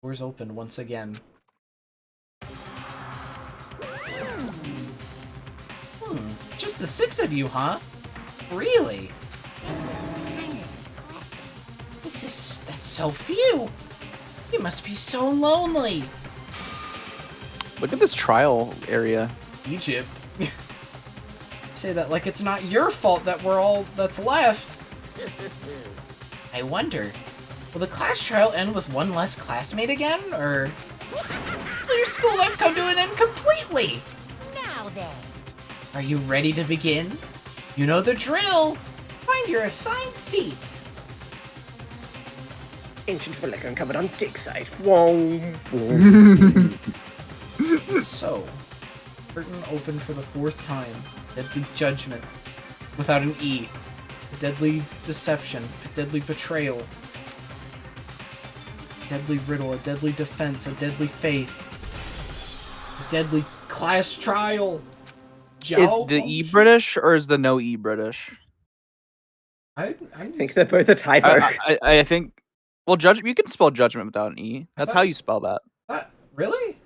Doors opened once again. Just the 6 of you, huh? Really? That's so few. You must be so lonely. Look at this trial area. Egypt. Say that like it's not your fault that we're all that's left. I wonder, will the class trial end with one less classmate again, or will your school life come to an end completely? Now then. Are you ready to begin? You know the drill. Find your assigned seats. Ancient relic uncovered on dig site. Whoa. So, Curtain open for the 4th time. Deadly judgment. Without an E. A deadly deception. A deadly betrayal. A deadly riddle. A deadly defense. A deadly faith. A deadly class trial. Is the E British or is the no E British? I think they're both a typo. I think. Well, you can spell judgment without an E. That's how you spell that. Really?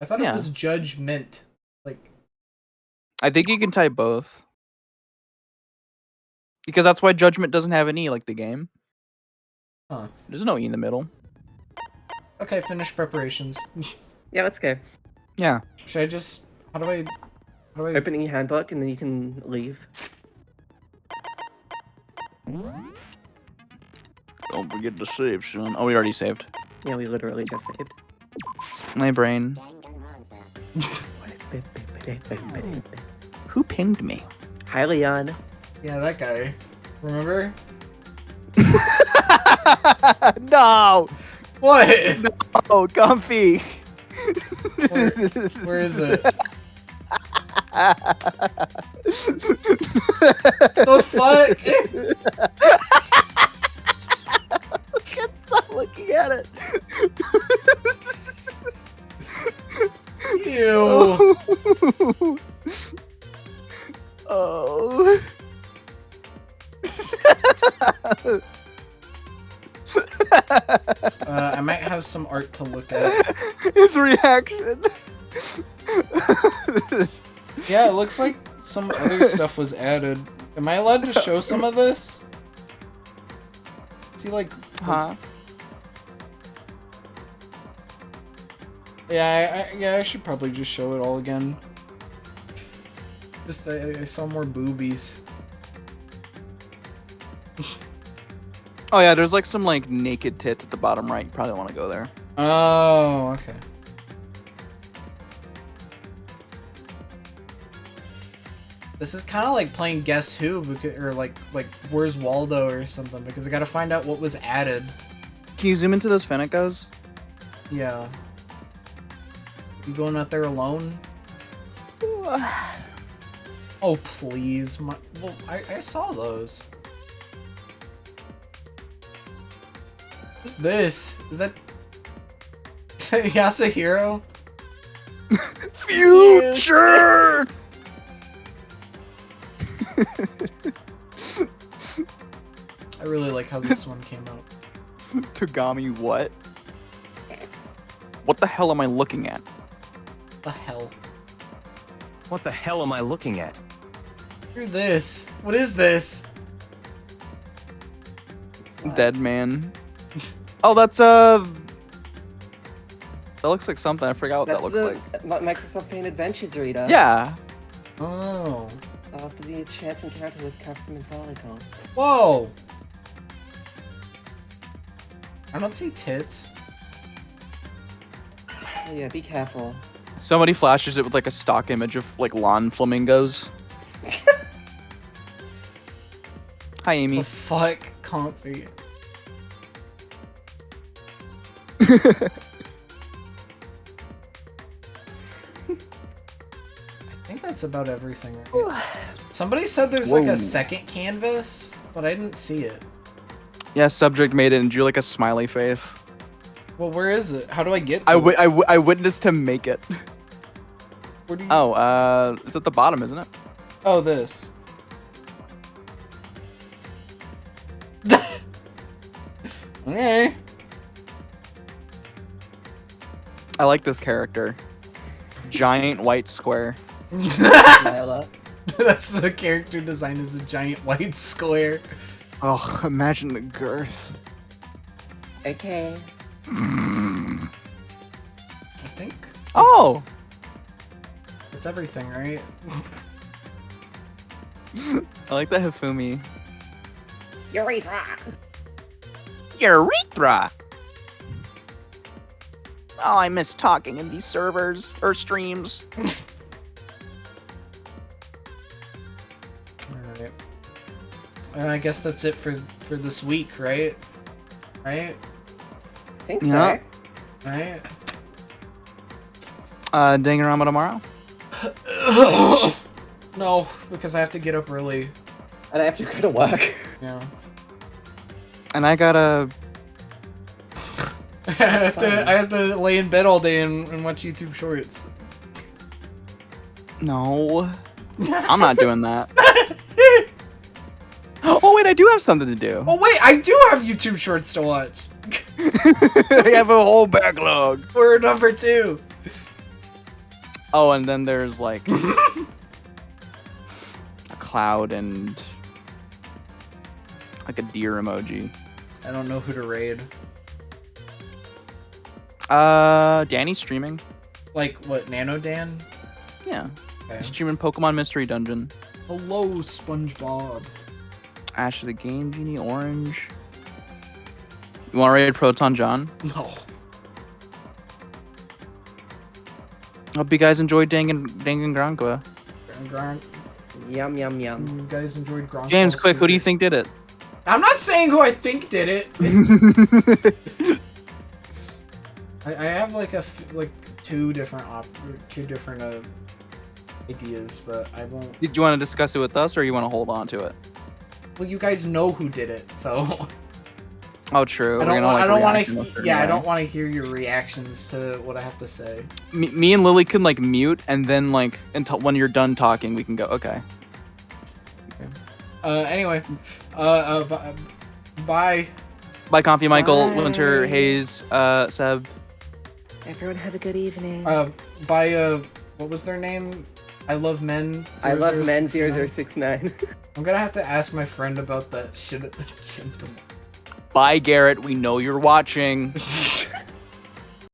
I thought it was judgment. Like. I think you can type both. Because that's why judgment doesn't have an E like the game. Huh. There's no E in the middle. Okay, finish preparations. Yeah, let's go. Yeah. Should I just... How do I... Open e-handbook and then you can leave. Don't forget to save, son. Oh, we already saved. Yeah, we literally just saved. My brain. Who pinged me? Hi, Leon. Yeah, that guy. Remember? No! What? No, Comfy! Where is it? The fuck? I can't stop looking at it. Ew. Oh. I might have some art to look at. His reaction. Yeah, it looks like some other stuff was added. Am I allowed to show some of this? See, like... Huh? Yeah, I should probably just show it all again. Just, I saw more boobies. Oh yeah, there's like some like naked tits at the bottom right. You probably want to go there. Oh, okay. This is kind of like playing Guess Who, because, or like Where's Waldo or something, because I gotta find out what was added. Can you zoom into those Fennecos? Yeah. You going out there alone? Oh, please. Well, I saw those. Who's this? Is that Yasuhiro? Future! I really like how this one came out. Togami what? What the hell am I looking at? The hell? What the hell am I looking at? Screw this. What is this? Dead man. Oh, that's that looks like something. I forgot what that looks like. Microsoft Paint Adventures reader. Yeah. Oh. After the chance encounter with Captain Follicle. Whoa! I don't see tits. Oh yeah, be careful. Somebody flashes it with like a stock image of like lawn flamingos. Hi, Amy. The fuck, comfy. I think that's about everything. Right? Somebody said there's like a second canvas, but I didn't see it. Yeah, subject made it and drew like a smiley face. Well, where is it? How do I get to it? I witnessed him make it. Where do you... Oh, it's at the bottom, isn't it? Oh, this. Okay. I like this character. Giant white square. Nyla. That's the character design, is a giant white square. Oh, imagine the girth. Okay. I think. Oh! It's everything, right? I like the Hifumi. Urethra! Urethra! Oh, I miss talking in these servers, or streams. Alright. I guess that's it for this week, right? Right? I think so. Yeah. Right? Danganronpa tomorrow? No, because I have to get up early. And I have to go to work. Yeah. And I gotta... I have to lay in bed all day and watch YouTube shorts. No. I'm not doing that. Oh, wait, I do have something to do. Oh wait, I do have YouTube shorts to watch. I have a whole backlog. We're number 2. Oh, and then there's like a cloud and like a deer emoji. I don't know who to raid. Danny's streaming. Like what, Nano Dan? Yeah. Okay. He's streaming Pokemon Mystery Dungeon. Hello, SpongeBob. Ash of the Game Genie, Orange. You want to raid Proton John? No. Hope you guys enjoyed Danganronpa. Yum, yum, yum. You guys enjoyed Gronk. James, quick, who do you think did it? I'm not saying who I think did it. I have like two different ideas, but I won't. Did you want to discuss it with us, or you want to hold on to it? Well, you guys know who did it, so. Oh, true. I don't want to. Yeah, I don't want to hear your reactions to what I have to say. Me and Lily can like mute, and then like until when you're done talking, we can go. Okay. Anyway, bye. Bye, Comfy Michael, Bye. Winter, Hayes, Seb. Everyone have a good evening. Bye. What was their name? I love men. I love men 0069. 0069. I'm gonna have to ask my friend about that shit at the gym tomorrow. Bye, Garrett. We know you're watching.